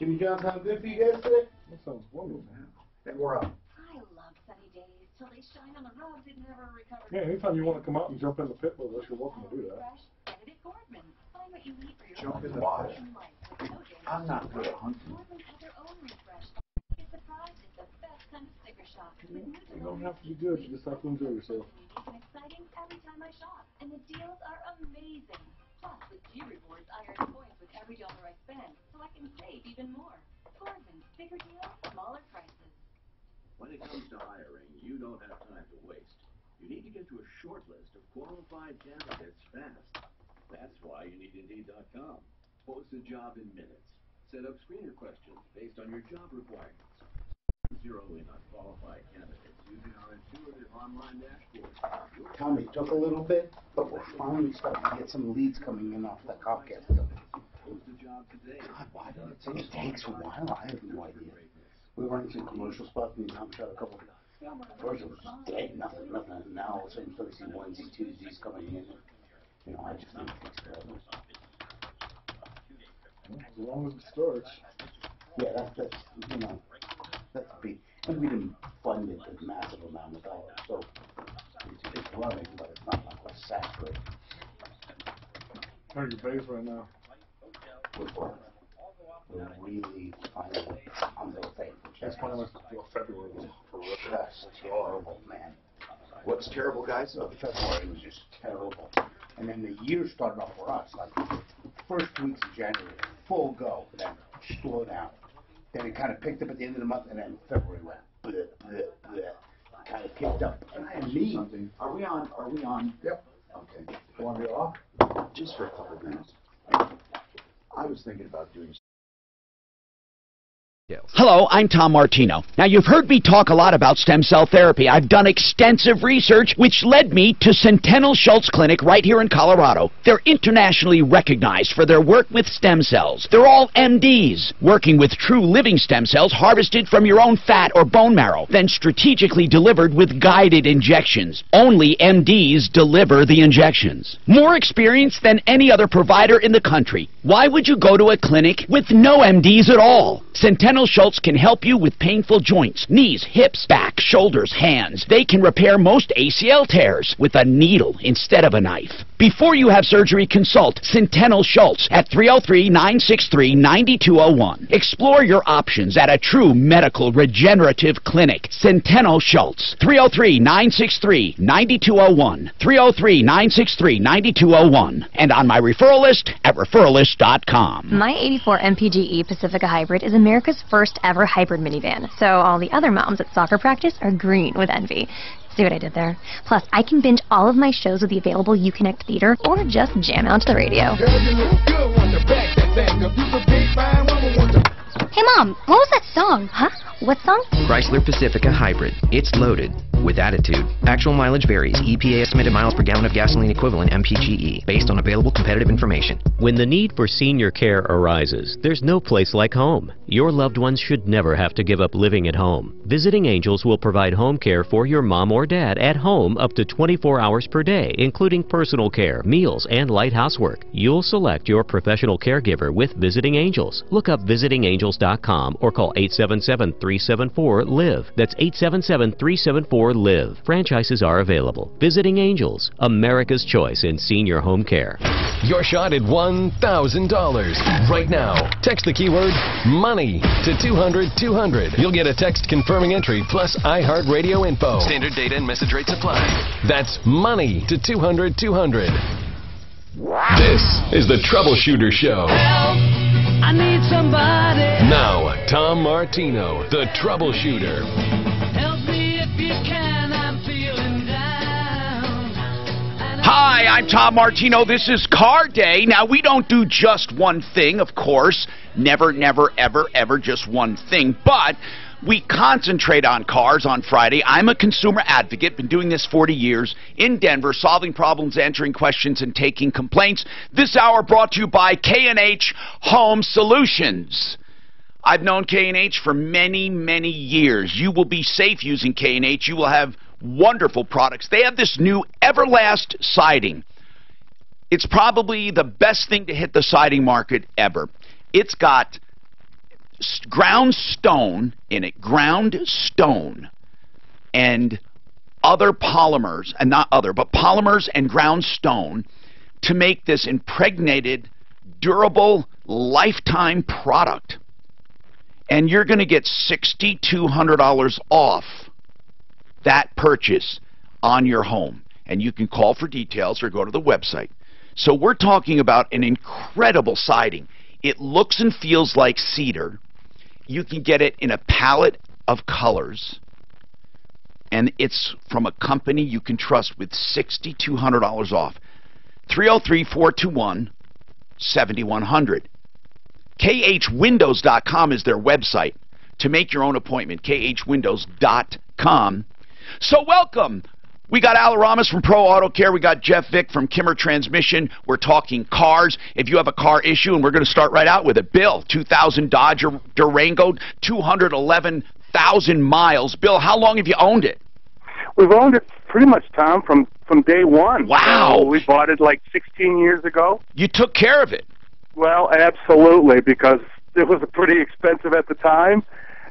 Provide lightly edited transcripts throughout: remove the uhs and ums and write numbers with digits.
Can you guys have good for you guys today? That sounds wonderful. And we're up. I love sunny days till they shine on the roads and never recover. Yeah, anytime you want to come out and jump in the pit with us, you're welcome to do that. Find what you need for your Jump in the life water. with no damage. I'm not good at hunting. Corbin has their own refresh. Get surprised, it's the best kind of sticker shock. With new You don't have to be good, you just have to enjoy yourself. and exciting every time I shop. And the deals are amazing. Plus, with G Rewards, I earn points with every dollar I spend, so I can save even more. Corbin, bigger deals, smaller prices. When it comes to hiring, you don't have time to waste. You need to get to a short list of qualified candidates fast. That's why you need Indeed.com. Post a job in minutes. Set up screener questions based on your job requirements. Zero in on qualified candidates using our intuitive online dashboard. Tommy, it took a little bit, but we're finally starting to get some leads coming in off the Comcast building. Post a job today. God, why does it takes a while? I have no idea. We were running some commercial stuff and Tom shot a couple of first it was dead, nothing. And now all of a sudden you start to see Wednesdays, Tuesdays coming in. You know, I just think it takes forever. As long as it starts. Yeah, that's you know, that's big. And we didn't fund it a massive amount of dollars, so it's running, but it's not like a saturate. How are your base right now? We're really finally, I'm so thankful. That's finally February. Just terrible, man. What's terrible, guys? February was just terrible. And then the year started off for us, like first 2 weeks of January, full go, then slow down. Then it kind of picked up at the end of the month, and then February went bleh, bleh, bleh. Kind of picked up. And me. Are we on? Are we on? Yep. Okay. You want to be off? Just for a couple of minutes. I was thinking about doing. Hello, I'm Tom Martino. Now, you've heard me talk a lot about stem cell therapy. I've done extensive research, which led me to Centennial Schultz Clinic right here in Colorado. They're internationally recognized for their work with stem cells. They're all MDs, working with true living stem cells harvested from your own fat or bone marrow, then strategically delivered with guided injections. Only MDs deliver the injections. More experience than any other provider in the country. Why would you go to a clinic with no MDs at all? Centennial Schultz can help you with painful joints, knees, hips, back, shoulders, hands. They can repair most ACL tears with a needle instead of a knife. Before you have surgery, consult Centennial Schultz at 303-963-9201. Explore your options at a true medical regenerative clinic. Centennial Schultz, 303-963-9201. 303-963-9201. And on my referral list at referralist.com. My 84 MPGE Pacifica Hybrid is America's first ever hybrid minivan, so all the other moms at soccer practice are green with envy. See what I did there? Plus, I can binge all of my shows with the available Uconnect theater or just jam out to the radio. Hey Mom, what was that song? Huh? What song? Chrysler Pacifica Hybrid. It's loaded with attitude. Actual mileage varies. EPA estimated miles per gallon of gasoline equivalent MPGE based on available competitive information. When the need for senior care arises, there's no place like home. Your loved ones should never have to give up living at home. Visiting Angels will provide home care for your mom or dad at home up to 24 hours per day, including personal care, meals, and light housework. You'll select your professional caregiver with Visiting Angels. Look up visitingangels.com or call 877-374-LIVE. That's 877-374-LIVE. Franchises are available. Visiting Angels, America's choice in senior home care. Your shot at $1,000 right now. Text the keyword MONEY to 200-200. You'll get a text confirming entry plus iHeartRadio info. Standard data and message rates apply. That's MONEY to 200-200. This is the Troubleshooter Show. Help, I need somebody. Now, Tom Martino, the Troubleshooter. Help me if you can, I'm feeling down. Hi, I'm Tom Martino. This is Car Day. Now, we don't do just one thing, of course. Never, never, ever, ever just one thing. But we concentrate on cars on Friday. I'm a consumer advocate, been doing this 40 years in Denver, solving problems, answering questions, and taking complaints. This hour brought to you by K&H Home Solutions. I've known K&H for many, many years. You will be safe using K&H. You will have wonderful products. They have this new Everlast siding. It's probably the best thing to hit the siding market ever. It's got ground stone in it, ground stone, and other polymers, and not other, but polymers and ground stone to make this impregnated, durable, lifetime product. And you're going to get $6,200 off that purchase on your home. And you can call for details or go to the website. So we're talking about an incredible siding. It looks and feels like cedar. You can get it in a palette of colors. And it's from a company you can trust with $6,200 off. 303-421-7100. KHWindows.com is their website to make your own appointment. KHWindows.com. So welcome. We got Al Ramos from Pro Auto Care. We got Jeff Vick from Kimmer Transmission. We're talking cars. If you have a car issue, and we're going to start right out with it. Bill, 2000 Dodge Durango, 211,000 miles. Bill, how long have you owned it? We've owned it pretty much, Tom, from day one. Wow. So we bought it like 16 years ago. You took care of it. Well, absolutely, because it was pretty expensive at the time.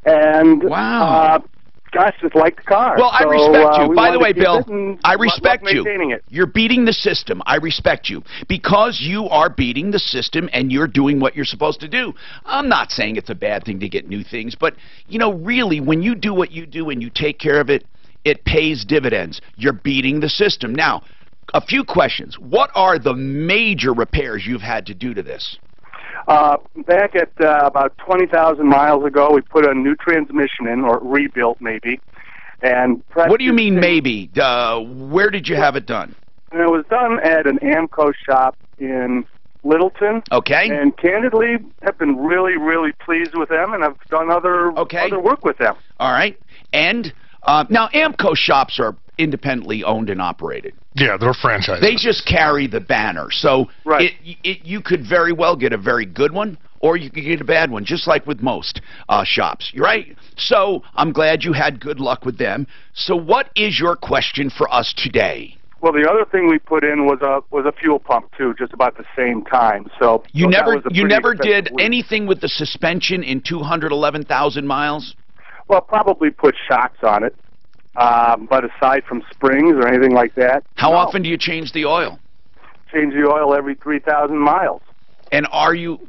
And, wow. Gosh, just like the car. Well, I respect you. By the way, Bill, I love respect you. it. You're beating the system. I respect you. Because you are beating the system and you're doing what you're supposed to do. I'm not saying it's a bad thing to get new things, but, you know, really, when you do what you do and you take care of it, it pays dividends. You're beating the system. Now, a few questions. What are the major repairs you've had to do to this? Back at about 20,000 miles ago, we put a new transmission in, or rebuilt maybe. And what do you mean maybe? Where did you have it done? And it was done at an AMCO shop in Littleton. Okay. And candidly, have been really, really pleased with them, and I've done other work with them. All right. And now AMCO shops are independently owned and operated. Yeah, they're franchises. They just carry the banner. So you could very well get a very good one, or you could get a bad one, just like with most shops. You're right. So I'm glad you had good luck with them. So what is your question for us today? Well, the other thing we put in was a fuel pump too, just about the same time. So you never did anything with the suspension in 211,000 miles? Well, probably put shocks on it. But aside from springs or anything like that, how often do you change the oil? Change the oil every 3,000 miles. And are you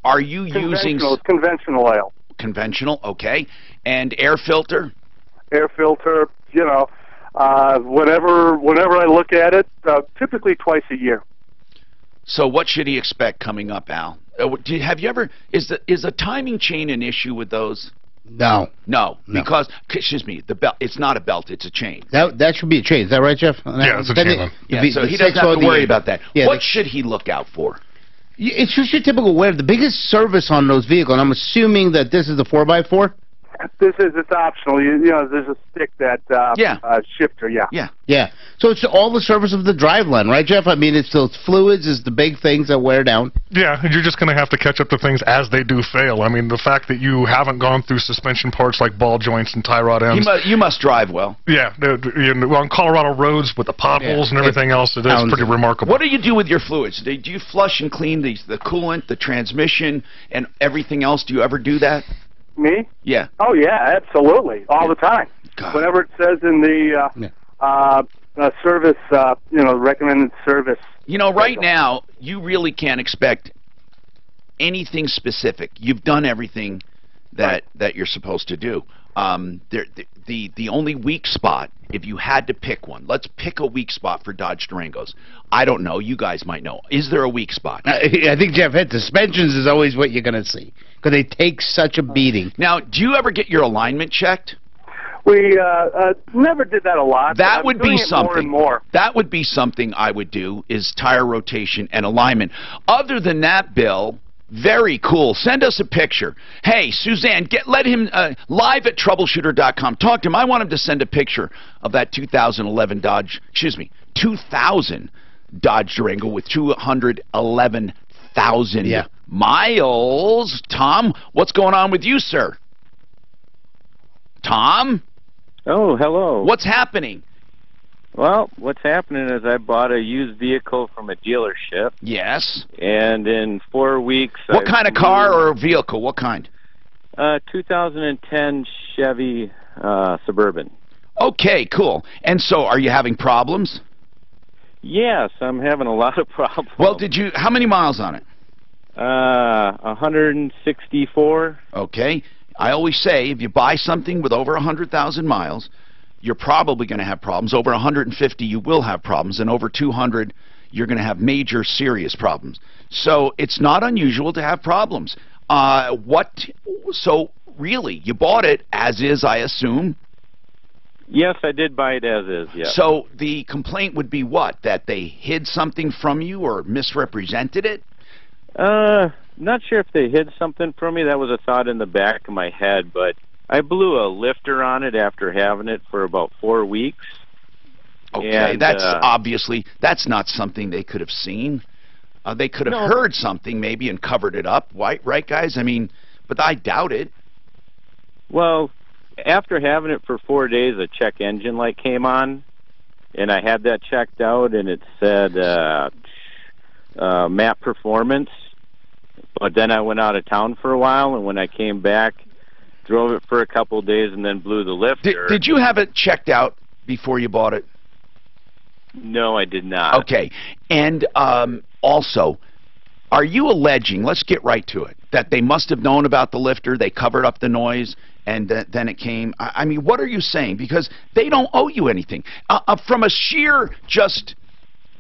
using conventional oil? Conventional, okay. And air filter? Air filter, you know, whenever I look at it, typically twice a year. So what should he expect coming up, Al? Have you ever is the timing chain an issue with those? No. Because, excuse me, the belt, it's not a belt, it's a chain. That should be a chain. Is that right, Jeff? Yeah, it's a chain one. Yeah, so he doesn't have to worry about that. Yeah, what should he look out for? It's just your typical wear. The biggest service on those vehicles, and I'm assuming that this is the 4x4? It's optional. You know, there's a stick that shifter. Yeah. So it's all the service of the driveline, right, Jeff? I mean, it's those fluids, is the big things that wear down. Yeah, and you're just going to have to catch up to things as they do fail. I mean, the fact that you haven't gone through suspension parts like ball joints and tie rod ends. You must drive well. Yeah, on Colorado roads with the potholes and everything else, it is pretty remarkable. What do you do with your fluids? Do you flush and clean the coolant, the transmission, and everything else? Do you ever do that? Me? Yeah. Oh, yeah, absolutely. All the time. God. Whenever it says in the service, recommended service. You know, right now, you really can't expect anything specific. You've done everything that you're supposed to do. The only weak spot, if you had to pick one, let's pick a weak spot for Dodge Durangos. I don't know. You guys might know. Is there a weak spot? I think Jeff hit suspensions is always what you're going to see because they take such a beating. Now, do you ever get your alignment checked? We never did that a lot. That would be something. More and more. That would be something I would do, is tire rotation and alignment. Other than that, Bill, very cool. Send us a picture. Hey, Suzanne, let him live at troubleshooter.com. Talk to him. I want him to send a picture of that 2000 Dodge Durango with 211,000 miles. Tom, what's going on with you, sir? Tom? Oh, hello. What's happening? Well, what's happening is I bought a used vehicle from a dealership. Yes. And in 4 weeks... What kind of car or vehicle? What kind? 2010 Chevy Suburban. Okay, cool. And so, are you having problems? Yes, I'm having a lot of problems. Well, how many miles on it? 164. Okay. I always say, if you buy something with over 100,000 miles, you're probably going to have problems. Over 150, you will have problems. And over 200, you're going to have major, serious problems. So it's not unusual to have problems. So, really, you bought it as is, I assume? Yes, I did buy it as is, yes. So the complaint would be what? That they hid something from you or misrepresented it? Not sure if they hid something from me. That was a thought in the back of my head, but I blew a lifter on it after having it for about 4 weeks. Okay, and, that's obviously, that's not something they could have seen. They could have heard something maybe and covered it up, right, guys? I mean, but I doubt it. Well, after having it for 4 days, a check engine light came on, and I had that checked out, and it said map performance. But then I went out of town for a while, and when I came back, drove it for a couple of days, and then blew the lifter. Did you have it checked out before you bought it? No, I did not. Okay. And also, are you alleging, let's get right to it, that they must have known about the lifter, they covered up the noise, and then it came? I mean, what are you saying? Because they don't owe you anything. From a sheer just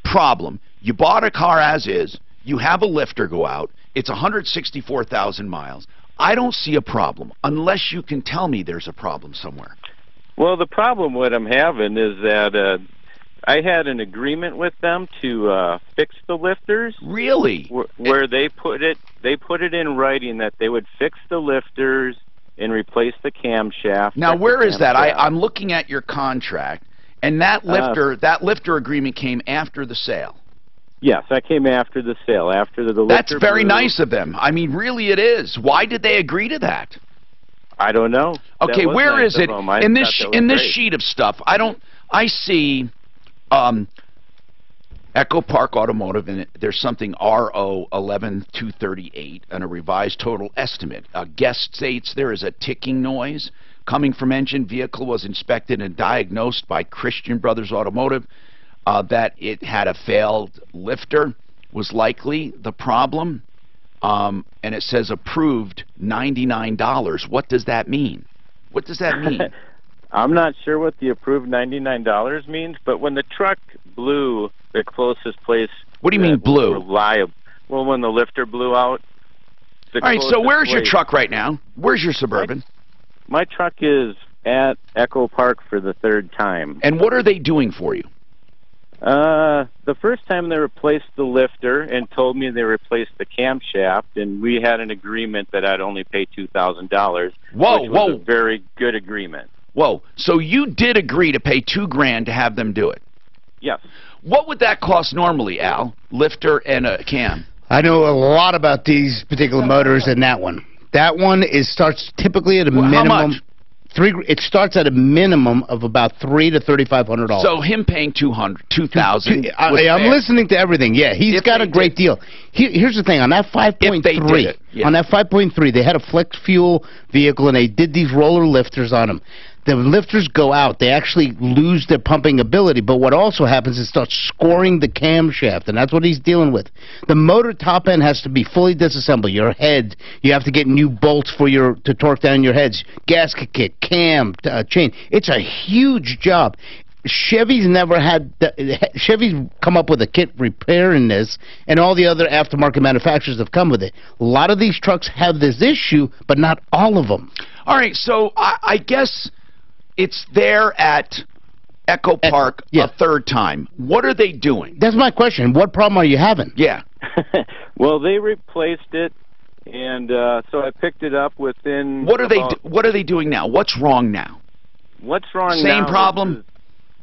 problem, you bought a car as is, you have a lifter go out, it's 164,000 miles. I don't see a problem unless you can tell me there's a problem somewhere. Well, the problem what I'm having is that I had an agreement with them to fix the lifters. Really? Where they put it in writing that they would fix the lifters and replace the camshaft. Now, where is that? I'm looking at your contract, and that lifter agreement came after the sale. Yes, that came after the sale, after the lifter. That's very nice of them. I mean, really it is. Why did they agree to that? I don't know. Okay, where is it? In this sheet of stuff, I see Echo Park Automotive, and there's something RO 11238 and a revised total estimate. Guest states there is a ticking noise coming from engine. Vehicle was inspected and diagnosed by Christian Brothers Automotive. That it had a failed lifter was likely the problem, and it says approved $99. What does that mean? What does that mean? I'm not sure what the approved $99 means, but when the truck blew, the closest place... What do you mean blew? Well, when the lifter blew out... All right, so where's your truck right now? Where's your Suburban? My truck is at Echo Park for the 3rd time. And what are they doing for you? The first time they replaced the lifter and told me they replaced the camshaft, and we had an agreement that I'd only pay $2,000. Which was a very good agreement. Whoa, so you did agree to pay $2,000 to have them do it? Yes. What would that cost normally, Al? Lifter and a cam? I know a lot about these particular motors and that one. That one starts typically at a minimum. How much? It starts at a minimum of about $300 to $3,500. So him paying $2,000. I'm listening to everything. Yeah, he's got a great deal. Here's the thing on that 5.3. On that 5.3, they had a flex fuel vehicle and they did these roller lifters on them. The lifters go out. They actually lose their pumping ability. But what also happens is it starts scoring the camshaft, and that's what he's dealing with. The motor top end has to be fully disassembled. Your head, you have to get new bolts to torque down your heads. Gasket kit, cam, chain. It's a huge job. Chevy's come up with a kit repairing this, and all the other aftermarket manufacturers have come with it. A lot of these trucks have this issue, but not all of them. All right, so I guess it's there at Echo Park a 3rd time. What are they doing? That's my question. What problem are you having? Yeah. Well, they replaced it, and so I picked it up within... What are they doing now? What's wrong now? What's wrong now? Same problem?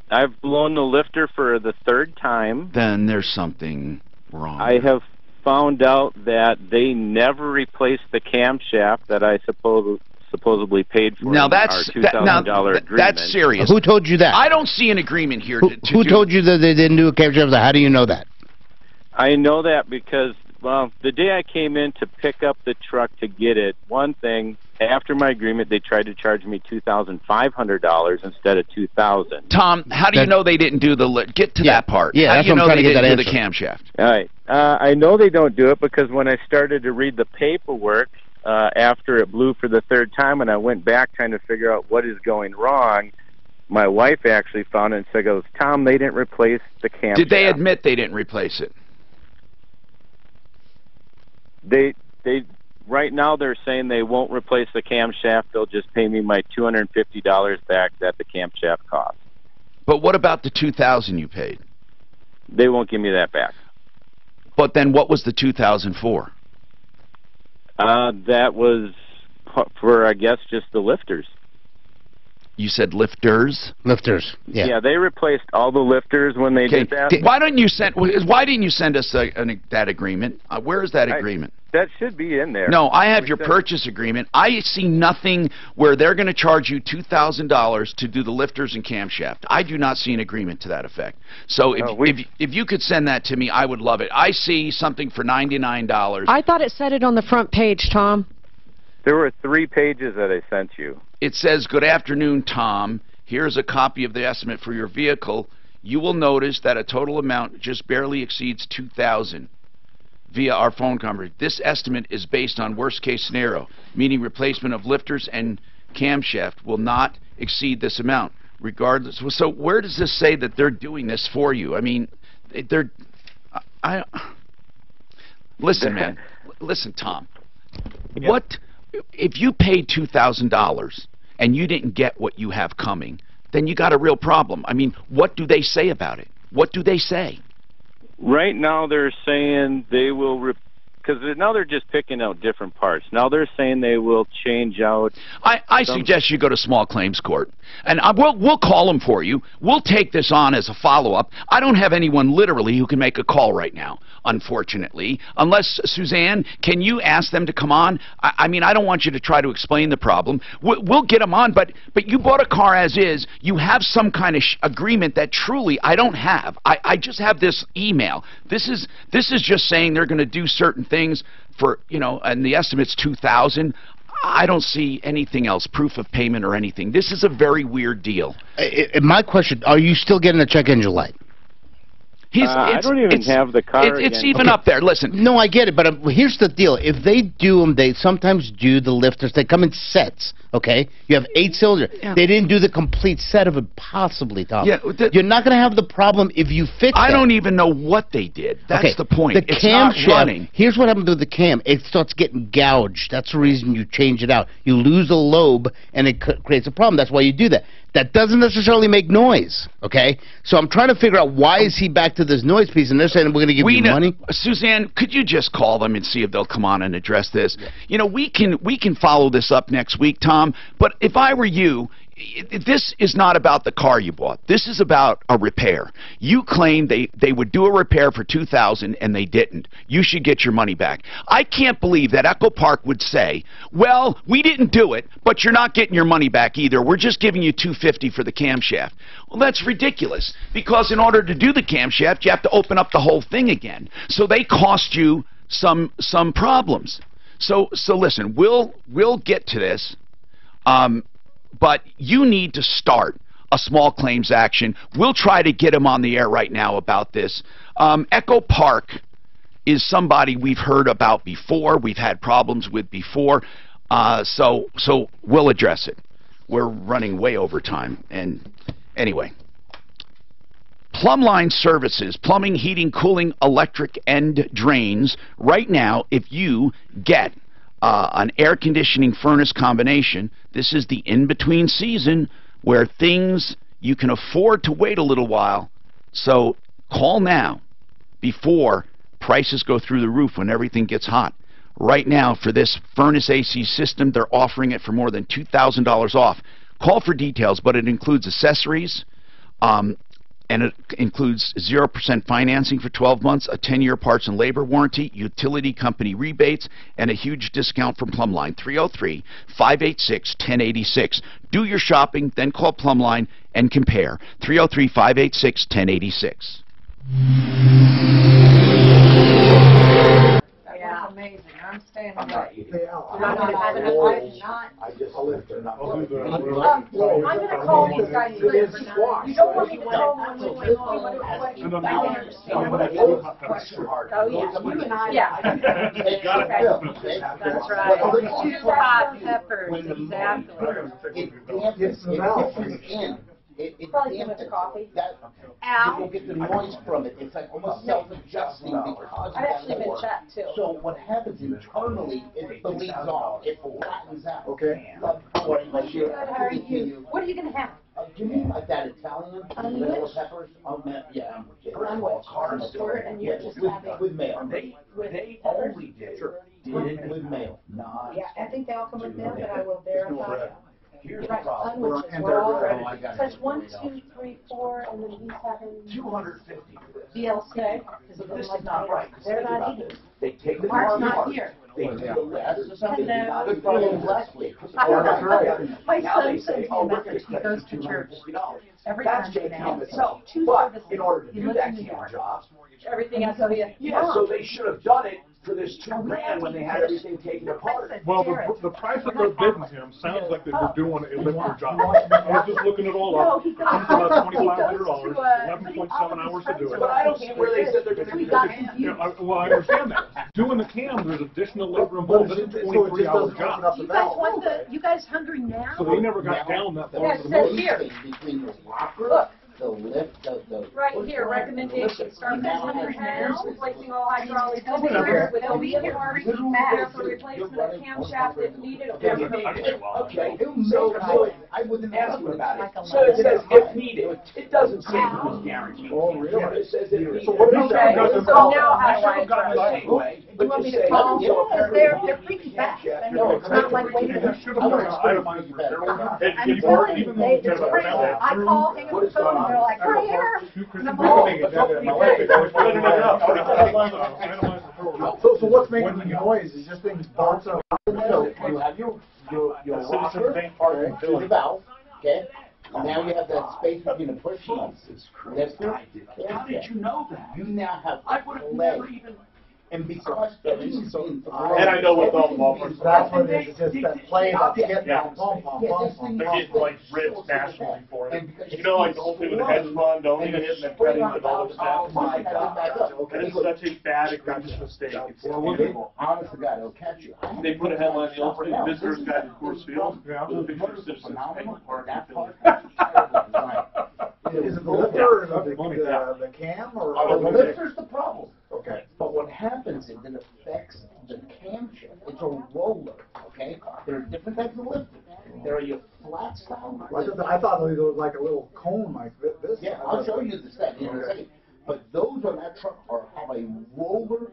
I've blown the lifter for the 3rd time. Then there's something wrong. I have found out that they never replaced the camshaft that I supposedly paid for now our $2,000 agreement. That's serious. Who told you that? I don't see an agreement here. Who told you that they didn't do a camshaft? How do you know that? I know that because Well, the day I came in to pick up the truck to get it, one thing, after my agreement, they tried to charge me $2,500 instead of $2,000. Tom, how do you know they didn't do the get to that part? Yeah, how that's do you what I'm know trying they to get didn't that do the answer. camshaft? All right. I know they don't do it because when I started to read the paperwork after it blew for the third time and I went back trying to figure out what is going wrong, my wife actually found it and said, goes, Tom, they didn't replace the camshaft. Did they admit they didn't replace it? They right now they're saying they won't replace the camshaft. They'll just pay me my $250 back that the camshaft cost. But what about the $2,000 you paid? They won't give me that back. But then what was the $2,000 for? That was for, I guess, just the lifters. You said lifters? Lifters, yeah. Yeah, they replaced all the lifters when they did that. Why didn't you send us that agreement? Where is that agreement? That should be in there. No, I have your purchase agreement. I see nothing where they're going to charge you $2,000 to do the lifters and camshaft. I do not see an agreement to that effect. So if you could send that to me, I would love it. I see something for $99. I thought it said it on the front page, Tom. There were 3 pages that I sent you. It says, good afternoon, Tom. Here's a copy of the estimate for your vehicle. You will notice that a total amount just barely exceeds $2,000 via our phone conversation. This estimate is based on worst-case scenario, meaning replacement of lifters and camshaft will not exceed this amount, regardless. So where does this say that they're doing this for you? I mean, listen, man. Listen, Tom. Yeah. What... If you paid $2,000 and you didn't get what you have coming, then you got a real problem. I mean, what do they say about it? What do they say? Right now they're saying they will, because now they're just picking out different parts. Now they're saying they will change out. I suggest you go to small claims court, and we'll call them for you. We'll take this on as a follow-up. I don't have anyone literally who can make a call right now, unfortunately. Unless, Suzanne, can you ask them to come on? I mean, I don't want you to try to explain the problem. We'll get them on, but you bought a car as is. You have some kind of agreement that truly I don't have. I just have this email. This is just saying they're going to do certain things for, and the estimate's $2,000. I don't see anything else, proof of payment or anything. This is a very weird deal. My question, are you still getting a check engine light? I don't even have the car. It's even up there. Listen. No, I get it, but here's the deal. If they do them, they sometimes do the lifters. They come in sets, okay? You have 8 cylinders. Yeah. They didn't do the complete set of it, possibly, Tom. Yeah, you're not going to have the problem if you fix it. I don't even know what they did. That's the point. The cam shaft, here's what happened to the cam. It starts getting gouged. That's the reason you change it out. You lose a lobe, and it creates a problem. That's why you do that. That doesn't necessarily make noise, okay? So I'm trying to figure out why is he back to this noise piece, and they're saying we're going to give you money? Suzanne, could you just call them and see if they'll come on and address this? Yeah. We can follow this up next week, Tom, but if I were you, this is not about the car you bought. This is about a repair. You claimed they would do a repair for $2,000 and they didn't. You should get your money back. I can't believe that Echo Park would say, well, we didn't do it, but you're not getting your money back either. We're just giving you $250 for the camshaft. Well, that's ridiculous, because in order to do the camshaft, you have to open up the whole thing again. So they cost you some problems. So listen, we'll get to this. But you need to start a small claims action. We'll try to get him on the air right now about this. Echo Park is somebody we've heard about before. We've had problems with before. So we'll address it. We're running way over time. And anyway, Plumline Services, plumbing, heating, cooling, electric, and drains. Right now, if you get an air conditioning furnace combination, this is the in-between season where you can afford to wait a little while. So call now before prices go through the roof when everything gets hot. Right now, for this furnace AC system, they're offering it for more than $2,000 off. Call for details, but it includes accessories, and it includes 0% financing for 12 months, a 10-year parts and labor warranty, utility company rebates, and a huge discount from Plumline. 303-586-1086. Do your shopping, then call Plumline and compare. 303-586-1086. I'm staying I'm away. not eating. I'm not gonna have enough time to not. I just live to not. I'm gonna call these guys later for now. You don't want me to call them when we went home. Oh, yeah, you and I. Yeah. Okay. That's right. Hot peppers, exactly. It's the valve. It Probably too much coffee. That, you don't get the noise from it. It's like almost self-adjusting because I've actually been checked too. So what happens internally, it bleeds off. It flattens out. Okay. Good, how are you? What are you gonna have? Give me like that Italian, vanilla peppers. Yeah, On what? Cardboard, and you're just having with mayo. They only did with mayo. Yeah, I think they all come with mail, but I will verify. Here's the problem. We're all ready. Touch 1, 2, 3, 4, and then he's having 250 for this. DLC. But this is not right. They're not eating. They take the Mark's not here. They do the rest. Hello. Good problem last week. My Now son they sends say, me oh, a we're going message. to He goes to church every That's Sunday just now. cam itself. Two But services. in order to He do lives that in New cam York. job, Everything else will be a yeah, so they should have done it for this $2,000 when they had everything taken apart. Well, the price that they're bidding him sounds like they were doing a lifter job. I was just looking it all up. It's about $2,500, 11.7 hours to do it. But I don't see where they said they're going to do that. Yeah, well, I understand that. Doing the cam, there's additional labor involved. It's a 23-hour job. You guys hungry now? So they never got down that far. Yes, it says here. Between the locker, Look. the lift, the Right here, recommendation, start at 100 now, replacing all hydraulics. Okay. With a leak and already there for replacement of camshaft if needed. Okay, so I wouldn't ask you about it. So it says if needed. It doesn't say it was guaranteed. Oh, really? It says if needed. So now how do I address it? anyway? Do you want me to call them? Because they're pretty fast. No, it's not like waiting. You should have itemized it. I'm telling you, it's crazy. I call, hang up the phone, and they're like, right here. And I'm like, So what's making the noise? Is just things bounce up? So you have your rocker part to the valve, okay? Now you have that space between the push sheets. How did you know that? You now have I would have never even. And because everything's being and I know what all the offers That's what it is. It's just that play that's getting They're getting like rips nationally for it. You know, like the whole thing with the hedge fund, owning it and then cutting the development staff. That is such a bad, egregious mistake. It's unbelievable. Honest to God, it'll catch you. They put a headline in the Ultimate Visitor's Guide to Coors Field with a picture of citizens taking part in Is it the lifter or the cam? Or the lifter's the problem. Okay. But what happens is it affects the camshaft. It's a roller, okay? There are different types of lifters. There are your flat style. I thought it was like a little cone like this. Yeah, I'll show you the set in a second. But those on that truck have a roller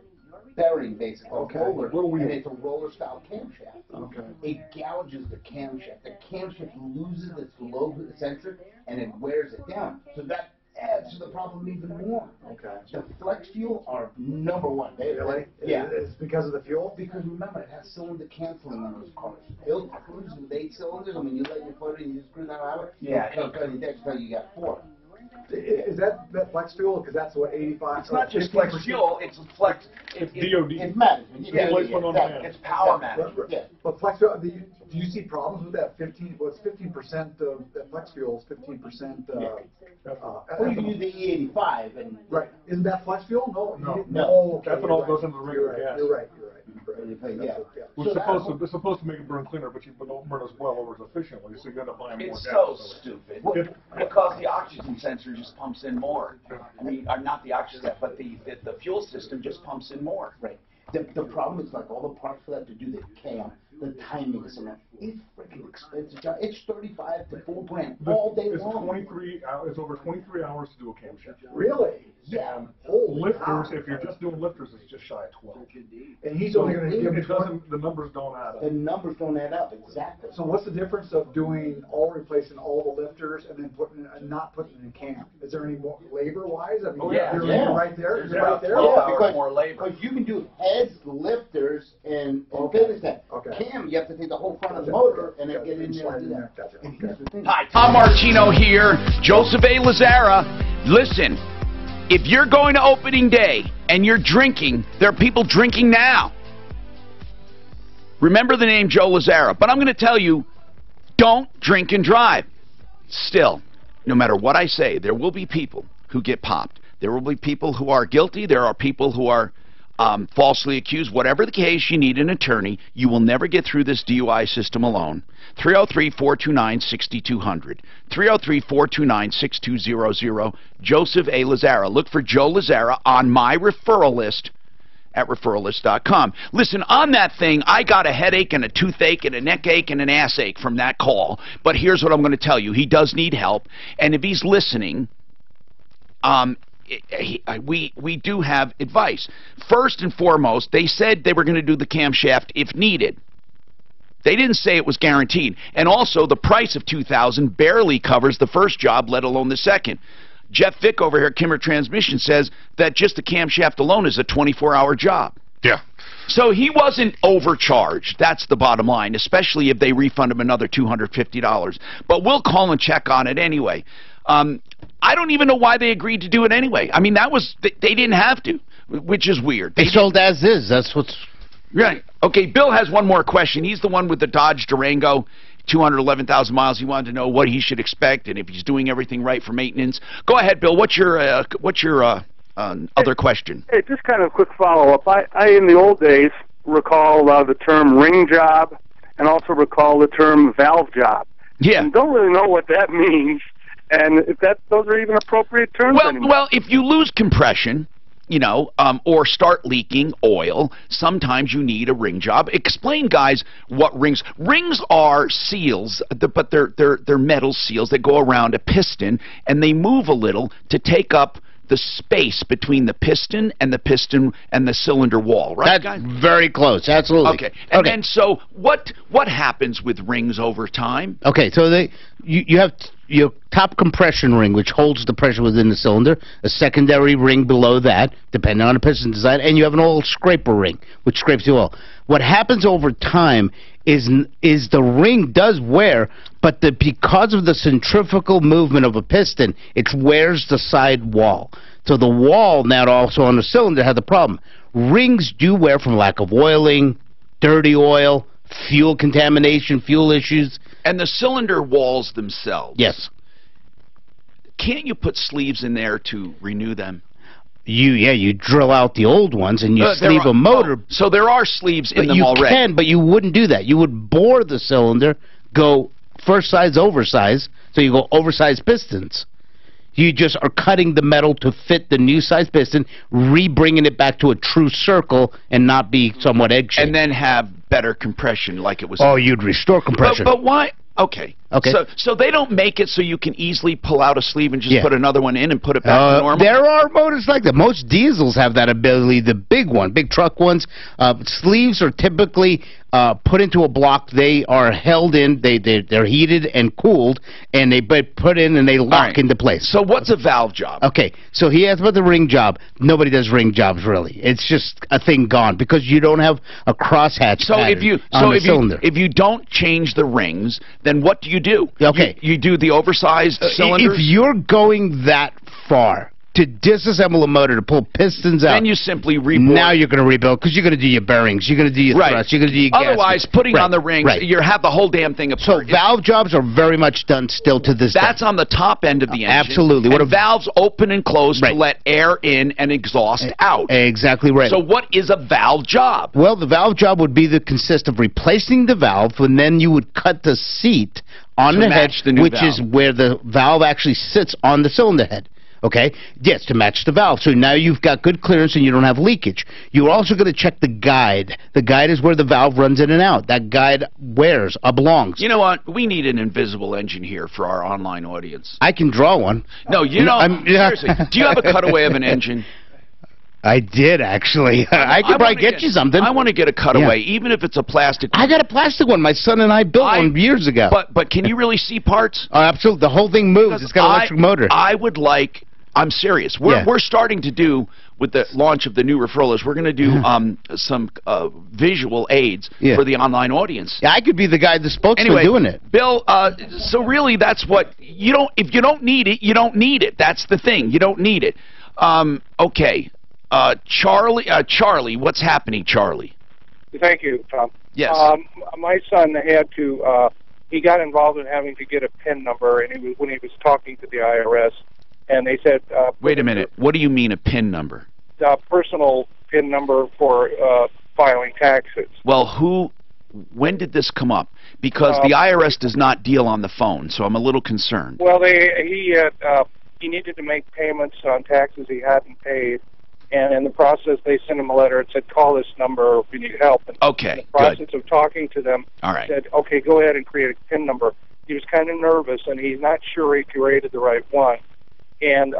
bearing, basically. Okay. Roller, and it's a roller style camshaft. Okay. It gouges the camshaft. The camshaft loses its low eccentric and it wears it down. So that adds to the problem even more. Okay. The flex fuel are number one. Really? Yeah. It's because of the fuel? Because remember, it has cylinder canceling on those cars. They'll cruise with 8 cylinders, and when you let your foot in, you screw that out. Yeah. It'll cut your decks until you got 4. Is that flex fuel? Because that's what 85. It's not just flex fuel. It's flex. It's DOD. It's management. It's power management. Yeah. But flex fuel. Do you see problems with that? 15. Well, it's 15% of that flex fuel is 15%. Well, you can use the E85 and. Right. Isn't that flex fuel? No. No. Okay, ethanol goes into the regular gas. You're right. Yeah. It's supposed to make it burn cleaner, but you don't burn as well or as efficiently, so you end up buying more gas. It's so stupid. Because the oxygen sensor just pumps in more. I mean, not the oxygen, but the fuel system just pumps in more. Right. The problem is like all the parts for that to do the cam, the timing, and that. It's freaking expensive job. It's $35 to $4,000 all day long. It's over 23 hours to do a camshaft. Really? Yeah. Lifters, if you're just doing lifters, it's just shy of 12. And he's only going to give me the numbers don't add up. The numbers don't add up, exactly. So what's the difference of replacing all the lifters and then not putting in a cam? Is there any more labor-wise? I mean, you're right there. You're right there. Yeah, because more labor. Because you can do heads, lifters, and finish that. Okay. Cam, you have to take the whole front of the motor and then get in there and do that. And here's the thing. Hi, Tom Martino here, Joseph A. Lazara. Listen, if you're going to opening day and you're drinking, there are people drinking now. Remember the name Joe Lazzara. But I'm going to tell you, don't drink and drive. Still, no matter what I say, there will be people who get popped. There will be people who are guilty. There are people who are falsely accused. Whatever the case, you need an attorney. You will never get through this DUI system alone. 303-429-6200. 303-429-6200. Joseph A. Lazzara. Look for Joe Lazzara on my referral list at referrallist.com. Listen, on that thing, I got a headache and a toothache and a neck ache and an ass ache from that call. But here's what I'm going to tell you. He does need help. And if he's listening, we do have advice. First and foremost, they said they were going to do the camshaft if needed. They didn't say it was guaranteed. And also, the price of $2,000 barely covers the first job, let alone the second. Jeff Vick over here at Kimmer Transmission says that just the camshaft alone is a 24-hour job. Yeah. So he wasn't overcharged. That's the bottom line, especially if they refund him another $250. But we'll call and check on it anyway. I don't even know why they agreed to do it anyway. I mean, they didn't have to, which is weird. They sold as is. That's what's... Right. Okay, Bill has one more question. He's the one with the Dodge Durango, 211,000 miles. He wanted to know what he should expect and if he's doing everything right for maintenance. Go ahead, Bill. What's your other question? Hey, just kind of a quick follow-up. I in the old days, recall the term ring job and also recall the term valve job. Yeah. And don't really know what that means. And if those are even appropriate terms anymore. Well, if you lose compression, you know, or start leaking oil, sometimes you need a ring job. Explain, guys, what rings. Rings are seals, but they're metal seals that go around a piston, and they move a little to take up the space between the piston and the cylinder wall, right, That's guys? very close, absolutely. Okay. And then, so what happens with rings over time? Okay, so you have your top compression ring, which holds the pressure within the cylinder, a secondary ring below that, depending on the piston design, and you have an oil scraper ring, which scrapes the oil. What happens over time is the ring does wear, but because of the centrifugal movement of a piston, it wears the side wall. So the wall now also on the cylinder has the problem. Rings do wear from lack of oiling, dirty oil, fuel contamination, fuel issues. And the cylinder walls themselves. Yes. Can't you put sleeves in there to renew them? You drill out the old ones and you sleeve a motor. So there are sleeves in them already. You can, but you wouldn't do that. You would bore the cylinder, go first size oversize, so you go oversized pistons. You just are cutting the metal to fit the new size piston, re-bringing it back to a true circle and not be somewhat egg-shaped. And then have better compression like it was. Oh, you'd restore compression. But why? Okay. Okay. So they don't make it so you can easily pull out a sleeve and just put another one in and put it back to normal? There are motors like that. Most diesels have that ability. The big truck ones, sleeves are typically put into a block. They are held in. They're heated and cooled, and they put in and they lock into place. So what's a valve job? Okay. So he asked about the ring job. Nobody does ring jobs really. It's just a thing gone because you don't have a crosshatch pattern on the cylinder. If you don't change the rings, then what do you do? Okay. You do the oversized cylinders? If you're going that far to disassemble a motor to pull pistons out, then you simply rebuild. Now you're going to rebuild because you're going to do your bearings, you're going to do your thrust, you're going to do your gaskets. Otherwise, putting on the rings, you have the whole damn thing apart. So valve jobs are very much done still to this day. That's on the top end of the engine. Absolutely. And valves open and close to let air in and exhaust out. Exactly right. So what is a valve job? Well, the valve job would consist of replacing the valve, and then you would cut the seat on the head, which is where the valve actually sits on the cylinder head. Okay? Yes, to match the valve. So now you've got good clearance and you don't have leakage. You're also going to check the guide. The guide is where the valve runs in and out. That guide belongs. You know what? We need an invisible engine here for our online audience. I can draw one. No, seriously. Do you have a cutaway of an engine? I did, actually. I could probably get you something. I want to get a cutaway, even if it's a plastic one. I got a plastic one. My son and I built one years ago. But can you really see parts? Oh, absolutely. The whole thing moves. It's got an electric motor. I would like... I'm serious. We're starting to do, with the launch of the new referrals, we're going to do some visual aids for the online audience. Yeah, I could be the guy, the spokesman doing it. Bill, so really that's what, if you don't need it, you don't need it. That's the thing. You don't need it. Okay. Charlie, what's happening, Charlie? Thank you, Tom. Yes. My son had to, he got involved in having to get a PIN number, and when he was talking to the IRS, and they said... Wait a minute. What do you mean a PIN number? Personal PIN number for filing taxes. Well, when did this come up? Because the IRS does not deal on the phone, so I'm a little concerned. Well, he needed to make payments on taxes he hadn't paid, and in the process, they sent him a letter and said, call this number if you need help. And okay, in the process of talking to them, all right, said, okay, go ahead and create a PIN number. He was kind of nervous, and he's not sure he created the right one. And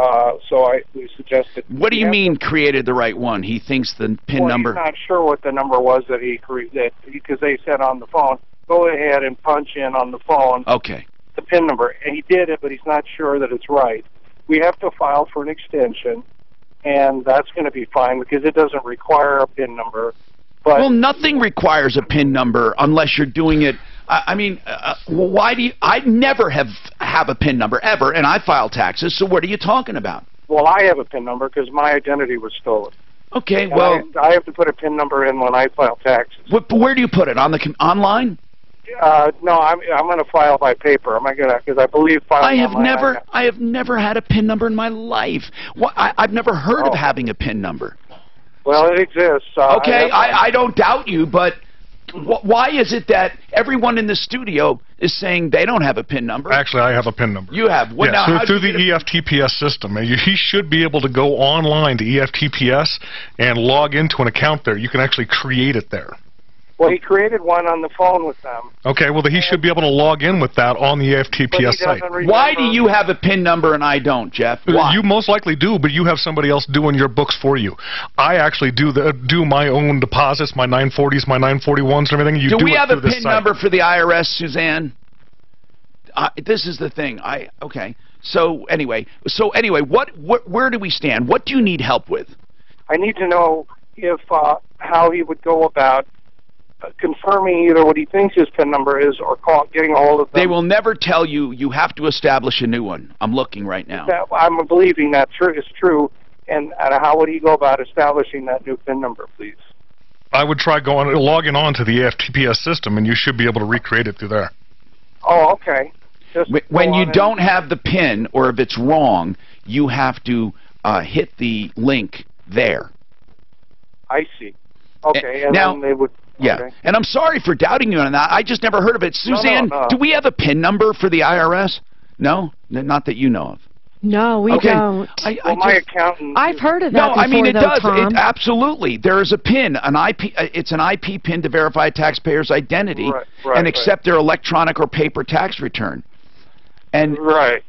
so we suggested... What do you mean created the right one? He thinks the PIN number... He's not sure what the number was that he created, because they said on the phone, go ahead and punch in on the phone the PIN number. And he did it, but he's not sure that it's right. We have to file for an extension, and that's going to be fine because it doesn't require a PIN number. But well, nothing requires a PIN number unless you're doing it... I mean, why do you... I never have a PIN number, ever, and I file taxes, so what are you talking about? Well, I have a PIN number because my identity was stolen. Okay, and well... I have to put a PIN number in when I file taxes. Where do you put it? Online? No, I'm going to file by paper. I'm not going to, because I believe filing online... I have never had a PIN number in my life. I've never heard of having a PIN number. Well, it exists. Okay, I don't doubt you, but... Why is it that everyone in the studio is saying they don't have a PIN number? Actually, I have a PIN number. You have? Well, yeah, through the EFTPS system. He should be able to go online to EFTPS and log into an account there. You can actually create it there. Well, he created one on the phone with them. Okay, well, he should be able to log in with that on the EFTPS site. Why do you have a PIN number and I don't, Jeff? Why? You most likely do, but you have somebody else doing your books for you. I actually do my own deposits, my 940s, my 941s, and everything. Do we have a PIN number for the IRS, Suzanne? This is the thing. Okay. So anyway, where do we stand? What do you need help with? I need to know if how he would go about confirming either what he thinks his PIN number is or getting a hold of them. They will never tell you. You have to establish a new one. I'm looking right now. I'm believing that is true. And how would he go about establishing that new PIN number, please? I would try logging on to the EFTPS system, and you should be able to recreate it through there. Oh, okay. When you don't have the PIN, or if it's wrong, you have to hit the link there. I see. Okay, and now, then they would... Yeah, okay. And I'm sorry for doubting you on that. I just never heard of it. Suzanne, no. Do we have a PIN number for the IRS? No? Not that you know of. No, we don't. My accountant... I've heard of that before, I mean, it does. Tom. Absolutely. There is a PIN, it's an IP PIN to verify a taxpayer's identity and accept their electronic or paper tax return. And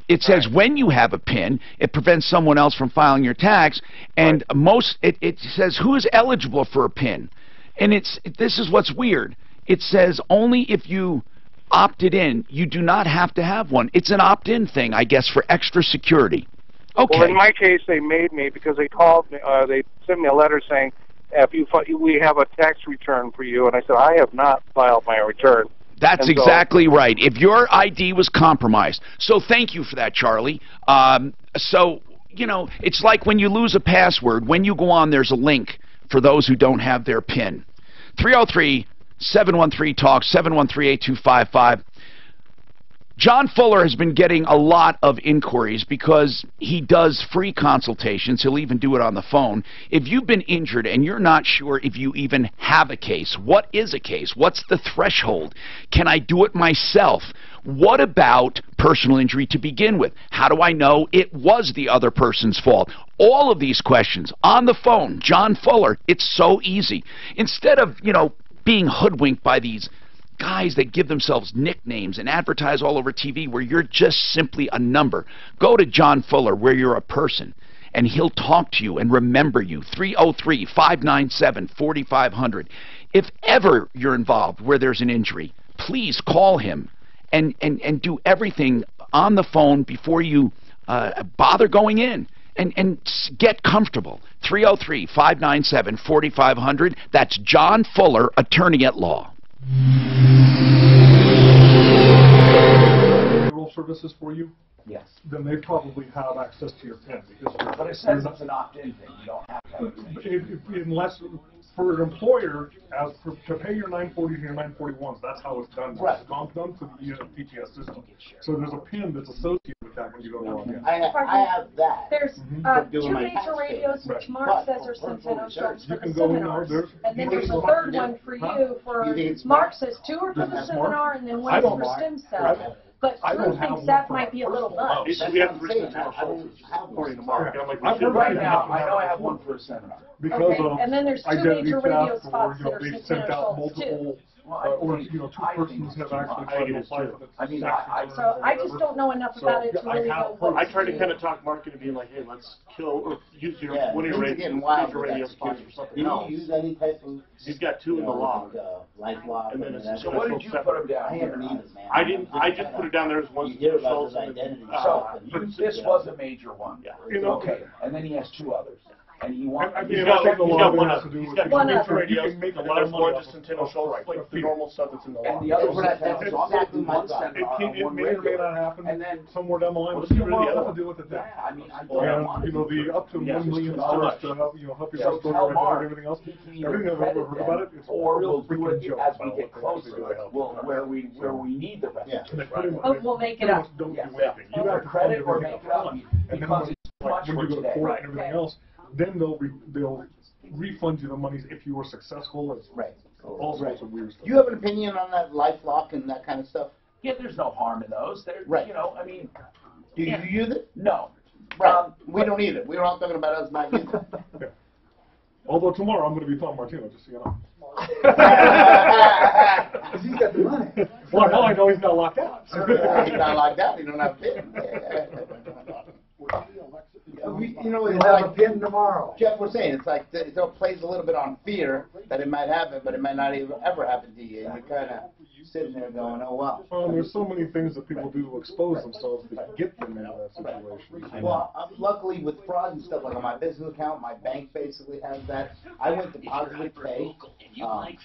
it says when you have a PIN, it prevents someone else from filing your tax, and it says who is eligible for a PIN. And this is what's weird. It says only if you opted in, you do not have to have one. It's an opt-in thing, I guess, for extra security. Okay. Well, in my case, they made me because they called me. They sent me a letter saying, we have a tax return for you. And I said, I have not filed my return. That's exactly right. If your ID was compromised. So thank you for that, Charlie. So, you know, it's like when you lose a password. When you go on, there's a link for those who don't have their PIN. 303-713-TALK, 713-8255. John Fuller has been getting a lot of inquiries because he does free consultations. He'll even do it on the phone. If you've been injured and you're not sure if you even have a case, what is a case? What's the threshold? Can I do it myself? What about personal injury to begin with? How do I know it was the other person's fault? All of these questions on the phone. John Fuller, it's so easy. Instead of, being hoodwinked by these guys that give themselves nicknames and advertise all over TV where you're just simply a number. Go to John Fuller where you're a person, and he'll talk to you and remember you. 303-597-4500. If ever you're involved where there's an injury, please call him and do everything on the phone before you bother going in. And get comfortable. 303-597-4500. That's John Fuller, attorney at law. Payroll services for you? Yes. Then they probably have access to your PIN. But it says it's an opt-in thing. You don't have to have it. Unless for an employer, to pay your 940s and your 941s, that's how it's done. Right. It's comped done to the TPS system. So there's a PIN that's associated with that when you go to log in. I have that. There's doing two my major tax radios, pay. which Mark says are Centeno Schultz for You the can go in there, seminars. And then there's a third one for you for, Mark says two are for the seminar and then one is for stem cell. But Drew thinks that might be a little much. We have three Centeno Schultz according to Mark. I've heard Right now, I know I have one for a seminar. Because of And then there's two identity major radio theft, or, spots you know, that are they've sent out Centeno Schultz too. multiple, or, you know, two persons have actually tried to apply for the So I just don't know enough about it to really know what I to tried to do. kind of talk Mark into being like, hey, let's kill or use your one of your things are getting radios, wild use your with that radio stuff. spots or something You else. don't use any type of. He's got two in the log. LifeLock. And then it's So what did you put them down I here? haven't either, man. I didn't. I just put it down there as one You hear about Schultz. his And then, identity So this was a major one. Yeah. You know, Okay, and then he has two others. And he wants. I mean, He's I got think a lot one of it has other. to do He's with got one two other. radios, You can make a and lot then of there's money one off just of Centeno Schultz, like the normal stuff that's in the And log. the other That's one what I- that's so I'm gonna exactly do my one thought. seminar on It one may or may regular. not happen And then somewhere down the line, Well, but you see, will really, have to deal with it then. I mean, I don't want And, you know, the up to Yes, $1 million it's too much. to help, you know, help your So store tell and Mark, everything else. he can Everything either I've ever credit heard about it, them, it's a or real we'll do freaking it joke as about we what get they closer, actually do to help. well, where we need the rest. And they pretty Oh, much, we'll make it pretty up. much don't do Yeah. anything. You Either have to credit fund or everything make it up, upfront. And then because when, it's too like, much when for you go to today. court Right. and everything else, then they'll refund you the monies if you were successful. It's Right. all sorts of weird stuff. Do you have an opinion on that LifeLock and that kind of stuff? Yeah, there's no harm in those. They're, Right. you know, I mean, Do you use it? no. Right. We don't either. We're all talking about us not using it. Yeah. Although tomorrow I'm going to be Tom Martino, just so you know. He's got the money. Well, now I know he's not locked out. He's not like that. He don't have a pin. You know, it's He'll have a like pin tomorrow. Jeff was saying, it's like it plays a little bit on fear that it might happen, but it might not even ever happen to you. And you're kind of sitting there going, "Oh wow." Well, there's so many things that people do to expose themselves to get them into that situation. Well, luckily with fraud and stuff, like on my business account, my bank basically has that. I went to positive pay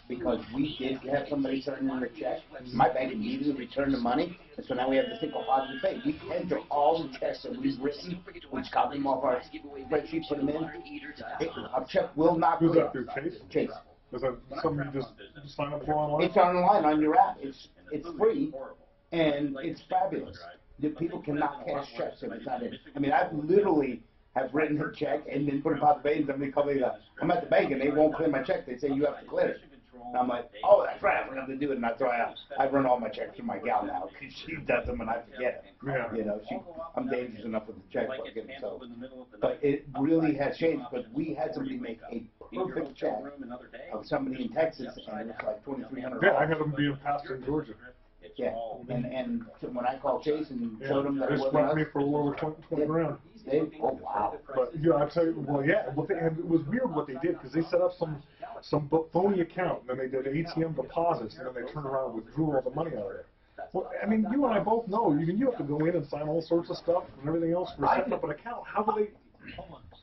because we did have somebody turn in a check. My bank immediately returned the money, and so now we have this thing called positive pay. We enter all the checks that we've written, which copy them off our spreadsheet, put them in. Our check will not Who's clear. that through, Chase? Chase. Is that something you just sign up for online? It's online on your app. It's free, and it's fabulous. The people cannot cash checks if it's not in. I mean, I've literally have written a check and then put it on the bank, and somebody called me, I'm at the bank, and they won't clear my check. They say, you have to clear it. And I'm like, oh, that's right, I'm going to have to do it. And that's why I run all my checks through my gal now, because she does them and I forget them. Yeah. You know, I'm dangerous enough with the checkbook. And so, but it really has changed, because we had somebody make a perfect check of somebody in Texas, and it's like $2,300. Yeah, I had them being passed in Georgia. Yeah, and when I called Chase and showed him that They it wasn't swept us, me for a little over 20 grand. oh wow. But yeah, I tell you, well, yeah, and it was weird what they did, because they set up some phony account, and then they did ATM deposits, and then they turned around and withdrew all the money out of it. Well, I mean, you and I both know, even you have to go in and sign all sorts of stuff and everything else for setting up an account. How do they?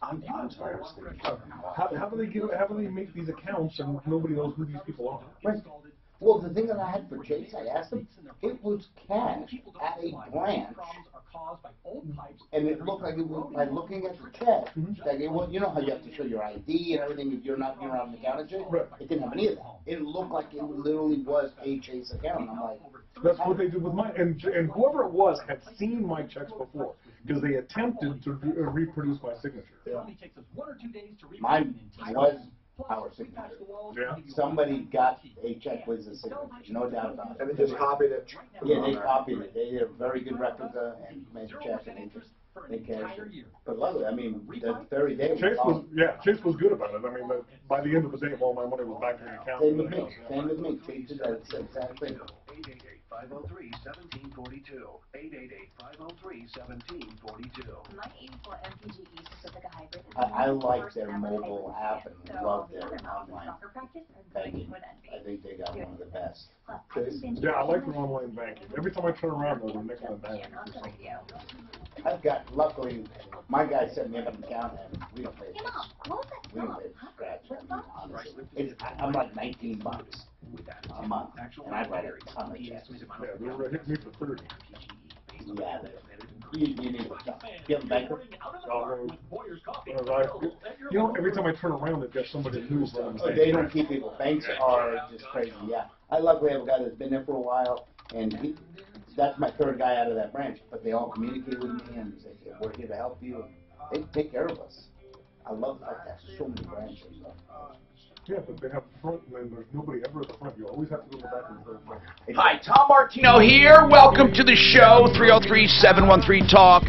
I'm sorry, I was thinking. How do they make these accounts and nobody knows who these people are? Right. Well, the thing that I had for Chase, I asked him, it was cash at a branch, and it looked like it was, by looking at the check, like it was, you know how you have to show your ID and everything if you're not on the account and shit? Right. It didn't have any of that. It looked like it literally was a Chase account. I'm like, that's what they did with mine, and whoever it was had seen my checks before, because they attempted to reproduce my signature. Yeah. Mine was our signature. Yeah. Somebody got a check with a signature, no doubt about it. And they just copied it. Yeah, they copied it. They did a very good replica and made a check, and they cashed it. But luckily, I mean, the very day. Chase was good about it. I mean, by the end of the day, all my money was back in the account. Same with me. Same with me. Chase did that exact thing. 888-503-1742. 888-503-1742. My 84 MPGE Pacifica Hybrid is I like their mobile app and love their online soccer practice are banking. great with envy. I think they got one of the best. Yeah, I like their online banking. Every time I turn around, there's a nickel and dime. I've got, luckily, my guy set me up an account, and we don't pay we don't pay scratch. I mean, honestly, I'm like $19 a month, and I write a ton of checks. Yeah, they were hitting me for 30. Yeah, You need it. You have a banker? You know, every time I turn around, they've got somebody new. They don't keep people. Banks are just crazy, yeah. I luckily have a guy that's been there for a while, and that's my third guy out of that branch, but they all communicate with me, and they say, we're here to help you. They take care of us. I love that. That's so many branches. Yeah, but they have front, and there's nobody ever at the front. You always have to go to the back and the front. Hi, Tom Martino here. Welcome to the show, 303-713-TALK.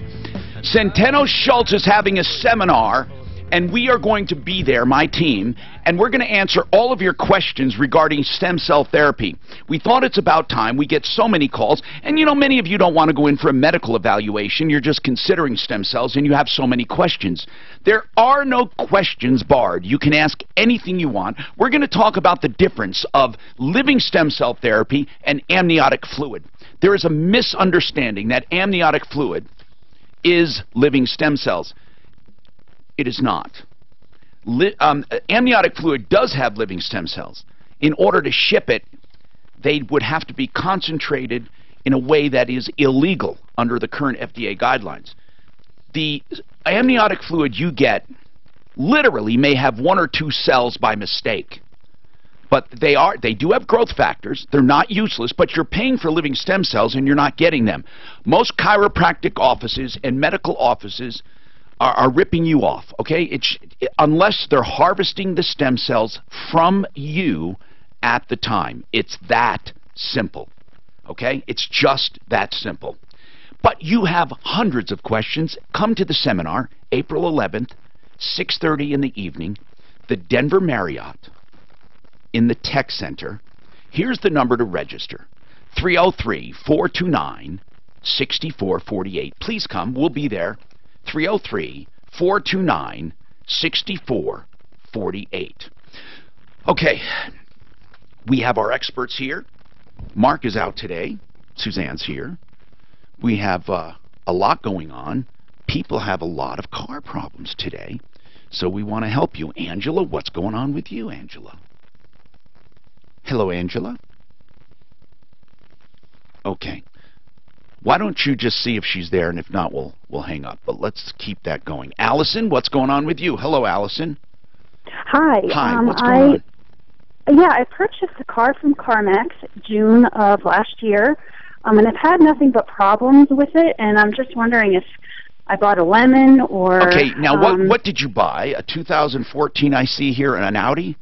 Centeno Schultz is having a seminar, and we are going to be there, my team, and we're going to answer all of your questions regarding stem cell therapy. We thought it's about time. We get so many calls, and you know, many of you don't want to go in for a medical evaluation. You're just considering stem cells, and you have so many questions. There are no questions barred. You can ask anything you want. We're going to talk about the difference of living stem cell therapy and amniotic fluid. There is a misunderstanding that amniotic fluid is living stem cells. It is not. Amniotic fluid does have living stem cells. In order to ship it, they would have to be concentrated in a way that is illegal under the current FDA guidelines. The amniotic fluid you get literally may have 1 or 2 cells by mistake. But they do have growth factors. They're not useless, but you're paying for living stem cells and you're not getting them. Most chiropractic offices and medical offices are ripping you off, okay? Unless they're harvesting the stem cells from you at the time. It's that simple, okay? It's just that simple. But you have hundreds of questions. Come to the seminar, April 11th, 6:30 in the evening, the Denver Marriott in the Tech Center. Here's the number to register, 303-429-6448. Please come. We'll be there. 303-429-6448. Okay, we have our experts here. Mark is out today. Suzanne's here. We have a lot going on. People have a lot of car problems today, so we want to help you. Angela, what's going on with you, Angela? Hello, Angela. Okay. Why don't you just see if she's there, and if not, we'll hang up. But let's keep that going. Allison, what's going on with you? Hello, Allison. Hi. Hi, what's going on? Yeah, I purchased a car from CarMax June of last year, and I've had nothing but problems with it, and I'm just wondering if I bought a lemon or... Okay, now what did you buy? A 2014 I see here, and an Audi?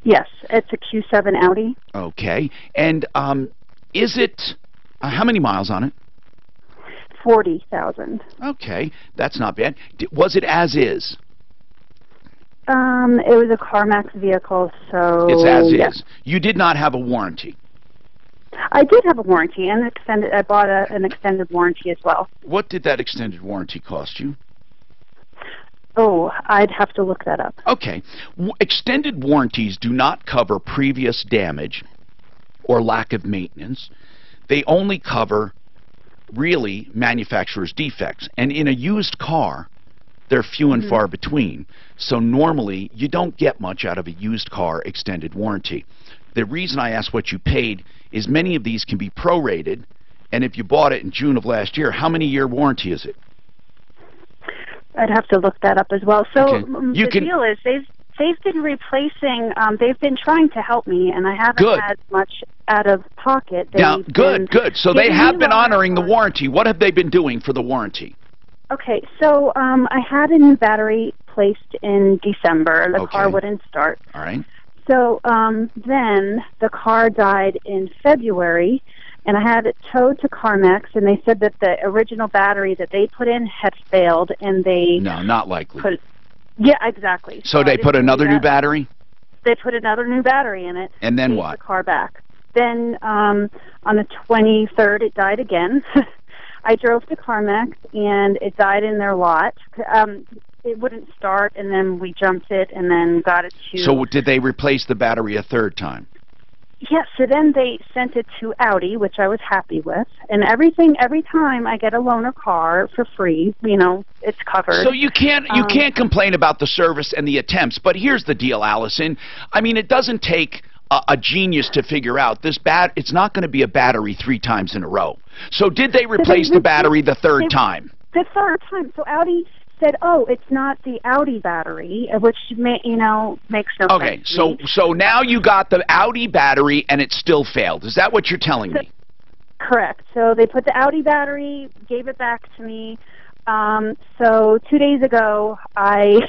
Yes, it's a Q7 Audi. Okay, and is it... how many miles on it? 40,000. Okay, that's not bad. Was it as is? It was a CarMax vehicle, so... It's as is. You did not have a warranty. I did have a warranty, and I bought an extended warranty as well. What did that extended warranty cost you? Oh, I'd have to look that up. Okay. Extended warranties do not cover previous damage or lack of maintenance. They only cover, really, manufacturer's defects. And in a used car, they're few and far between. So normally, you don't get much out of a used car extended warranty. The reason I asked what you paid is many of these can be prorated, and if you bought it in June of last year, how many year warranty is it? I'd have to look that up as well. So Okay. the deal is they've been replacing, they've been trying to help me, and I haven't had much out of pocket. Now, good. So they have been honoring the warranty. What have they been doing for the warranty? Okay, so I had a new battery placed in December. The car wouldn't start. All right. So then the car died in February, and I had it towed to CarMax, and they said that the original battery that they put in had failed, and they... No, not likely. Yeah, exactly. So they put another new battery? They put another new battery in it. And then gave what? The car back. Then on the 23rd, it died again. I drove to CarMax, and it died in their lot. It wouldn't start, and then we jumped it, and then got it to... So did they replace the battery a third time? Yes, so then they sent it to Audi, which I was happy with. And every time I get a loaner car for free, you know, it's covered. So you can't complain about the service and the attempts. But here's the deal, Allison. I mean, it doesn't take a genius to figure out this it's not going to be a battery 3 times in a row. So did they replace the battery the third time? The third time. So Audi said, "Oh, it's not the Audi battery," which makes no sense. Okay, so now you got the Audi battery and it still failed. Is that what you're telling me? Correct. So they put the Audi battery, gave it back to me. So 2 days ago, I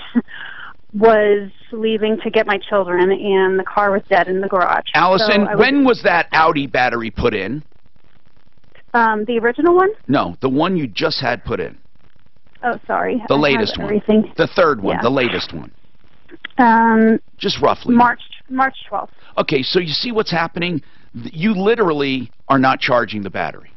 was leaving to get my children, and the car was dead in the garage. Allison, when was that Audi battery put in? The original one? No, the one you just had put in. Oh, sorry. The latest one. The third one, the latest one. Just roughly. March 12th. Okay, so you see what's happening? You literally are not charging the battery.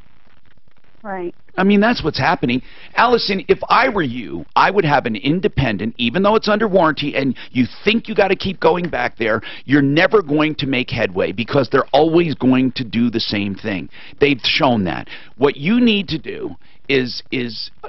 Right. I mean, that's what's happening. Allison, if I were you, I would have an independent, even though it's under warranty, and you think you got to keep going back there, you're never going to make headway because they're always going to do the same thing. They've shown that. What you need to do is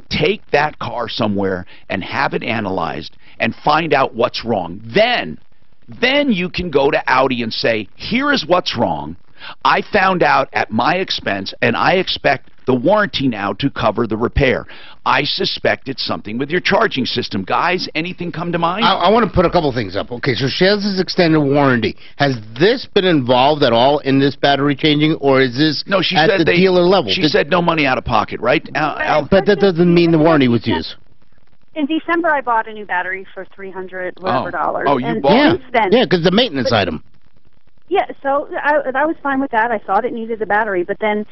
take that car somewhere and have it analyzed and find out what's wrong. Then you can go to Audi and say, here is what's wrong. I found out at my expense, and I expect the warranty now to cover the repair. I suspect it's something with your charging system. Guys, anything come to mind? I want to put a couple things up. Okay, so she has this extended warranty. Has this been involved at all in this battery changing, or is this at the dealer level? She said no money out of pocket, right? But that doesn't mean the warranty was used. In December, I bought a new battery for $300 whatever dollars. Oh, you bought it? Yeah, because the maintenance item. Yeah, so I was fine with that. I thought it needed the battery, but then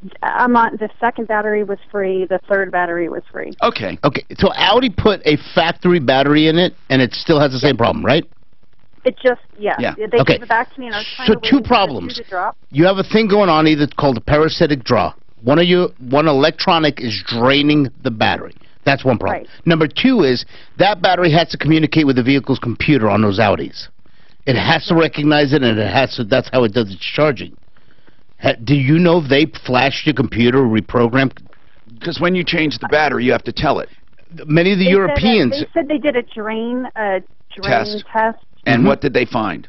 the second battery was free. The third battery was free. Okay. Okay, so Audi put a factory battery in it, and it still has the same problem, right? It just, Yeah. They Okay. gave it back to me, and I was trying So to two wait problems. for the shoe to drop. You have a thing going on either called a parasitic draw. One electronic is draining the battery. That's one problem. Right. Number two is that battery has to communicate with the vehicle's computer on those Audis. It has to recognize it, and that's how it does its charging. Do you know if they flashed your computer or reprogrammed? Because when you change the battery, you have to tell it. Many of the Europeans... They said they did a drain test. And what did they find?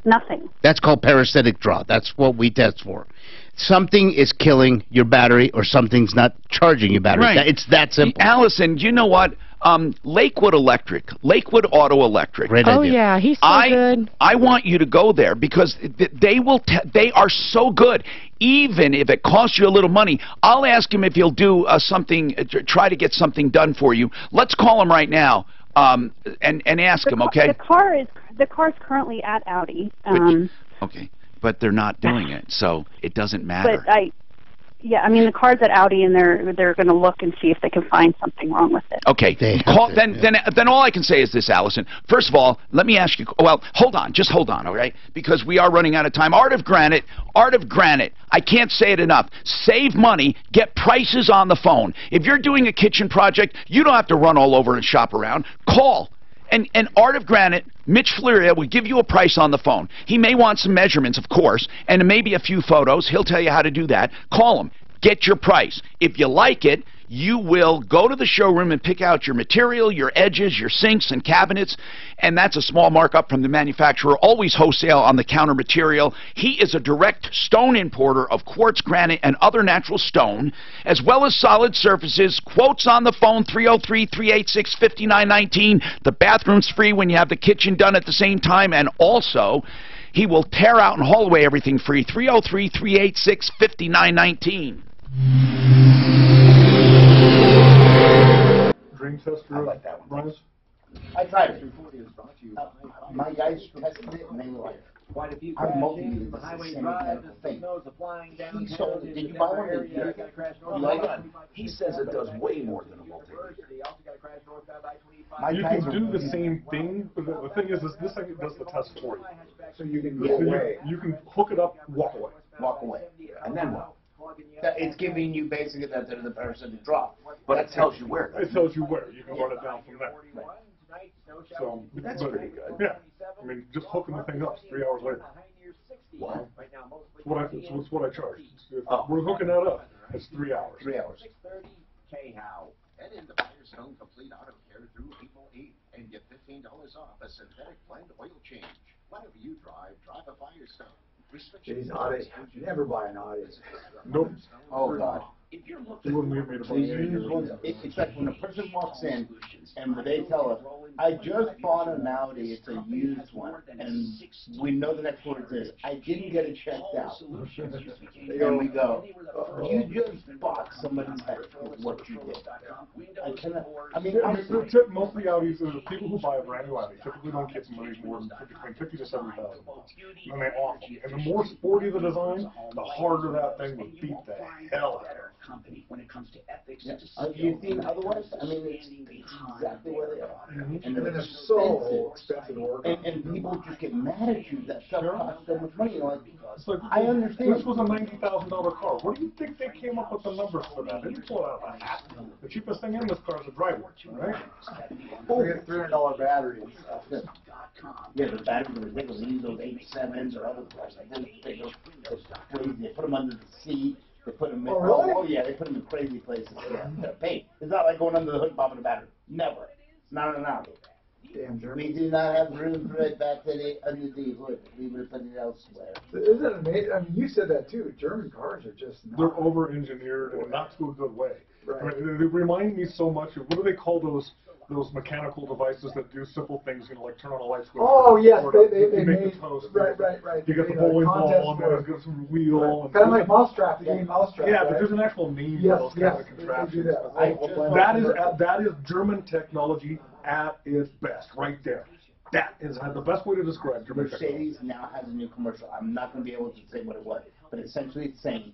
Nothing. That's called parasitic draw. That's what we test for. Something is killing your battery, or something's not charging your battery. Right. It's that simple. Allison, you know what? Lakewood Auto Electric. Great Oh idea. yeah, he's so good. I want you to go there because they are so good. Even if it costs you a little money, I'll ask him if he'll do something, try to get something done for you. Let's call him right now and ask him. Okay. The car's currently at Audi. Okay, but they're not doing it, so it doesn't matter. But I mean, the car's at Audi, and they're going to look and see if they can find something wrong with it. Okay. Then all I can say is this, Allison. First of all, let me ask you. Well, just hold on, all right? Because we are running out of time. Art of Granite. I can't say it enough. Save money. Get prices on the phone. If you're doing a kitchen project, you don't have to run all over and shop around. Call. And Art of Granite, Mitch Fleury will give you a price on the phone. He may want some measurements, of course, and maybe a few photos. He'll tell you how to do that. Call him. Get your price. If you like it, you will go to the showroom and pick out your material, your edges, your sinks and cabinets, and that's a small markup from the manufacturer. Always wholesale on the counter material. He is a direct stone importer of quartz, granite, and other natural stone, as well as solid surfaces. Quotes on the phone, 303-386-5919. The bathroom's free when you have the kitchen done at the same time, and also he will tear out and haul away everything free. 303-386-5919. Dream tester. I like that one. Runs. I tried it. My guys tested it, and they were like, Quite a few I'm crashes, multi-unit, the it's the highway same drive, identical the thing. signals are flying down. He sold it. Did you buy one? You like it? He says it does way more than a multi. My You guys can are do the really- same thing, but the thing is this thing does the test for you. So you can So go away. you can hook it up, walk away. Walk away. And then what? It's giving you basically the parasitic drop. But it tells you where. It tells you where. You can run it down from there. So That's pretty good. Yeah. I mean, just hooking the thing up 3 hours later. What? It's what I charge. If Oh. we're hooking that up, it's 3 hours. 3 hours. K-How. Head into Firestone Complete Auto Care through April 8th and get $15 off a synthetic blend oil change. Whatever you drive a by yourself. Jeez, Audi. You never buy an Audi. Nope. Oh, God. You wouldn't leave me to buy The used ones, it's like when a person walks in and they tell us, I just bought an Audi, it's a used one, and we know the next word is, I didn't get it checked out. And we go, you just bought somebody's head is what you did. I cannot, I mean, most of the Audis, the people who buy a brand new Audi typically don't get money more than between 50 to 70,000 miles. And they offer them. And the more sporty the design, the harder that thing would beat the hell out of it. When it comes to ethics, you think otherwise? I mean, it's exactly where they are. And then it's so expensive to work on. And people just get mad at you that stuff costs so much money. You're like, I understand. This was a $90,000 car. Where do you think they came up with the numbers for that? They didn't pull it out of a hat. The cheapest thing in this car is a driver, right? $300 battery and stuff. Yeah, the batteries are ridiculous. They use those 87s or other cars. They go crazy. They put them under the seat. They put them in, oh yeah, they put them in crazy places. Yeah. Hey, it's not like going under the hood popping a battery. Never. Not an Audi. Damn German. We do not have room for it back to the under the hood. We would put it elsewhere. Isn't it amazing? I mean, you said that too. German cars are just not. They're over-engineered and not to a good way. Right. I mean, they remind me so much of, what do they call those mechanical devices that do simple things, like turn on a light switch? Oh, yes, they make made, the toast. Right. You got the bowling ball, and then it's got some wheel. Kind of like Mousetrap, the game Mousetrap. Yeah, right? but there's an actual name yes, for those kind of contraptions. That is German technology at its best, right there. That is the best way to describe German Mercedes now has a new commercial. I'm not going to be able to say what it was, but essentially it's saying,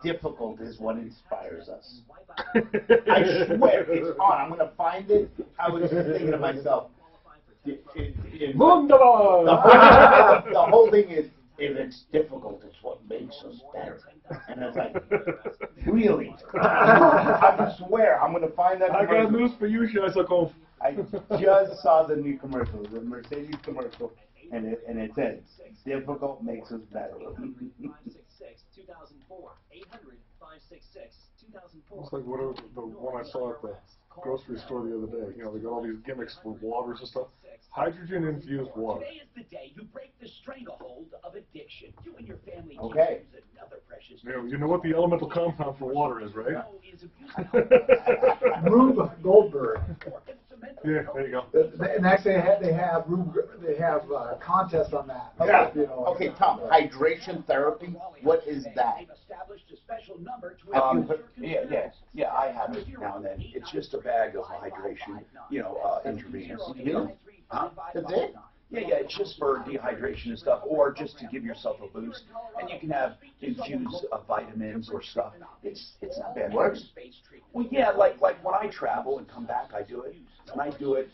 difficult is what inspires us. I swear, it's on. I'm going to find it. I was just thinking to myself, the whole thing is, if it's difficult, it's what makes us better. And it's like, really? I swear, I'm going to find that commercial. I got news for you, Shazakov. I just saw the new commercial, the Mercedes commercial, and it says, difficult makes us better. It's like the one I saw at the grocery store the other day. They got all these gimmicks for waters and stuff. Hydrogen-infused water. Today is the day you break the stranglehold of addiction. You and your family okay. use another precious. You know what the elemental compound for water is, right? Rube Goldberg. Yeah, there you go. And actually, they have contests on that. Yeah. Okay, Tom. Hydration therapy. What is that? Yeah. I have it now and then. It's just a bag of hydration, intravenous. That's it. Yeah, it's just for dehydration and stuff, or just to give yourself a boost. And you can have infused vitamins or stuff. It's not bad. Works? Well, yeah, like when I travel and come back, I do it. And I do it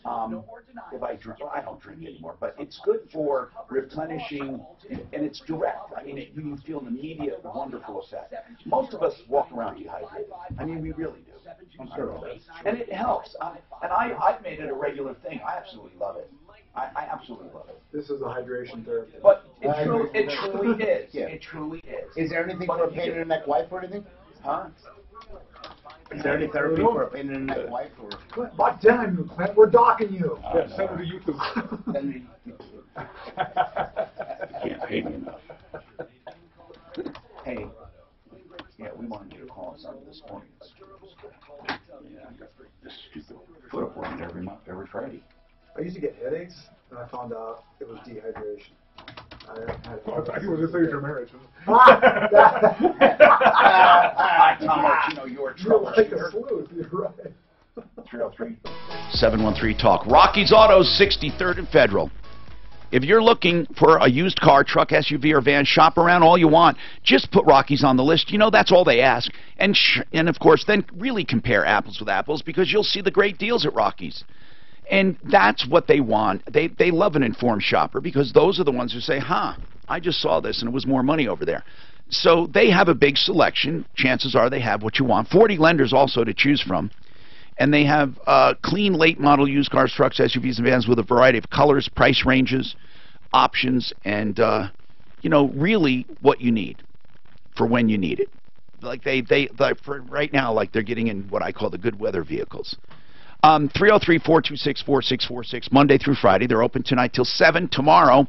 if I drink. Well, I don't drink anymore, but it's good for replenishing, and it's direct. I mean, you feel an immediate, wonderful effect. Most of us walk around dehydrated. I mean, we really do. I'm sure of it. And it helps. And I've made it a regular thing. I absolutely love it. I absolutely love it. This is a hydration therapy. But it truly is. Yeah. It truly is. Is there anything for a pain in the neck wife or anything? Huh? Is there any therapy for a pain in the neck wife or? Clint, about time you, Clint. We're docking you. Yeah, send it to YouTube. Can't pay me enough. Hey, we wanted you to call us on this morning. Yeah, I got this stupid foot appointment every Friday. I used to get headaches, and I found out it was dehydration. I thought you were just saying your marriage. Tom Martino, you're a troubleshooter. You're right. 303. 713 Talk. Rocky's Autos, 63rd and Federal. If you're looking for a used car, truck, SUV, or van, shop around all you want. Just put Rocky's on the list. That's all they ask. And of course, then really compare apples with apples, because you'll see the great deals at Rocky's. And that's what they want. They love an informed shopper, because those are the ones who say, I just saw this and it was more money over there. So they have a big selection. Chances are they have what you want. 40 lenders also to choose from. And they have clean late model used cars, trucks, SUVs, and vans with a variety of colors, price ranges, options, and really what you need for when you need it. Like for right now, like they're getting in what I call the good weather vehicles. 303-426-4646, Monday through Friday. They're open tonight till 7. Tomorrow,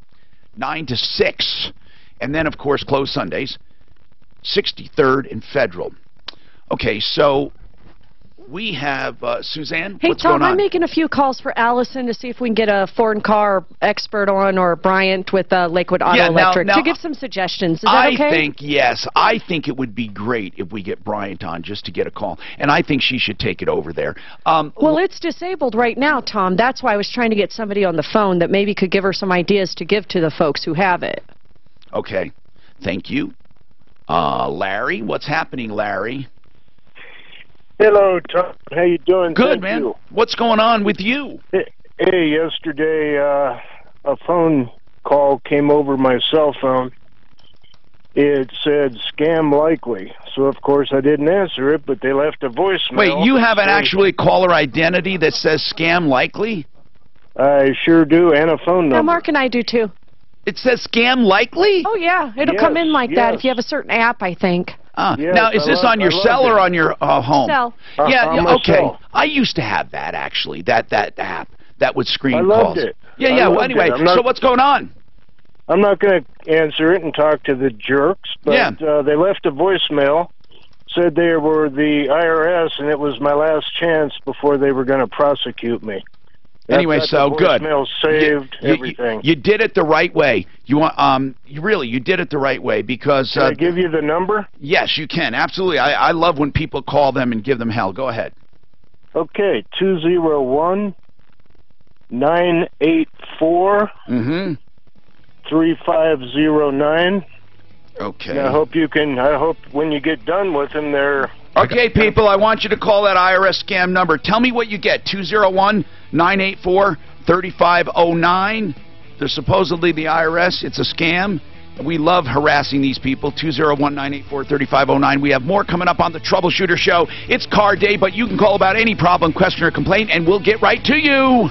9 to 6. And then, of course, closed Sundays, 63rd and Federal. Okay, so we have Suzanne. Hey, what's Tom, going on? I'm making a few calls for Allison to see if we can get a foreign car expert on, or Bryant with Lakewood Auto Electric, to give some suggestions. Is that okay? Yes, I think it would be great if we get Bryant on just to get a call. And I think she should take it over there. Well, it's disabled right now, Tom. That's why I was trying to get somebody on the phone that maybe could give her some ideas to give to the folks who have it. Okay, thank you. Larry, what's happening, Larry? Hello, Tom. How you doing? Good, man. What's going on with you? Hey, yesterday a phone call came over my cell phone. It said scam likely. So, of course, I didn't answer it, but they left a voicemail. Wait, you have an actually caller identity that says scam likely? I sure do, and a phone number. Yeah, Mark and I do, too. It says scam likely? Oh, yeah. It'll come in like that if you have a certain app, I think. Yes, now, is this on your cell or on your home? Cell. Yeah, okay. Cell. I used to have that, actually, that app that would screen I calls. loved it. Yeah, well, anyway, so what's going on? I'm not going to answer it and talk to the jerks, but they left a voicemail, said they were the IRS, and it was my last chance before they were going to prosecute me. Anyway, so good. Voicemail saved everything. You did it the right way. You want you did it the right way because. Can I give you the number? Yes, you can. Absolutely. I love when people call them and give them hell. Go ahead. Okay, 201-984. 3509. Okay. And I hope when you get done with them, they're... Okay, people, I want you to call that IRS scam number. Tell me what you get. 201-984-3509. They're supposedly the IRS. It's a scam. We love harassing these people. 201-984-3509. We have more coming up on the Troubleshooter Show. It's car day, but you can call about any problem, question, or complaint, and we'll get right to you.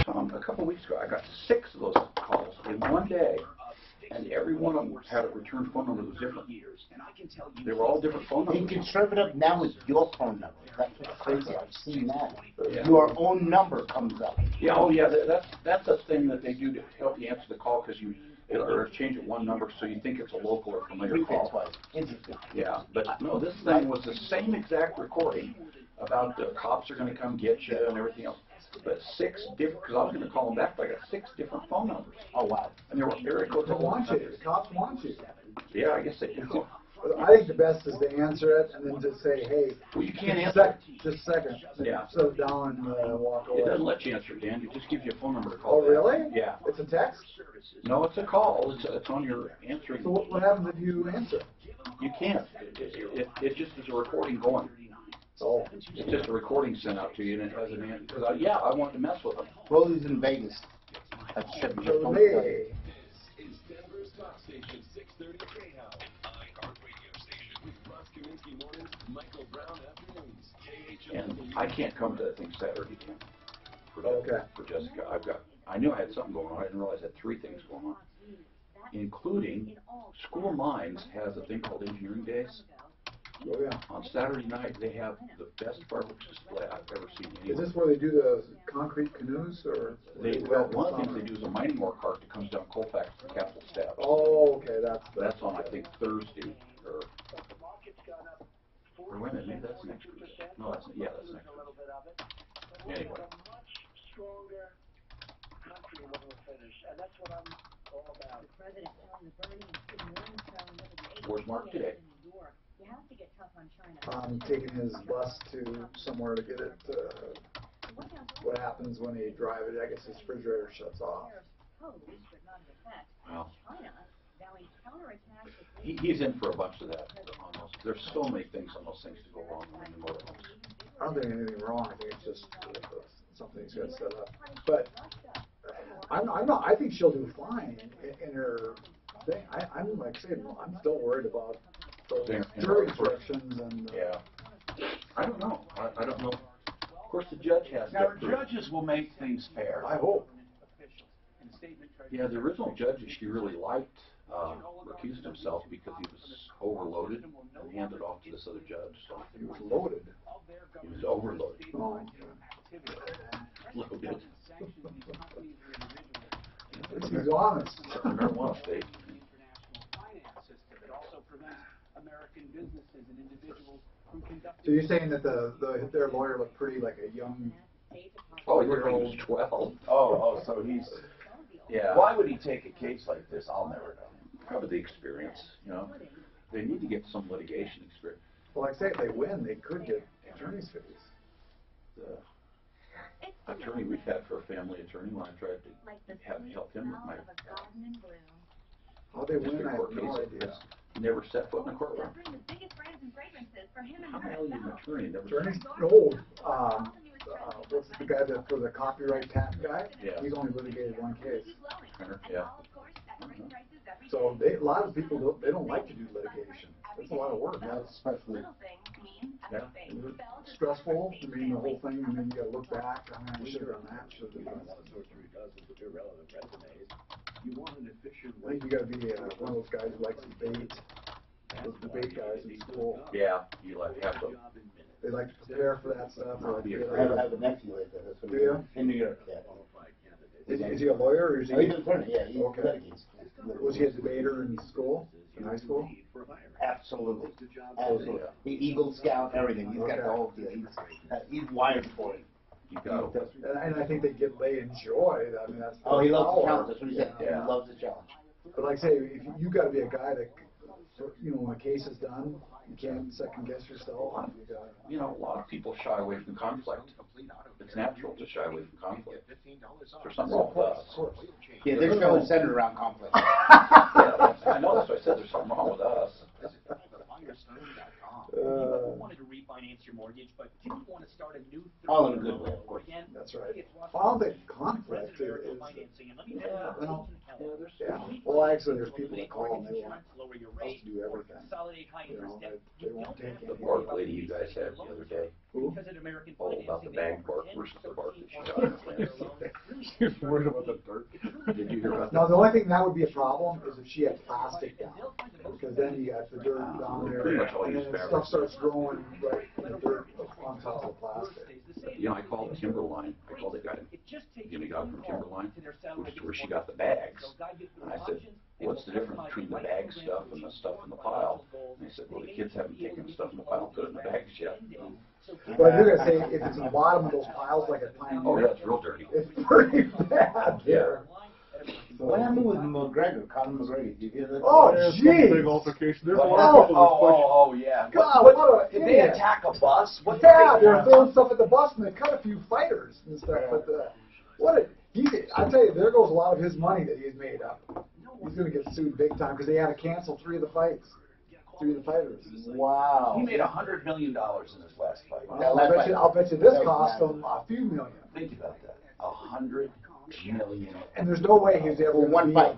A couple of weeks ago, I got 6 of those calls in one day, and every one of them had a return phone number that was different. They were all different phone numbers. You can serve it up now with your phone number. That's what's crazy. I've seen that. Your own number comes up. Yeah, that's a thing that they do to help you answer the call because or change it one number so you think it's a local or familiar call. Yeah, but no, this thing was the same exact recording about the cops are going to come get you and everything else. But 6 different, because I was going to call them back, but I got 6 different phone numbers. Oh, wow. And there were area codes. They want you. The cops want you. Yeah, I guess they do. I think the best is to answer it and then just say, hey. Well, you can't answer. Just a second. Yeah. Sit down and walk away. It doesn't let you answer, Dan. It just gives you a phone number to call. Oh, really? Yeah. It's a text? No, it's a call. It's on your answering. So what happens if you answer? You can't. It just is a recording going. Oh. It's just a recording sent out to you, and it has an answer. Because I wanted to mess with them. Rollies in Vegas. That's Chevy Suburban. Hey. And I can't come to that thing Saturday for Jessica. I knew I had something going on. I didn't realize I had 3 things going on, including School Minds has a thing called Engineering Days. Oh, yeah. On Saturday night, they have the best fireworks display I've ever seen. Is this where they do the concrete canoes, or? One of the things they do is a mining ore cart that comes down Colfax to Capitol Staff. Oh, okay, that's on, I think, Thursday. Or wait a minute, maybe that's next week. No, that's next week. Anyway. Where's Mark today? Taking his bus to somewhere to get it. What happens when they drive it? I guess his refrigerator shuts off. Well, he's in for a bunch of that on those. There's so many things on those things to go wrong in the motorhomes. I don't think anything wrong. I think it's just something he's got set up. But I'm not. I think she'll do fine in her thing. I'm like saying, I'm still worried about those jury instructions and. Yeah. I don't know. I don't know. Of course, the judge has. Now, judges will make things fair. I hope. Yeah, the original judge she really liked recused himself because he was overloaded and handed off to this other judge. So he was loaded. He was overloaded. Oh. Loaded. He's honest. Marijuana state. So you're saying that their lawyer looked pretty like a young... Oh, he was 12. Oh, so he's... Yeah. Why would he take a case like this? I'll never know. Probably the experience, you know. They need to get some litigation experience. Well, like I say, if they win, they could get attorney's fees. The attorney we've had for a family attorney, when I tried to help him with my how they win, I have court no case, idea. never set foot in a courtroom. How the hell are you an attorney? Attorneys? No. What's the guy that for the copyright patent guy? Yeah. He's only litigated one case. Yeah. So a lot of people don't like to do litigation. It's a lot of work. Especially. Yeah. Stressful. I mean, the whole thing, and then you got to look back. I mean, I should have done that. Should have done that. I think you got to be one of those guys who likes debate. Those debate guys in school. Yeah, you like have to. They like to prepare for that stuff. I have a nephew like that. That's what Do you? In New York, yeah. Is he a lawyer or is he? Oh, he's an attorney, yeah. He Okay. litigates. Was he a debater in school? In high school? Absolutely. Absolutely. He Eagle Scout, everything. He's got the whole deal. He's wired for it. And I think they enjoy. I mean, that's. Oh, he loves the power. challenge. That's what he said. Yeah. He loves the challenge. But like I say, if you got to be a guy that, you know, when a case is done, you can't second guess yourself. You know, a lot of people shy away from conflict. It's natural to shy away from conflict. There's something wrong with us. Yeah, their show is centered around conflict. Yeah, I know that's why I said there's something wrong with us. Wanted to refinance your mortgage, but didn't want to start a new. All in a good way, of course. That's right. Well, I don't think conflict is. Well, actually, there's people that call and they want us to do everything. You know, they won't take it. The bark lady you guys had the other day. Who? Oh, about the bag bark versus the bark that she got. She's worried about the dirt. Did you hear about Now, that? the only thing that would be a problem is if she had plastic down, because then you got the dirt down there, Pretty much all and use then fabric. stuff starts growing right in the dirt on top of the plastic. You know, I called Timberline. I called the guy, Jimmy got from Timberline, which is where she got the bags. And I said, what's the difference between the bag stuff and the stuff in the pile? And they said, well, the kids haven't taken the stuff in the pile and put it in the bags yet. But you're gonna say if it's in the bottom of those piles like a Pioneer. Oh, yeah, it's real dirty. It's pretty bad there. What happened with McGregor, Conor McGregor? Did you hear that? Oh, There's jeez. some big altercation. There's a lot of people that yeah. God, what Did a they idiot. attack a bus? What Yeah, they're throwing stuff at the bus and they cut a few fighters and stuff. But I tell you, there goes a lot of his money that he's made up. He's gonna get sued big time because they had to cancel 3 of the fights. 3 of the fighters. Wow. He made $100 million in his last fight. Well, I'll bet you this cost him a few million. Think about that. $100 million. And there's no way he was ever For one fight.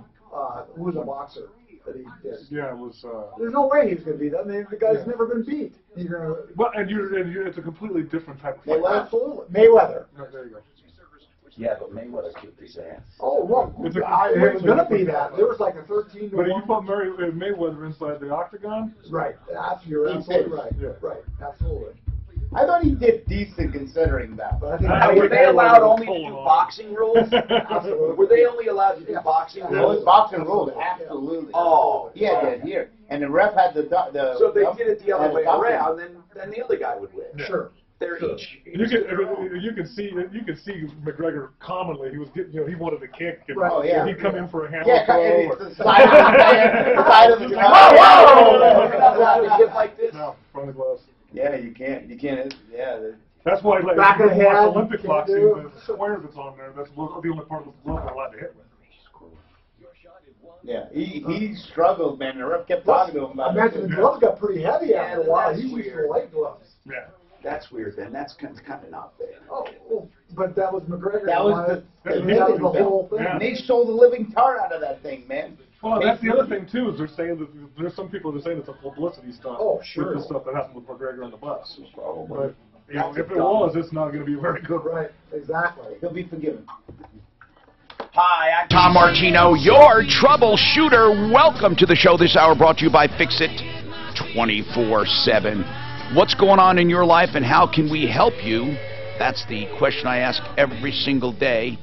Who was a boxer that he did? Yeah, it was. There's no way he was going to beat that. I mean, the guy's never been beat. You're gonna. Well, and it's a completely different type of fight. Absolutely. Mayweather. No, there you go. Yeah, but Mayweather kicked his ass. Oh, well, it was going to be that. There was like a 13 to 1. But if you put Mayweather inside the octagon? Right. You're absolutely right. Yeah. Right. Absolutely. I thought he did decent considering that. But I think Now, were they allowed only to do boxing rules? Absolutely. Were they only allowed to do boxing There was rules? boxing rules, absolutely. Oh. He had that here. And the ref had the So they did it the other way around, then the other guy would win. Yeah. Sure. They're each. You can see McGregor commonly. He was getting, he wanted to kick. And Right. Oh, yeah. He'd come in for a hammer Yeah, throw. and it's the side of the fan, the side of the Just fan. like, Whoa! You're not allowed to hit like this? No, front of the gloves. Yeah, you can't. Yeah. That's why, like, Back if of you the watch head, Olympic can't boxing, do. the square that's on there, that's the only part of the glove they're allowed to hit with. Yeah, he struggled, man. The ref kept talking to him about I imagine it. the gloves got pretty heavy Yeah, after a while. that's He used to weird. light gloves. Yeah. That's weird then. That's kind of not fair. Oh, but that was McGregor. That was that was the whole thing. And they sold the living tar out of that thing, man. Well, that's the other thing too. Is they're saying that there's some people that are saying it's a publicity stunt. Oh, sure. With the stuff that happened with McGregor on the bus. Probably. But if it was, it's not going to be very good. Right. Exactly. He'll be forgiven. Hi, I'm Tom Martino, your troubleshooter. Welcome to the show this hour, brought to you by Fix It 24/7. What's going on in your life and how can we help you? That's the question I ask every single day.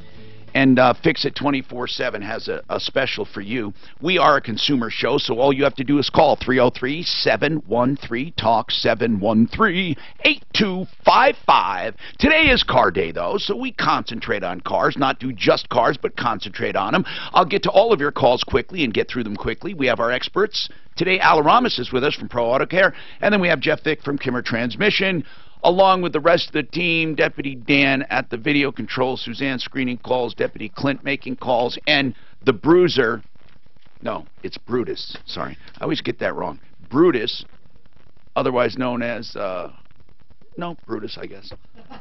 And Fix It 24/7 has a special for you. We are a consumer show, so all you have to do is call 303-713-TALK, 713-8255. Today is car day, though, so we concentrate on cars, not do just cars, but concentrate on them. I'll get to all of your calls quickly and get through them quickly. We have our experts. Today, Al Aramis is with us from Pro Auto Care, and then we have Jeff Vick from Kimmer Transmission, along with the rest of the team, Deputy Dan at the video control, Suzanne screening calls, Deputy Clint making calls, and the Bruiser, no, it's Brutus, sorry, I always get that wrong, Brutus, otherwise known as, no, Brutus, I guess,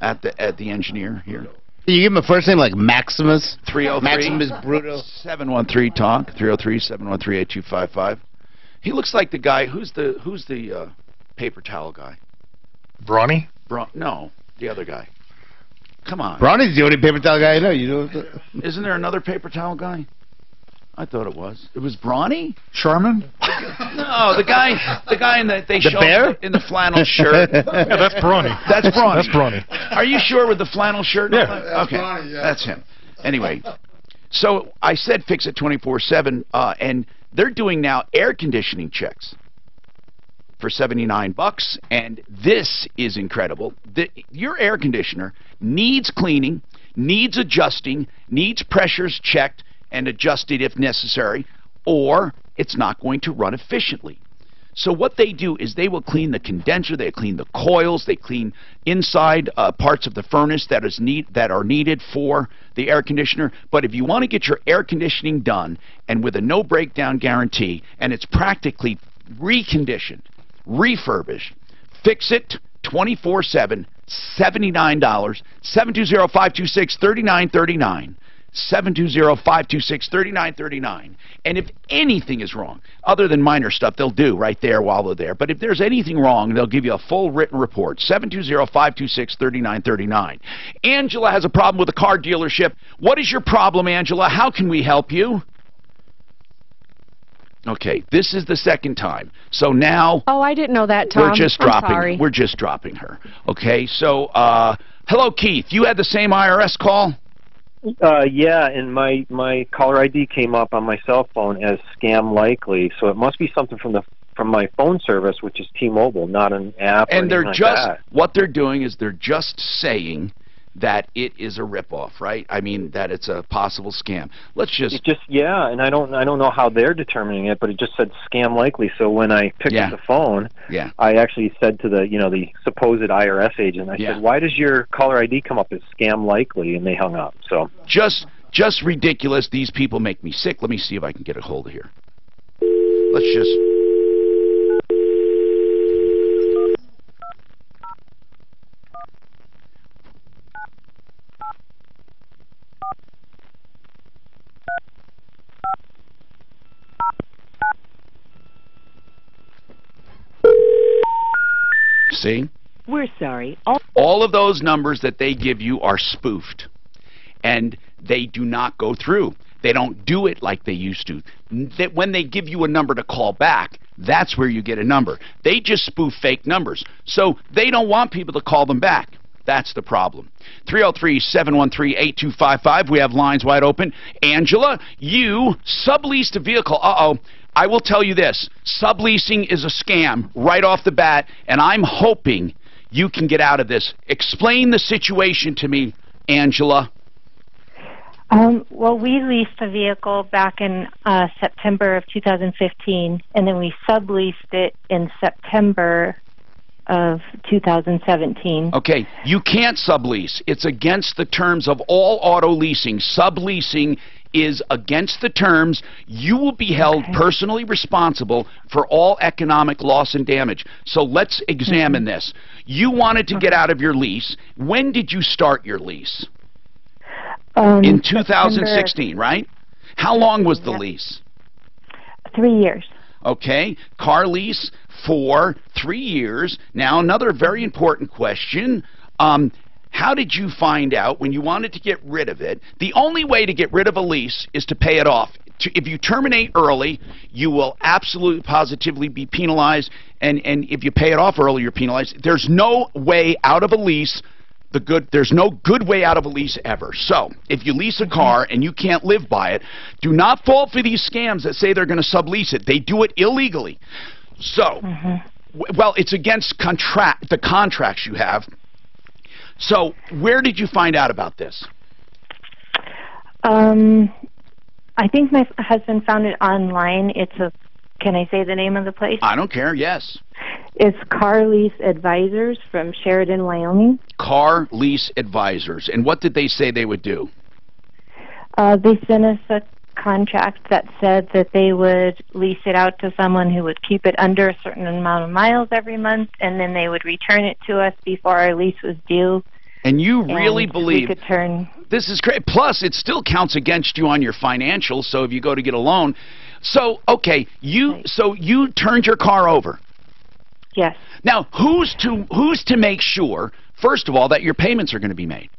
at the engineer here. Can you give him a first name like Maximus? 303 Maximus Bruto. 713-TALK, 303-713-8255. He looks like the guy, who's the paper towel guy? Brawny? No, the other guy. Come on. Brawny's the only paper towel guy I know. You know. Isn't there another paper towel guy? I thought it was. It was Brawny? Sharman? No, the guy in they show bear? in the flannel shirt. Yeah, that's Brawny. That's Brawny. That's Brawny. Are you sure with the flannel shirt? Yeah. Okay. Brawny, yeah. That's him. Anyway, so I said Fix It 24/7, and they're doing now air conditioning checks for $79, and this is incredible. Your air conditioner needs cleaning, needs adjusting, needs pressures checked and adjusted if necessary, or it's not going to run efficiently. So what they do is they will clean the condenser, they clean the coils, they clean inside parts of the furnace that are needed for the air conditioner. But if you want to get your air conditioning done and with a no breakdown guarantee, and it's practically reconditioned, refurbished, Fix It 24/7, $79, 720-526-3939, 720-526-3939. And if anything is wrong, other than minor stuff, they'll do right there while they're there. But if there's anything wrong, they'll give you a full written report, 720-526-3939. Angela has a problem with a car dealership. What is your problem, Angela? How can we help you? Okay, this is the second time. So now... Oh, I didn't know that, Tom. We're just dropping her. Okay, so, hello, Keith. You had the same IRS call? Yeah, and my caller ID came up on my cell phone as scam likely, so it must be something from my phone service, which is T-Mobile, not an app or and they're anything just, like that. what they're doing is they're just saying that it is a ripoff, right? I mean, that it's a possible scam. Let's just... Yeah, and I don't know how they're determining it, but it just said scam likely. So when I picked up the phone, I actually said to the supposed IRS agent, I said, why does your caller ID come up as scam likely? And they hung up. So just ridiculous. These people make me sick. Let me see if I can get a hold of here. Let's just... See? We're sorry. All of those numbers that they give you are spoofed, and they do not go through. They don't do it like they used to. When they give you a number to call back, that's where you get a number. They just spoof fake numbers, so they don't want people to call them back. That's the problem. 303-713-8255. We have lines wide open. Angela, you subleased a vehicle. I will tell you this. Subleasing is a scam right off the bat, and I'm hoping you can get out of this. Explain the situation to me, Angela. Well, we leased a vehicle back in September of 2015, and then we subleased it in September of 2017. Okay, you can't sublease. It's against the terms of all auto leasing. Subleasing is against the terms. You will be held personally responsible for all economic loss and damage. So let's examine this. You wanted to get out of your lease. When did you start your lease? In 2016, right? How long was the lease? 3 years. Okay, car lease for 3 years. Now, another very important question. How did you find out when you wanted to get rid of it? The only way to get rid of a lease is to pay it off. If you terminate early, you will absolutely positively be penalized, and if you pay it off early, you're penalized. There's no way out of a lease There's no good way out of a lease ever. So, if you lease a car and you can't live by it, do not fall for these scams that say they're going to sublease it. They do it illegally. So, well, it's against the contracts you have. So, where did you find out about this? I think my husband found it online. Can I say the name of the place? I don't care, yes. It's Car Lease Advisors from Sheridan, Wyoming. Car Lease Advisors. And what did they say they would do? They sent us a contract that said that they would lease it out to someone who would keep it under a certain amount of miles every month, and then they would return it to us before our lease was due. And you really believe we could turn... This is great. Plus, it still counts against you on your financials, so if you go to get a loan... So, okay, you turned your car over. Yes. Now, who's to make sure, first of all, that your payments are going to be made?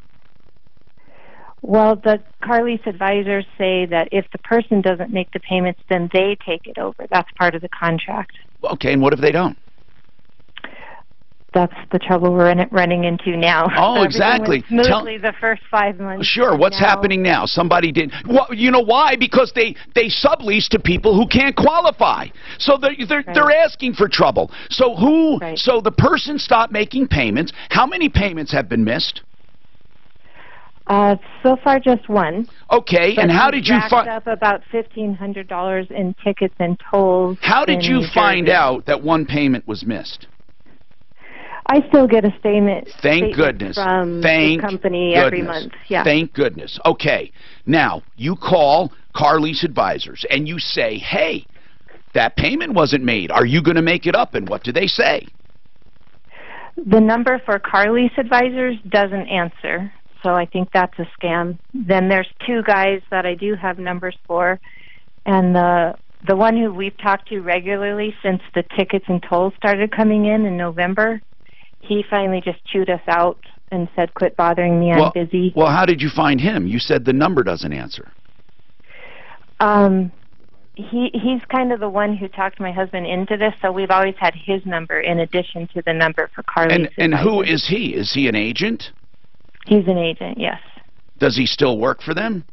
Well, the car lease advisors say that if the person doesn't make the payments, then they take it over. That's part of the contract. Okay, and what if they don't? That's the trouble we're running into now. Oh, exactly. Smoothly the first 5 months. Sure. What's happening now? Somebody did. Well, you know why? Because they sublease to people who can't qualify. So they're asking for trouble. So So the person stopped making payments. How many payments have been missed? So far, just one. Okay, and how did you find? Up about $1,500 in tickets and tolls. How did you find out that one payment was missed? I still get a statement. Thank goodness. From the company every month. Yeah. Thank goodness. Okay. Now, you call Car Lease Advisors and you say, hey, that payment wasn't made. Are you going to make it up? And what do they say? The number for Car Lease Advisors doesn't answer. So I think that's a scam. Then there's two guys that I do have numbers for. And the one who we've talked to regularly since the tickets and tolls started coming in November, he finally just chewed us out and said, quit bothering me, I'm busy. Well, how did you find him? You said the number doesn't answer. He's kind of the one who talked my husband into this, so we've always had his number in addition to the number for Car Lease And who is he? Is he an agent? He's an agent, yes. Does he still work for them?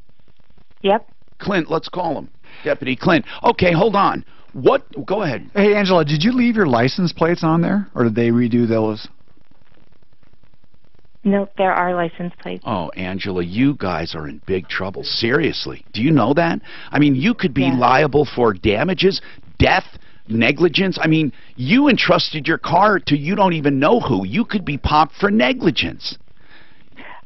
Yep. Clint, let's call him. Deputy Clint. Okay, hold on. Go ahead. Hey, Angela, did you leave your license plates on there, or did they redo those? Nope, there are license plates. Oh, Angela, you guys are in big trouble. Seriously. Do you know that? I mean, you could be liable for damages, death, negligence. I mean, you entrusted your car to you don't even know who. You could be popped for negligence.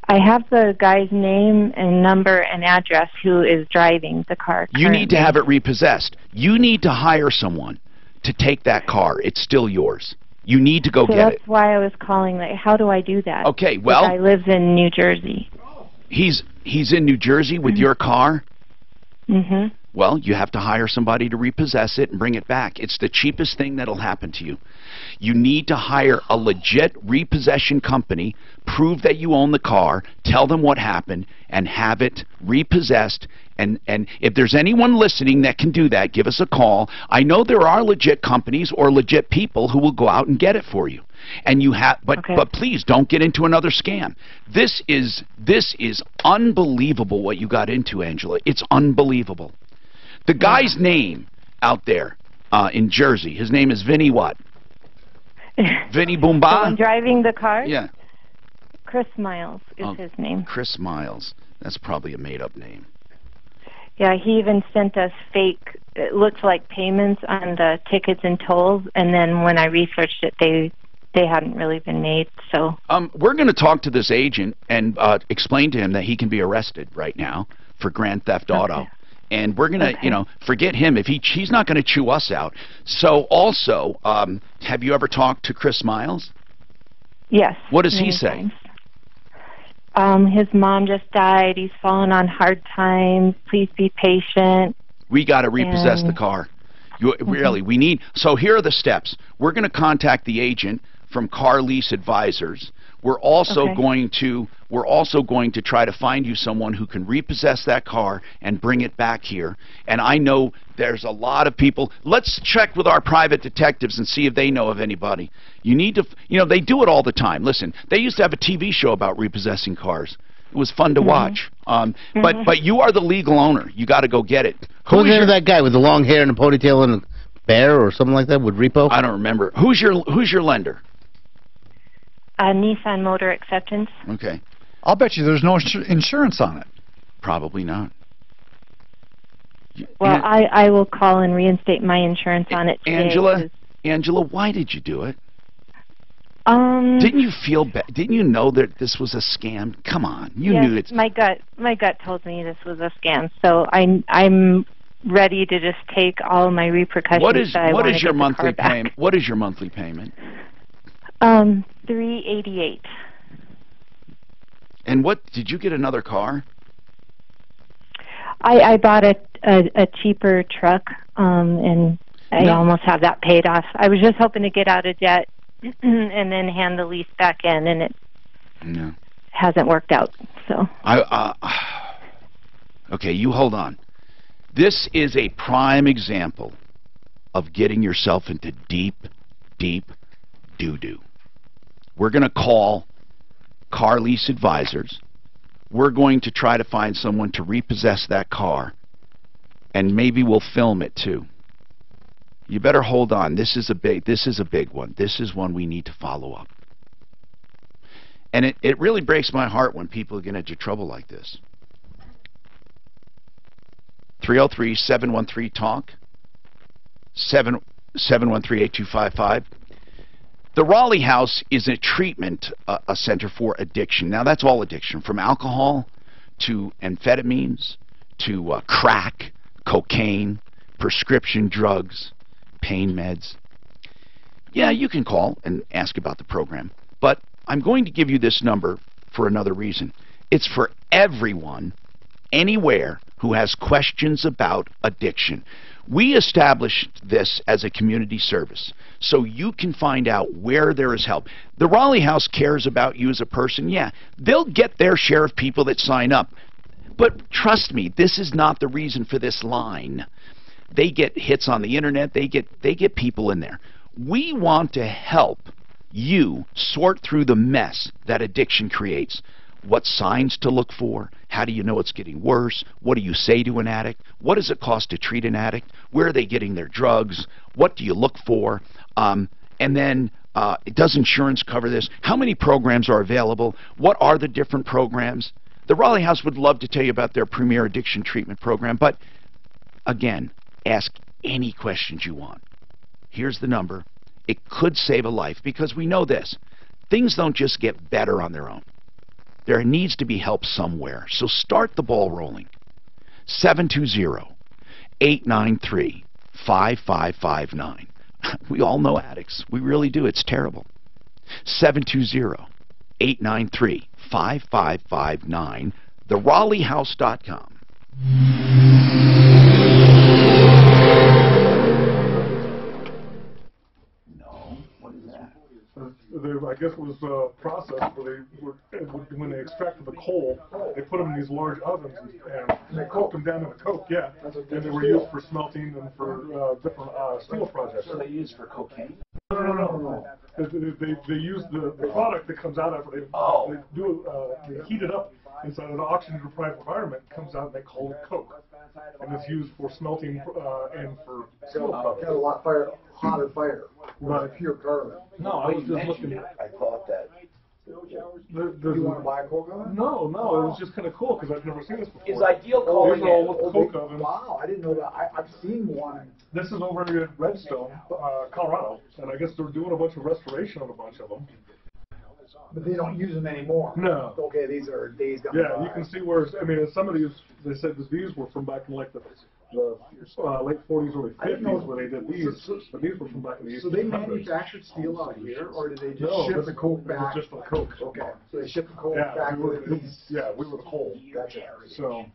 I have the guy's name and number and address who is driving the car currently. You need to have it repossessed. You need to hire someone to take that car. It's still yours. You need to go get it. That's why I was calling. Like, how do I do that? Okay, well... The guy lives in New Jersey. He's in New Jersey with your car? Mm-hmm. Well, you have to hire somebody to repossess it and bring it back. It's the cheapest thing that'll happen to you. You need to hire a legit repossession company, prove that you own the car, tell them what happened, and have it repossessed. And if there's anyone listening that can do that, give us a call. I know there are legit companies or legit people who will go out and get it for you. And you have, but please don't get into another scam. This is unbelievable what you got into, Angela. It's unbelievable. The guy's name out there in Jersey, his name is Vinny what? Vinny Boomba? So I'm driving the car? Yeah. Chris Miles is his name. Chris Miles. That's probably a made-up name. Yeah, he even sent us fake, it looks like payments on the tickets and tolls, and then when I researched it, they hadn't really been made, so... We're going to talk to this agent and explain to him that he can be arrested right now for grand theft auto. And we're going to, forget him. If he's not going to chew us out. So also, have you ever talked to Chris Miles? Yes. What does he say? His mom just died. He's fallen on hard times. Please be patient. We got to repossess the car. Really, we need... So here are the steps. We're going to contact the agent from Car Lease Advisors. We're also going to try to find you someone who can repossess that car and bring it back here. And I know there's a lot of people. Let's check with our private detectives and see if they know of anybody. You need to, they do it all the time. Listen, they used to have a TV show about repossessing cars. It was fun to watch. But you are the legal owner. You got to go get it. Who's that guy with the long hair and a ponytail and a bear or something like that with repo? I don't remember. Who's your lender? Nissan Motor Acceptance. Okay. I'll bet you there's no insurance on it. Probably not. Well, I will call and reinstate my insurance on it today. Angela, why did you do it? Didn't you feel bad? Didn't you know that this was a scam? Come on, you knew it. My gut told me this was a scam, so I'm ready to just take all my repercussions. What is your monthly payment? What is your monthly payment? $388. And what did you get another car? I bought a cheaper truck, and I almost have that paid off. I was just hoping to get out of debt and then hand the lease back in, and it hasn't worked out. So okay, you hold on. This is a prime example of getting yourself into deep doo-doo. We're going to call car lease advisors. We're going to try to find someone to repossess that car, and maybe we'll film it too. You better hold on. This is a big one. This is one we need to follow up. And it really breaks my heart when people get into trouble like this. 303-713-TALK, 713-8255. The Raleigh House is a treatment center for addiction. Now, that's all addiction, from alcohol to amphetamines to crack, cocaine, prescription drugs, pain meds. Yeah, you can call and ask about the program, but I'm going to give you this number for another reason. It's for everyone, anywhere, who has questions about addiction. We established this as a community service so you can find out where there is help. The Raleigh House cares about you as a person. Yeah, they'll get their share of people that sign up. But trust me, this is not the reason for this line. They get hits on the internet. They get people in there. We want to help you sort through the mess that addiction creates. What signs to look for? How do you know it's getting worse? What do you say to an addict? What does it cost to treat an addict? Where are they getting their drugs? What do you look for? And then, does insurance cover this? How many programs are available? What are the different programs? The Raleigh House would love to tell you about their premier addiction treatment program, but again, ask any questions you want. Here's the number. It could save a life, because we know this. Things don't just get better on their own. There needs to be help somewhere. So start the ball rolling. 720-893-5559. We all know addicts. We really do. It's terrible. 720-893-5559. TheRaleighHouse.com. I guess it was a process where when they extracted the coal, they put them in these large ovens and they cooked them down into coke, and they were used for smelting and for different steel projects. So they used for cocaine? No. They use the product that comes out after they heat it up inside an oxygen-deprived environment. It comes out and they call it coke, and it's used for smelting and for steel products. Got a lot hotter fire. Right. Pure carbon. No, I was just looking. I thought that. You want to buy a coke oven? No, it was just kind of cool because I've never seen this before. Is Ideal calling These are all with coke ovens. Wow, I didn't know that. I've seen one. This is over in Redstone, Colorado, and I guess they're doing a bunch of restoration on a bunch of them. But they don't use them anymore. No. Okay, these are days gone by. Yeah, you can see where. Some of these, they said these were from back in like the late 40s, early 50s, where they did these. But these were from back in the 1800s. So they manufactured steel out here, or did they just ship the coke back? Just the coke. Okay, so they shipped the coke back to the lease. Yeah, we were the coal. Gotcha. So,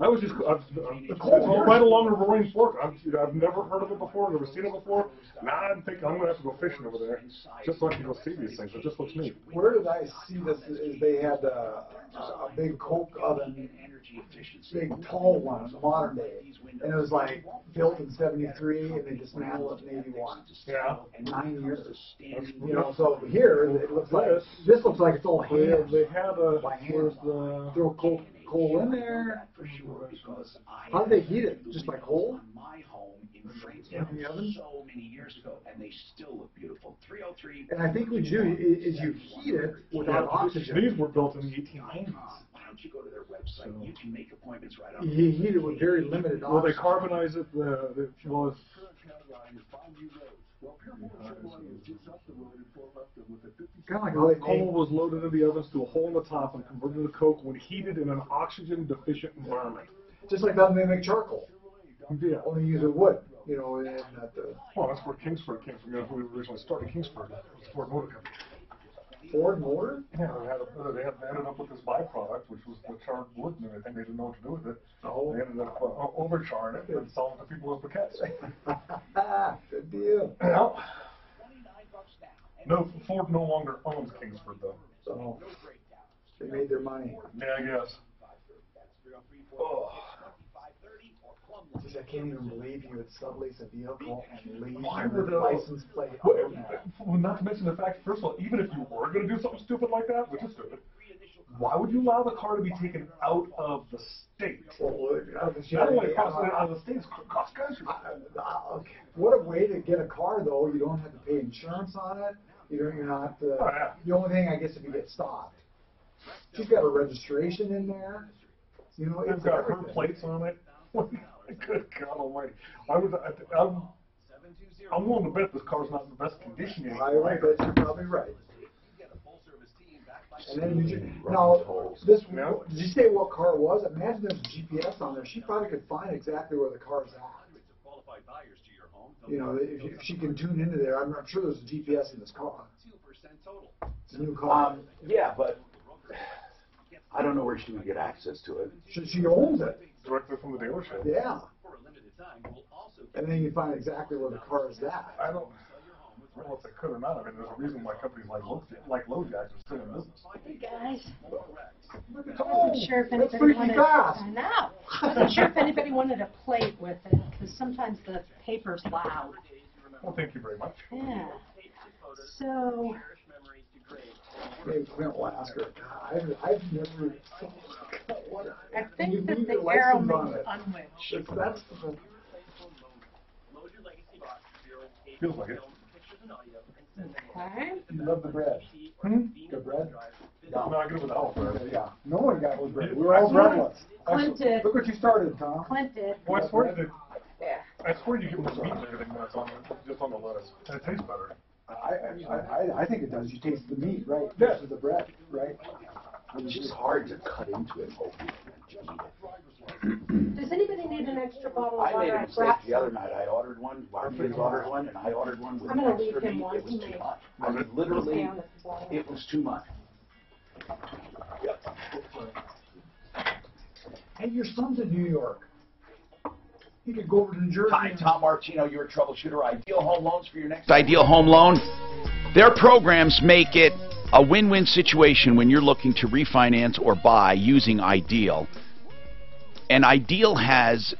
I was just, it's all right along the Roaring Fork. I've never heard of it before, never seen it before. Now I'm thinking I'm going to have to go fishing over there just so I can go see these things. It just looks neat. Where did I see this? Is they had a big Coke oven, big tall one in the modern day. And it was like built in '73 and they dismantled it in '81. Yeah. 9 years. You know, so here it looks like, this looks like it's all hand. They had a, by hand. Throw coal in there. How do they heat it? Just by coal? In the oven? So many years ago, and they still look beautiful. 303. And I think what you do is you heat it without oxygen. These were built in the 1890s. Why don't you go to their website? You can make appointments right on. You heat it with very limited oxygen. Well, they carbonize it. Kind of like how coal was loaded into the ovens through a hole in the top and converted to coke when heated in an oxygen-deficient environment. Just like how they make charcoal. Yeah. Only use wood, you know, and not the... Well, that's where Kingsford came from. That's where we originally started. Kingsford was Ford Motor Company. Ford Motor? Yeah, they ended up with this byproduct, which was the charred wood and everything. They didn't know what to do with it. Oh. They ended up overcharring it and selling it to people as briquettes. Good deal. Well, no, Ford no longer owns Kingsford, though. So they made their money. Yeah, I guess. Oh. I can't even believe you would sublease a vehicle and leave the license plate on that. Well, not to mention the fact, first of all, even if you were going to do something stupid like that, which is stupid, why would you allow the car to be taken out of the state? Well, not only cost out of the state, it's cost country. Okay. What a way to get a car, though. You don't have to pay insurance on it. You're not. The only thing, I guess, if you get stopped, she's got a registration in there. You know, it's got her plates on it. Good God Almighty! I'm willing to bet this car's not in the best condition anymore. I bet you're probably right. And then now, this. Did you say what car it was? Imagine there's GPS on there. She probably could find exactly where the car's at. You know, if she can tune into there, I'm sure there's a GPS in this car. It's a new car. Yeah, but I don't know where she would get access to it. She owns it. Directly from the dealership. Yeah. And then you find exactly where the car is at. I don't know if they could or not. I mean, there's a reason why companies like LoJack are still in business. Hey guys. Oh, I'm sure if that's anybody pretty wanted, fast. I know. I wasn't sure if anybody wanted to play with it because sometimes the paper's loud. Well, thank you very much. Yeah. So. Maybe we'll ask her. I've never. I think that the arrow means unwitch. That's feels like it. Okay. You love the bread. Good bread? No, I get it without bread. Yeah. No one got with bread. We were all breadless. Clint did. Look what you started, Tom. Clint did. Well, I swear you Yeah. I swear you get more meat and everything when it's on just on the lettuce. And it tastes better. I think it does. You taste the meat, right? Yes. The bread, right? It's just hard to cut into it. Does anybody need an extra bottle of I made water? a mistake the other night. I ordered one, Barney's ordered one, and I ordered one with I'm gonna extra leave him meat. one. It was too much. I mean, literally, it was too much. Yep. Hey, your son's in New York. You could go over to New Jersey. Hi, Tom Martino, your troubleshooter. Ideal Home Loans for your next... Ideal Home Loan. Their programs make it a win-win situation when you're looking to refinance or buy using Ideal. And Ideal has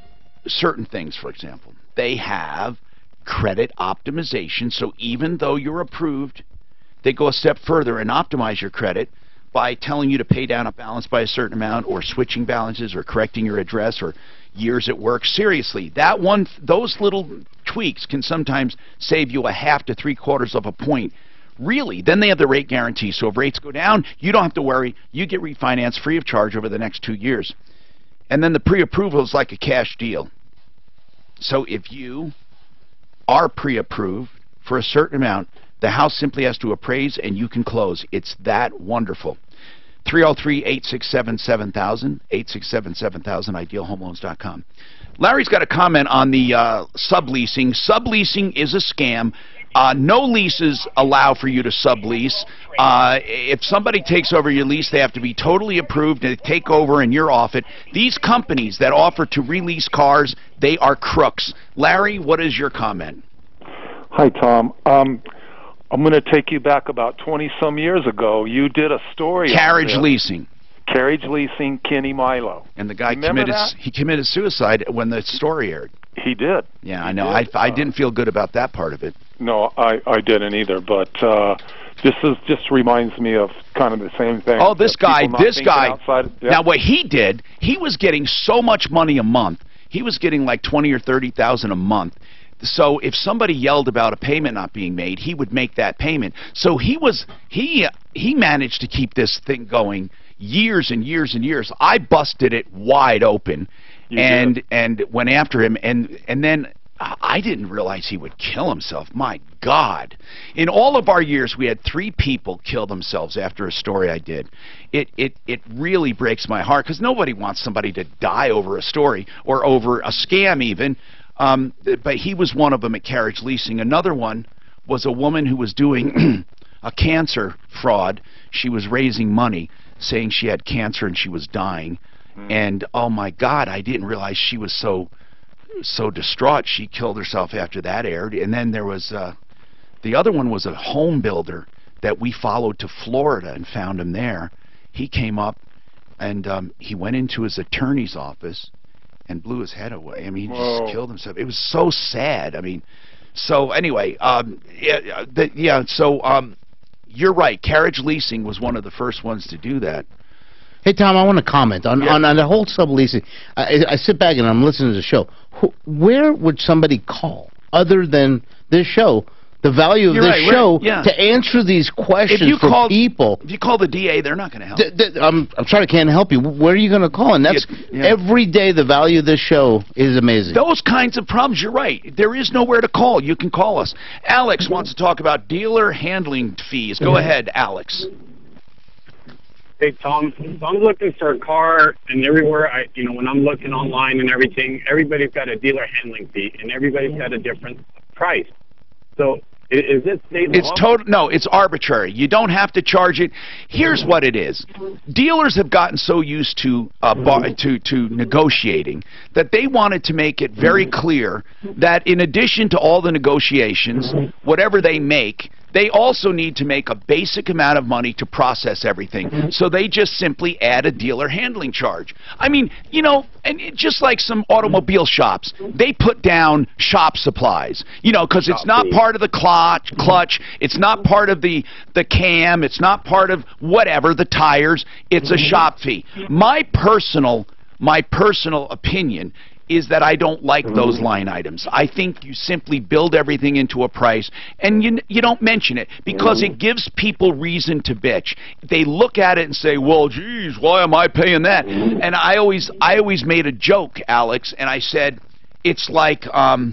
certain things, for example. They have credit optimization, so even though you're approved, they go a step further and optimize your credit by telling you to pay down a balance by a certain amount or switching balances or correcting your address or years at work. Seriously, those little tweaks can sometimes save you a half to 3/4 of a point. Really, then they have the rate guarantee. So if rates go down, you don't have to worry. You get refinanced free of charge over the next 2 years. And then the pre-approval is like a cash deal. So if you are pre-approved for a certain amount, the house simply has to appraise and you can close. It's that wonderful. 303-867-7000, 867-7000, idealhomeloans.com. Larry's got a comment on the subleasing. Subleasing is a scam. No leases allow for you to sublease. If somebody takes over your lease, they have to be totally approved and take over and you're off it. These companies that offer to release cars, they are crooks. Larry, what is your comment? Hi, Tom. I'm going to take you back about 20-some years ago. You did a story Carriage on this. leasing. Carriage leasing, Kenny Milo. And the guy Remember committed suicide when the story aired. He did. Yeah, I know. I didn't feel good about that part of it. No, I didn't either. But this just reminds me of kind of the same thing. Oh, this guy. Yeah. Now, what he did, he was getting so much money a month. He was getting like $20,000 or $30,000 a month. So if somebody yelled about a payment not being made, he would make that payment. So he managed to keep this thing going years and years and years. I busted it wide open and went after him, and then I didn't realize he would kill himself. My God. In all of our years, we had 3 people kill themselves after a story I did. It really breaks my heart, because nobody wants somebody to die over a story or over a scam even. But he was one of them at Carriage Leasing. Another one was a woman who was doing a cancer fraud. She was raising money, saying she had cancer and she was dying. And oh my God, I didn't realize she was so distraught. She killed herself after that aired. And then there was the other one was a home builder that we followed to Florida and found him there. He came up and he went into his attorney's office and blew his head away. I mean, he just killed himself. It was so sad. I mean, so anyway, you're right. Carriage Leasing was one of the first ones to do that. Hey, Tom, I want to comment on the whole subleasing. I sit back and I'm listening to the show. Where would somebody call other than this show? The value of this show to answer these questions for people. If you call the DA, they're not going to help. I'm sorry, I can't help you. Where are you going to call? And that's every day. The value of this show is amazing. Those kinds of problems, you're right. There is nowhere to call. You can call us. Alex wants to talk about dealer handling fees. Go ahead, Alex. Hey, Tom. So I'm looking for a car, and everywhere when I'm looking online and everything, everybody's got a dealer handling fee, and everybody's got a different price. So is it state law? No, it's arbitrary. You don't have to charge it. Here's what it is. Dealers have gotten so used to negotiating that they wanted to make it very clear that in addition to all the negotiations, whatever they make, they also need to make a basic amount of money to process everything. So they just simply add a dealer handling charge. I mean, and just like some automobile shops, they put down shop supplies, because it's not part of the clutch, it's not part of the cam, it's not part of whatever, the tires, it's a shop fee. My personal opinion is that I don't like those line items. I think you simply build everything into a price and you don't mention it, because it gives people reason to bitch. They look at it and say, well, geez, why am I paying that? And I always made a joke, Alex, and I said, it's like, a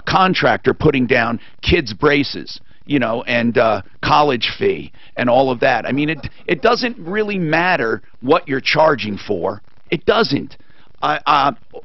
contractor putting down kids' braces, and college fee and all of that. I mean, it doesn't really matter what you're charging for. It doesn't.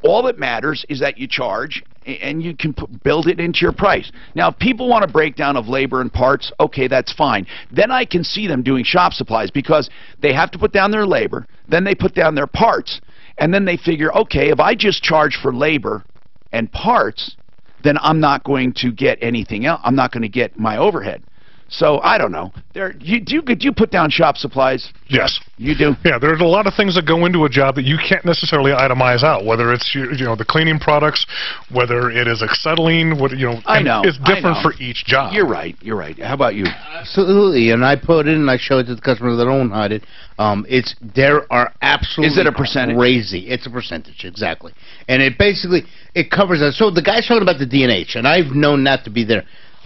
All that matters is that you charge, and you can build it into your price. Now, if people want a breakdown of labor and parts, okay, that's fine. Then I can see them doing shop supplies, because they have to put down their labor, then they put down their parts, and then they figure, okay, if I just charge for labor and parts, then I'm not going to get anything else. I'm not going to get my overhead. So I don't know. Do you put down shop supplies? Yes. You do? Yeah, there's a lot of things that go into a job that you can't necessarily itemize out, whether it's the cleaning products, whether it is acetylene, I know. It's different for each job. You're right. How about you? Absolutely, and I put it and I show it to the customers that don't hide it. There are absolutely Is it a percentage? Crazy. It's a percentage, exactly. And it basically covers that. So the guy's talking about the D&H, and I've known that to be there.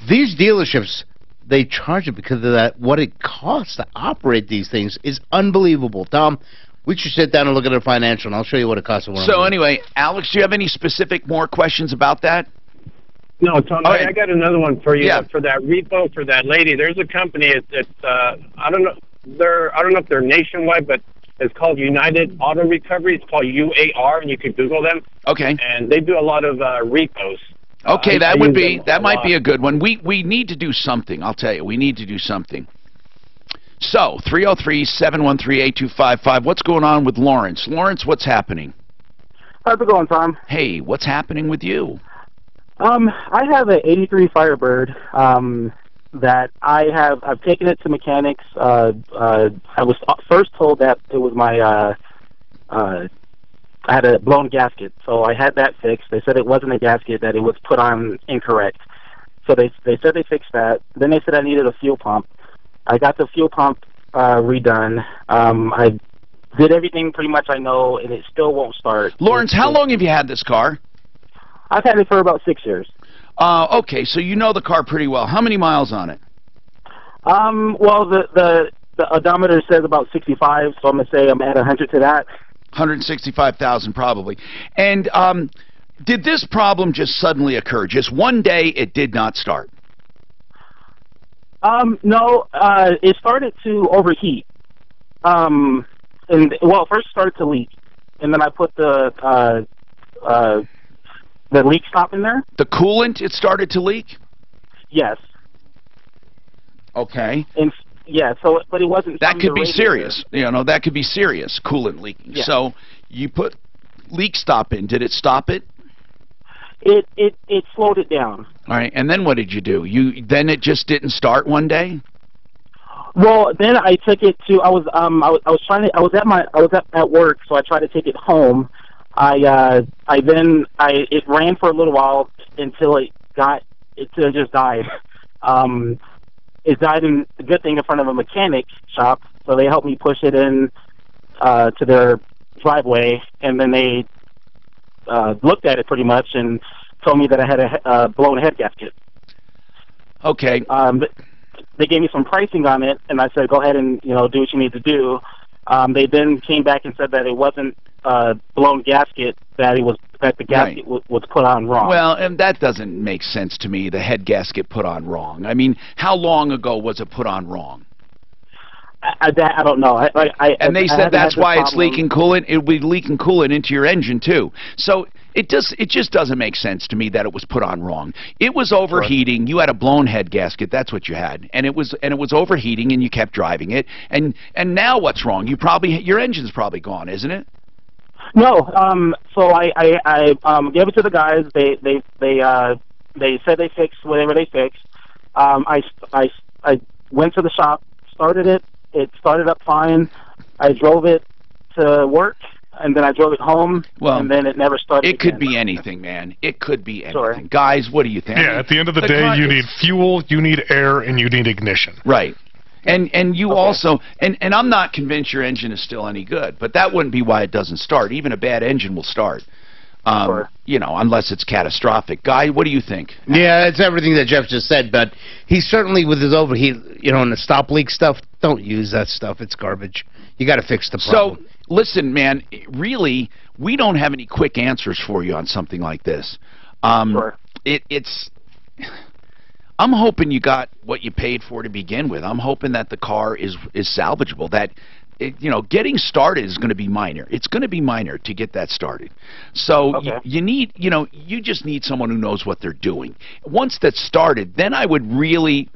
These dealerships, they charge it because of that. What it costs to operate these things is unbelievable. Tom, we should sit down and look at our financial, and I'll show you what it costs. So anyway, Alex, do you have any specific more questions about that? No, Tom, I got another one for you. Yeah. For that repo for that lady, there's a company. I don't know. I don't know if they're nationwide, but it's called United Auto Recovery. It's called UAR, and you could Google them. Okay. And they do a lot of repos. Okay, that might be a good one. We need to do something. I'll tell you, we need to do something. So 303-713-8255. What's going on with Lawrence? Lawrence, what's happening? How's it going, Tom? Hey, what's happening with you? I have an '83 Firebird that I've taken it to mechanics. I was first told that it was my I had a blown gasket, so I had that fixed. They said it wasn't a gasket, that it was put on incorrect. So they said they fixed that. Then they said I needed a fuel pump. I got the fuel pump redone. I did everything pretty much I know, and it still won't start. Lawrence, how long have you had this car? I've had it for about 6 years. Okay, so you know the car pretty well. How many miles on it? Well, the odometer says about 65, so I'm going to say I'm at 100 to that. 165,000 probably. And did this problem just suddenly occur? Just one day it did not start? No, it started to overheat. First it started to leak, and then I put the leak stop in there. The coolant, it started to leak? Yes. Okay. And yeah, so but it wasn't. That could be serious. You know, that could be serious, coolant leaking. Yeah. So you put leak stop in. Did it stop it? It slowed it down. All right. And then what did you do? Then it just didn't start one day? Well, then I took it to. I was at work, so I tried to take it home. It ran for a little while until it just died. It died in a good thing in front of a mechanic shop, so they helped me push it in to their driveway, and then they looked at it pretty much and told me that I had a blown head gasket. Okay. They gave me some pricing on it, and I said, go ahead and do what you need to do. They then came back and said that it wasn't blown gasket, that the gasket was put on wrong. Well, and that doesn't make sense to me, the head gasket put on wrong. I mean, how long ago was it put on wrong? I don't know. And they said that's why it's leaking coolant. It would be leaking coolant into your engine too. So it just doesn't make sense to me that it was put on wrong. It was overheating. You had a blown head gasket. That's what you had, and it was overheating, and you kept driving it. And now what's wrong? Your engine's probably gone, isn't it? No. So I gave it to the guys. They said they fixed whatever they fixed. I went to the shop, started it. It started up fine. I drove it to work, and then I drove it home, and then it never started It could again. be anything, man. It could be anything. Sure. Guys, what do you think? Yeah, at the end of the day, you need fuel, you need air, and you need ignition. Right. And you also, and I'm not convinced your engine is still any good, but that wouldn't be why it doesn't start. Even a bad engine will start. Unless it's catastrophic. Guy, what do you think? Yeah, it's everything that Jeff just said, but he certainly, with his overheat, and the stop leak stuff, don't use that stuff. It's garbage. You got to fix the problem. So, listen, man, really, we don't have any quick answers for you on something like this. I'm hoping you got what you paid for to begin with. I'm hoping that the car is salvageable, that getting started is going to be minor. It's going to be minor to get that started. So you just need someone who knows what they're doing. Once that's started, then I would really,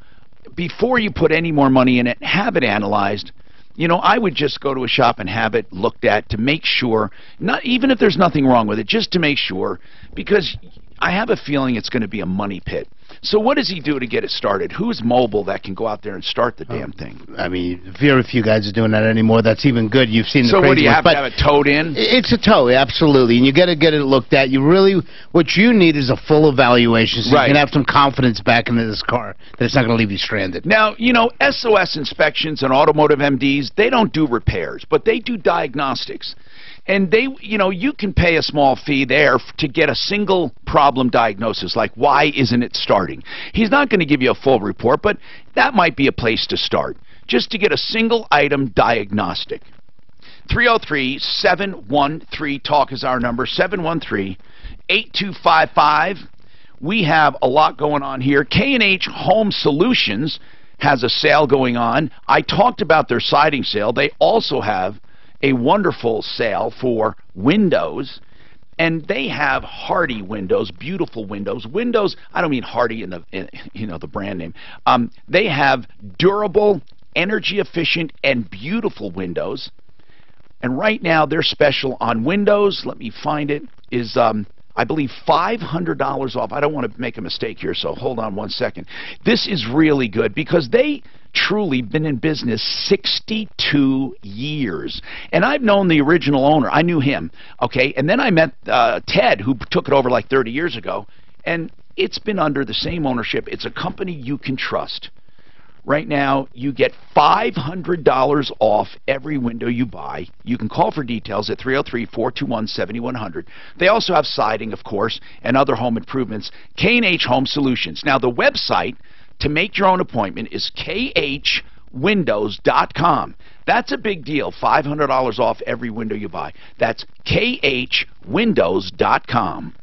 before you put any more money in it, have it analyzed. I would just go to a shop and have it looked at to make sure, not even if there's nothing wrong with it, just to make sure, because I have a feeling it's going to be a money pit. So what does he do to get it started? Who's mobile that can go out there and start the damn thing? I mean, very few guys are doing that anymore. That's even good. You've seen the So crazy what, do you ones, have to have it towed in? It's a tow, absolutely. And you got to get it looked at. What you need is a full evaluation so you can have some confidence back into this car that it's not going to leave you stranded. Now, SOS inspections and automotive MDs, they don't do repairs, but they do diagnostics. And you can pay a small fee there to get a single problem diagnosis, like why isn't it starting? He's not going to give you a full report, but that might be a place to start, just to get a single item diagnostic. 303-713-TALK is our number, 713-8255. We have a lot going on here. K&H Home Solutions has a sale going on. I talked about their siding sale. They also have a wonderful sale for windows, And they have hardy windows, beautiful windows. Windows, I don't mean hardy in the brand name. They have durable, energy efficient, and beautiful windows. And right now, their special on windows, let me find it, is I believe $500 off. I don't want to make a mistake here, so hold on one second. This is really good because they truly been in business 62 years. And I've known the original owner. I knew him, okay? And then I met Ted, who took it over like 30 years ago. And it's been under the same ownership. It's a company you can trust. Right now, you get $500 off every window you buy. You can call for details at 303-421-7100. They also have siding, of course, and other home improvements. K&H Home Solutions. Now, the website to make your own appointment is khwindows.com. That's a big deal, $500 off every window you buy. That's khwindows.com.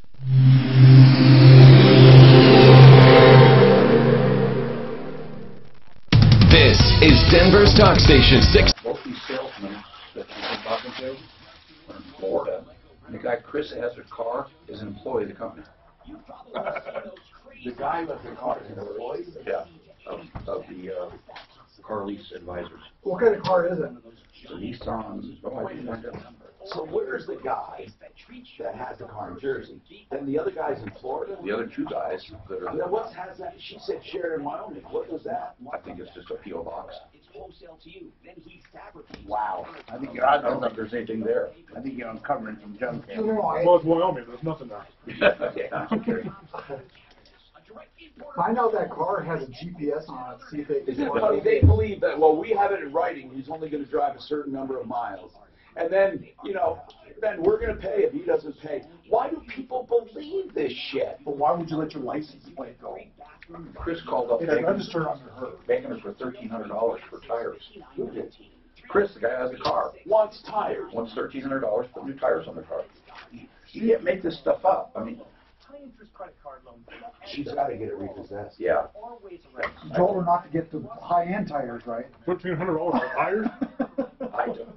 This is Denver's Talk Station 6. Both these salesmen that you've been talking to are in Florida, and the guy Chris that has a car is an employee of the company. The guy with the car is an employee? Yeah, of the car lease advisors. What kind of car is it? It's a Nissan. Oh, I didn't find out. So where's the guy that has the car in Jersey? Then the other guy's in Florida? The other two guys that are Now what has that? She said Sheridan, Wyoming. What was that? I think it's just a P.O. box. Wow. I think I don't think there's anything there. I think you're uncovering some junk here. Well, it's Wyoming. There's nothing there. Yeah, okay. Find out that car has a GPS on it. See if they Is it can. they believe that, well, we have it in writing, he's only going to drive a certain number of miles. And then, then we're going to pay if he doesn't pay. Why do people believe this shit? But why would you let your license plate go? Chris called up It's registered under her. begging her for $1,300 for tires. Who did? Chris, the guy has a car. Wants tires. Wants $1,300 for new tires on the car. You can't make this stuff up. I mean, She's got to get it repossessed. yeah. You told her not to get the high-end tires, right? $1,300 for tires? I don't.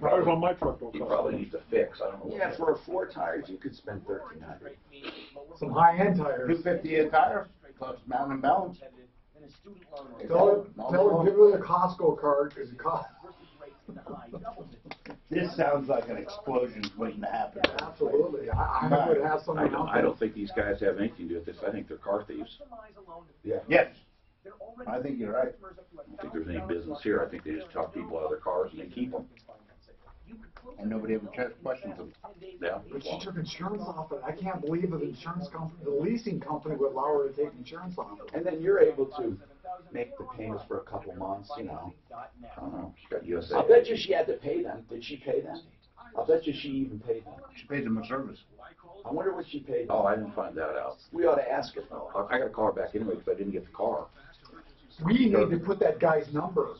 Tires on my truck don't He cost. probably needs a fix. I don't know. Yeah, for 4 tires, you could spend $1,300. Some high-end tires. $250 a tire, plus mount and balance. Tell her, give her the Costco card because it costs. This sounds like an explosion's waiting to happen. Absolutely. I would have some. I don't think these guys have anything to do with this. I think they're car thieves. Yeah. Yes. I think you're right. I don't think there's any business here. I think they just talk people out of their cars and they keep them. And nobody ever questions them. Yeah. But she took insurance off it. I can't believe the insurance company, the leasing company would allow her to take insurance off it. And then you're able to make the payments for a couple months, I don't know. She's got USA. I bet you she had to pay them. Did she pay them? I bet you she even paid them. She paid them a service. I wonder what she paid them. Oh, I didn't find that out. We ought to ask her. Oh, I got to call her back anyway because I didn't get the car. We need to put that guy's number,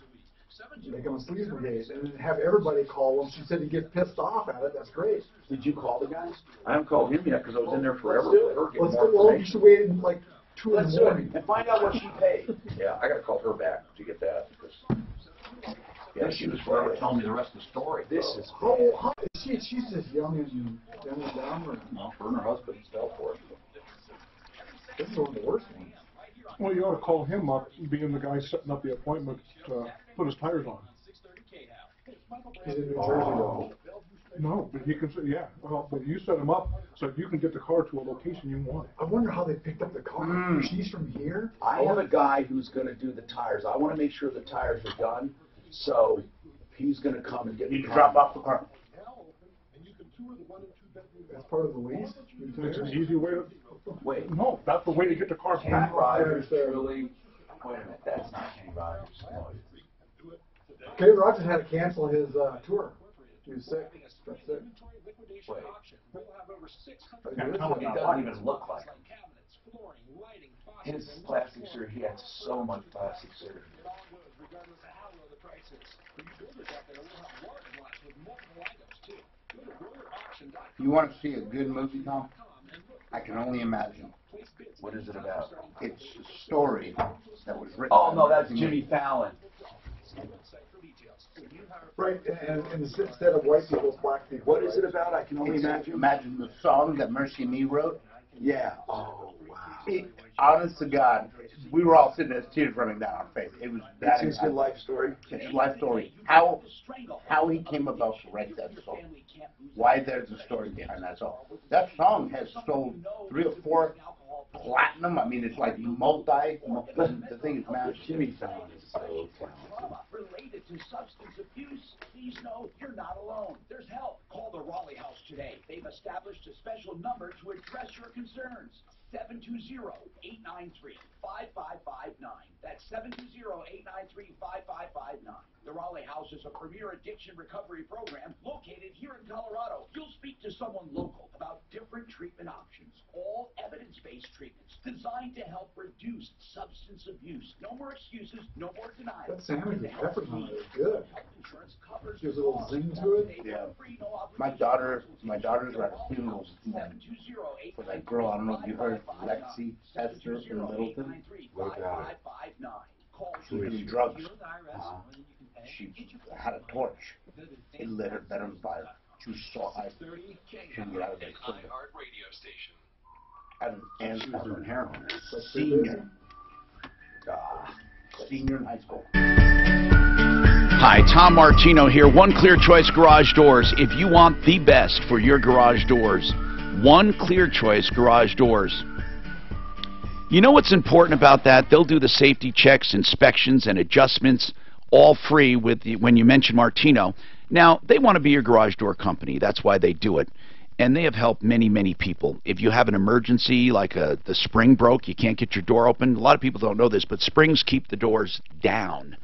make him a sleaze brigade, and then have everybody call him. She said he gets pissed off at it. That's great. Did you call the guys? I haven't called him yet because I was in there forever. Let's do it. Well, you should wait until like 2 in the morning. And find out what she paid. Yeah, I got to call her back to get that because. Yeah, she was forever telling me the rest of the story. This is How is she's just young and dumb. Well, her and her husband fell for it. This is one of the worst ones. Well, you ought to call him up, being the guy setting up the appointment to put his tires on. He's in New Jersey, though. No, but he can, yeah. Well, but you set him up so you can get the car to a location you want. I wonder how they picked up the car. She's from here. I have a guy who's going to do the tires. I want to make sure the tires are done, so he's going to come and get the car. Drop off the car. That's part of the lease? It's an easy way to... Wait. No, that's the way to get the car. Kenny Rogers, really? Wait a minute, that's not Kenny Rogers. No. Kenny Rogers had to cancel his tour. He was sick. That's it. Wait. He doesn't even look like him. His plastic surgery, he had so much plastic surgery. You want to see a good movie, Tom? I can only imagine. What is it about? It's a story that was written. Oh, no, that's Jimmy Fallon. Right, and instead of white people, it's black people. What is it about? I can only imagine. Imagine the song that Mercy Me wrote. Yeah. Oh, wow. Honest to God, we were all sitting there, tears running down our face. It was that. It's his life story. It's his life story. How he came about to write that song. Why there's a story behind that song. That song has sold 3 or 4 platinum. I mean, it's like multi. The thing is massive. Jimmy Fallon is so talented. Related to substance abuse, please know you're not alone. There's help. Call the Raleigh House today. They've established a special number to address your concerns. 720-893-5559. That's 720-893-5559. The Raleigh House is a premier addiction recovery program located here in Colorado. You'll speak to someone local about different treatment options, all evidence-based treatments designed to help reduce substance abuse. No more excuses, no more denials. That Sammy Pepper's on it is good. There's a little zing to it. Yeah. My daughter's at a funeral for that girl. I don't know if you heard, Lexi Esther in Littleton. What about it? She was doing drugs. She had a torch. It lit her bed on fire. She was so high. She couldn't get out of bed. And she was doing heroin. Senior in high school. Hi, Tom Martino here. One Clear Choice Garage Doors. If you want the best for your garage doors, One Clear Choice Garage Doors. You know what's important about that? They'll do the safety checks, inspections, and adjustments all free when you mention Martino. Now, they want to be your garage door company. That's why they do it. And they have helped many, many people. If you have an emergency, like the spring broke, you can't get your door open. A lot of people don't know this, but springs keep the doors down.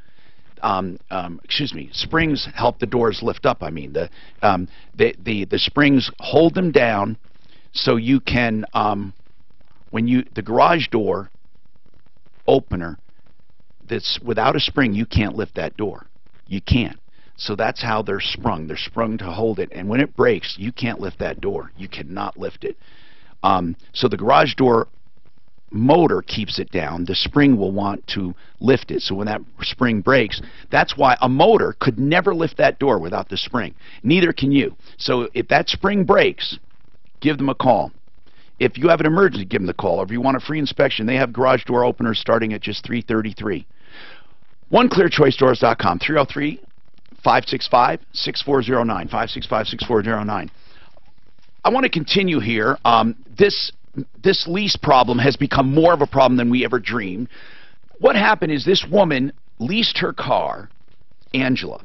Springs help the doors lift up. I mean, the springs hold them down, so you can the garage door opener that's without a spring, you can't lift that door. You can't. So that's how they're sprung. They're sprung to hold it, and when it breaks, you can't lift that door. You cannot lift it. So the garage door motor keeps it down. The spring will want to lift it. So when that spring breaks, that's why a motor could never lift that door without the spring. Neither can you. So if that spring breaks, give them a call. If you have an emergency, give them the call. Or if you want a free inspection, they have garage door openers starting at just $333. OneClearChoiceDoors.com, 303-565-6409, 565-6409. I want to continue here. This lease problem has become more of a problem than we ever dreamed. What happened is this woman leased her car, Angela.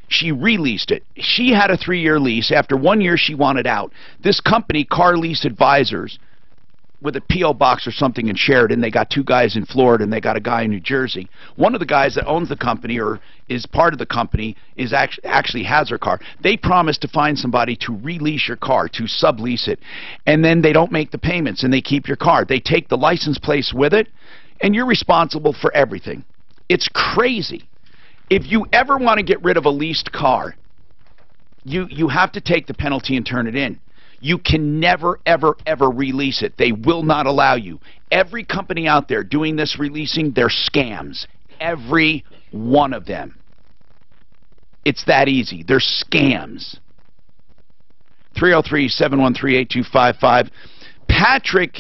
She released it. She had a 3-year lease. After 1 year, she wanted out. This company, Car Lease Advisors, with a P.O. box or something in Sheridan, they got 2 guys in Florida and they got a guy in New Jersey. One of the guys that owns the company or is part of the company is actually has her car. They promise to find somebody to release your car, to sublease it, and then they don't make the payments and they keep your car. They take the license plates with it, and you're responsible for everything. It's crazy. If you ever want to get rid of a leased car, you have to take the penalty and turn it in. You can never, ever, ever release it. They will not allow you. Every company out there doing this releasing, they're scams. Every one of them. It's that easy. They're scams. 303-713-8255. Patrick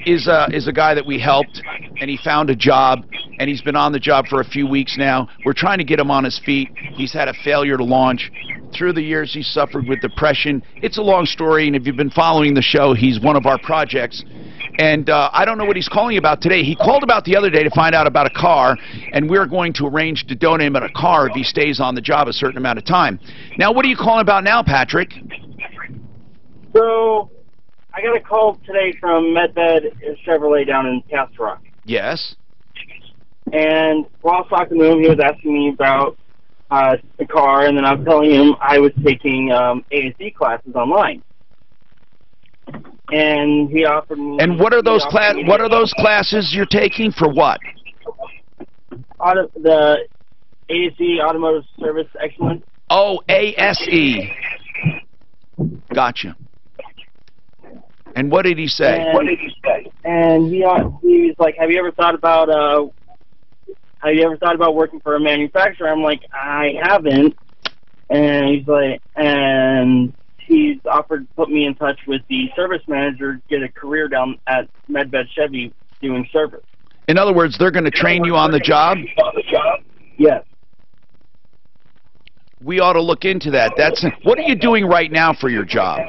is a guy that we helped, and he found a job, and he's been on the job for a few weeks now. We're trying to get him on his feet. He's had a failure to launch. Through the years, he suffered with depression. It's a long story, and if you've been following the show, he's one of our projects. And I don't know what he's calling about today. He called about the other day to find out about a car, and we're going to arrange to donate him a car if he stays on the job a certain amount of time. Now, what are you calling about now, Patrick? So I got a call today from Medbed Chevrolet down in Castle Rock. Yes. And while I was talking to him, he was asking me about the car, and then I was telling him I was taking A&C classes online. And he offered me. And what are those classes you're taking for what? The A&C Automotive Service Excellence. Oh, ASE. Gotcha. And what did he say? And he was like, "Have you ever thought about working for a manufacturer?" I'm like, "I haven't." And he's offered to put me in touch with the service manager to get a career down at Medved Chevy doing service. In other words, they're going to train you on the job? Yes. We ought to look into that. What are you doing right now for your job?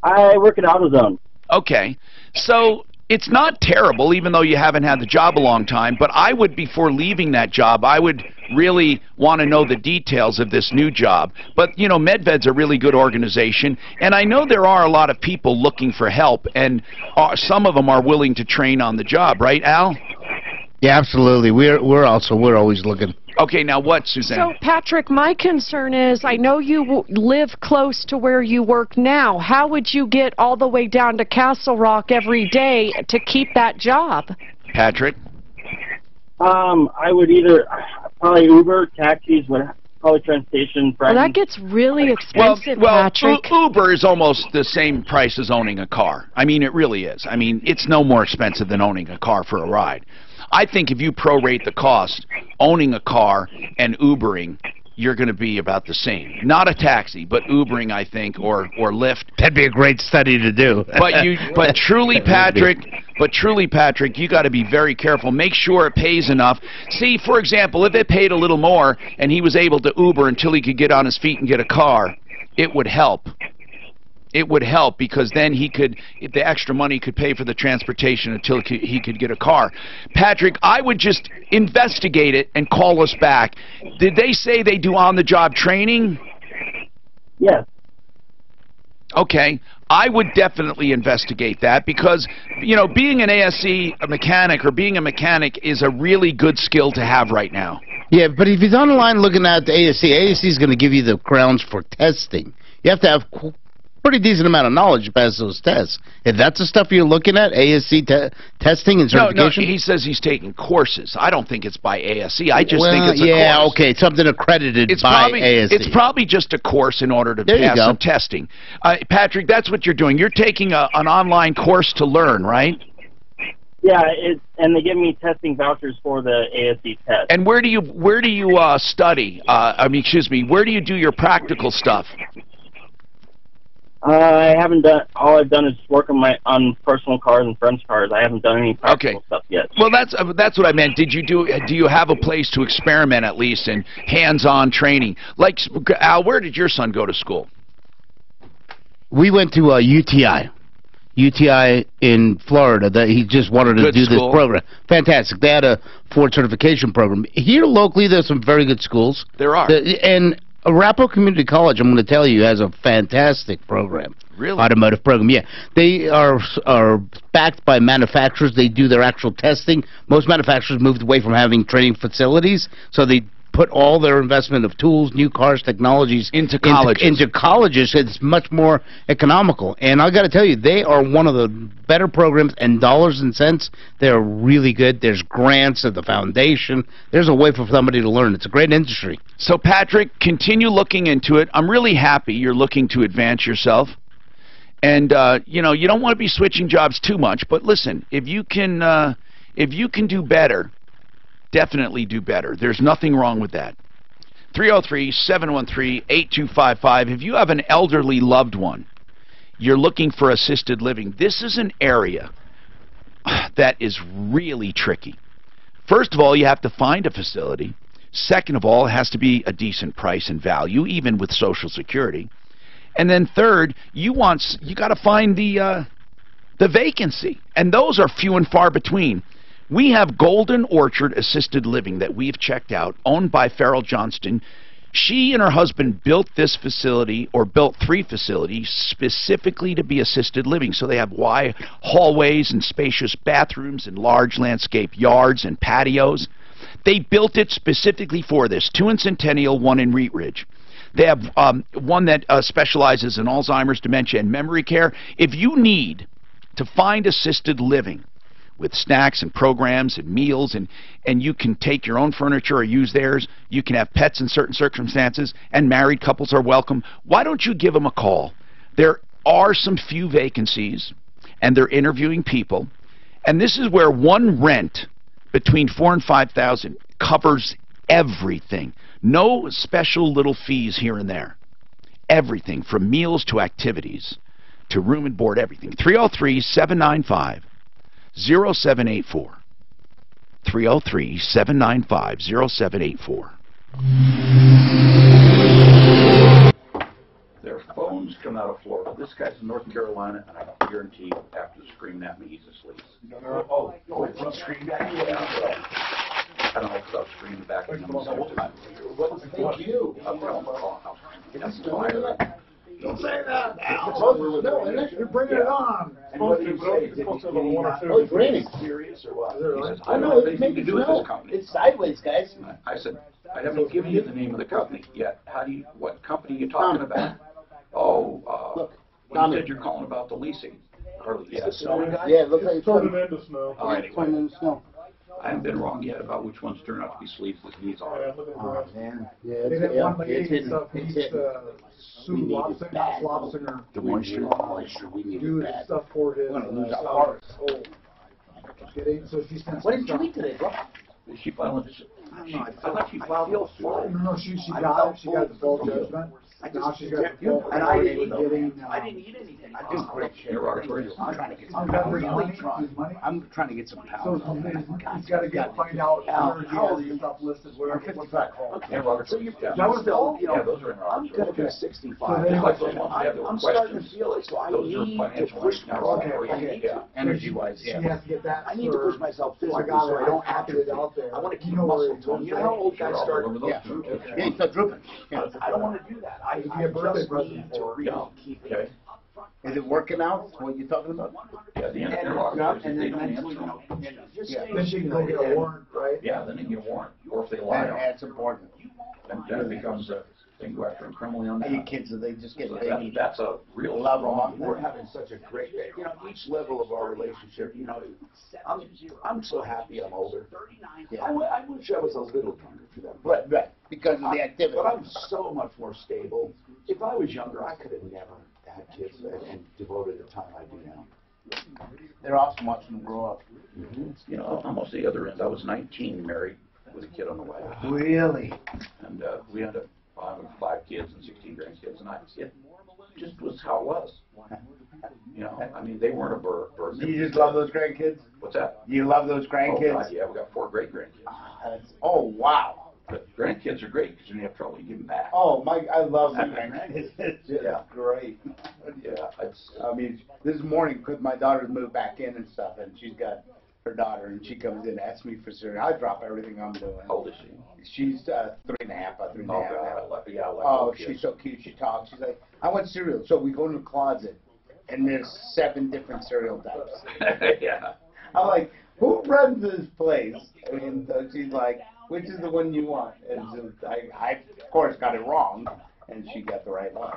I work at AutoZone. Okay. So it's not terrible, even though you haven't had the job a long time, but I would, before leaving that job, I would really want to know the details of this new job. But, you know, Medved's a really good organization, and I know there are a lot of people looking for help, and some of them are willing to train on the job, right, Al? Yeah, absolutely. We're always looking. Okay, now what, Suzanne? So, Patrick, my concern is, I know you live close to where you work now. How would you get all the way down to Castle Rock every day to keep that job? Patrick? I would either probably Uber, taxis, public transportation. Well, that gets really expensive, Patrick. Uber is almost the same price as owning a car. I mean, it really is. I mean, it's no more expensive than owning a car for a ride. I think if you prorate the cost, owning a car and Ubering, you're going to be about the same. Not a taxi, but Ubering, I think, or Lyft. That'd be a great study to do. But truly, Patrick, you got to be very careful. Make sure it pays enough. See, for example, if it paid a little more and he was able to Uber until he could get on his feet and get a car, it would help. It would help, because then the extra money could pay for the transportation until he could get a car. Patrick, I would just investigate it and call us back. Did they say they do on-the-job training? Yes. Okay. I would definitely investigate that, because, you know, being an ASC mechanic or being a mechanic is a really good skill to have right now. Yeah, but if he's on the line looking at the ASC is going to give you the grounds for testing. You have to have pretty decent amount of knowledge to pass those tests. If that's the stuff you're looking at, ASC testing and certification? No, he says he's taking courses. I don't think it's by ASC. I just think it's a course. Yeah, okay, something accredited by ASC. It's probably just a course in order to pass some testing. Patrick, that's what you're doing. You're taking an online course to learn, right? Yeah, and they give me testing vouchers for the ASC test. And where do you study? Where do you do your practical stuff? I haven't done. All I've done is work on personal cars and friends' cars. I haven't done any practical stuff yet. Well, that's what I meant. Do you have a place to experiment at least in hands-on training? Like, Al, where did your son go to school? We went to UTI. UTI in Florida. He just wanted to do this program. Fantastic. They had a Ford certification program. Here locally, there's some very good schools. There are. And Arapahoe Community College, I'm going to tell you, has a fantastic program. Really? Automotive program, yeah. They are backed by manufacturers. They do their actual testing. Most manufacturers moved away from having training facilities, so they put all their investment of tools, new cars, technologies into colleges. Into colleges. It's much more economical. And I got to tell you, they are one of the better programs, and dollars and cents, they're really good. There's grants at the foundation. There's a way for somebody to learn. It's a great industry. So, Patrick, continue looking into it. I'm really happy you're looking to advance yourself. And, you know, you don't want to be switching jobs too much, but listen, if you can do better, definitely do better. There's nothing wrong with that. 303-713-8255. If you have an elderly loved one, you're looking for assisted living, this is an area that is really tricky. First of all, you have to find a facility. Second of all, it has to be a decent price and value, even with Social Security. And then third, you got to find the vacancy, and those are few and far between. We have Golden Orchard Assisted Living that we've checked out, owned by Farrell Johnston. She and her husband built this facility, or built 3 facilities, specifically to be assisted living. So they have wide hallways and spacious bathrooms and large landscape yards and patios. They built it specifically for this, 2 in Centennial, 1 in Wheat Ridge. They have one that specializes in Alzheimer's, dementia, and memory care. If you need to find assisted living with snacks and programs and meals, and you can take your own furniture or use theirs, you can have pets in certain circumstances, and married couples are welcome, why don't you give them a call? There are some few vacancies, and they're interviewing people, and this is where one rent between $4,000 and $5,000 covers everything. No special little fees here and there. Everything from meals to activities to room and board, everything. 303-795-0784. 303-795-0784. Their phones come out of Florida. This guy's in North Carolina, and I guarantee after screaming at me, he's asleep. Oh, he screamed at you? I don't know if I was screaming back at him. Thank you. Don't say that. You're bringing it on. And what did you say? Did he not? Oh, it's raining. Serious or what? He says, I know, it's making snow. It's sideways, guys. I said, I haven't given you the name of the company yet. What company are you talking about? Oh, look, you said you're calling about the leasing. Carly, yeah, snowing guy? Yeah, it looks like it's turning into snow. All right, turning into snow. I haven't been wrong yet about which ones turn out to be sleeveless. These are. Oh, man. Yeah, They didn't want my it's hitting. stuff. It's He's hitting. Sue Lobsinger, not Lobsinger. The moisture. We need Do it bad. stuff for his. We're going to lose our forest. So she spent. What did you eat today, bro? Is she filing? I don't know. I thought she filed No, she got it. She got the full judgment. Now she's got the full. And I didn't eat anything. I didn't eat anything. I do great shit. I'm trying to get some I'm pounds. I'm trying to get some So pounds. he's got to find out where he has the stuff listed. Where 55. Yeah, Robert. So you've got. That was still, you know, Yeah, those are in I'm Robert's. going to be 65. So then Just like those ones we have that were I'm starting to questions. feel it, so I Those are need to financial push ones. myself. Okay, I need to. Energy-wise, She yeah. has to get that. I need to push myself So I physically got so it. I don't I have have it to. out there. I want to keep You know where muscle it's tone. You know how old guys start? Yeah, you start drooping. Yeah. I don't want to do that. I It'd be a birthday just present need for to her. really keep it. Is it working out, what you're talking about? Yeah, the end of And they then don't mentally, answer. just Yeah. Then she can go get a warrant, right? Yeah, then they get a warrant. Or if they lie on it, That's important. then it becomes a thing go after them criminally on I that. get kids that they just get So baby. that's a real Love strong them. We're having such a great day. You know, each level of our relationship, you know, I'm so happy I'm older. Yeah. I wish I was a little younger for them. Right, because of the activity. But I'm so much more stable. If I was younger, I could have never had kids and devoted the time I do now. They're awesome watching them grow up. You know, almost the other end. I was 19, married with a kid on the way. Really? And we had 5 kids and 16 grandkids, and it just was how it was. You know, I mean, they weren't a burden. You just love those grandkids? What's that? You love those grandkids? Oh, God, yeah, we got 4 great grandkids. Oh, wow. But grandkids are great because when you have trouble, you give them back. Oh, I love my grandkids. It's just great. Yeah, I mean, this morning, because my daughter's moved back in and stuff, and she's got her daughter, and she comes in and asks me for cereal. I drop everything I'm doing. How old is she? She's 3.5, about 3.5 Oh, now. God, I love it. Oh, she's so cute. She talks. She's like, I want cereal. So we go in the closet, and there's 7 different cereal types. Yeah. I'm like, who runs this place? And so she's like, which is the one you want? And so I of course, got it wrong, and she got the right one.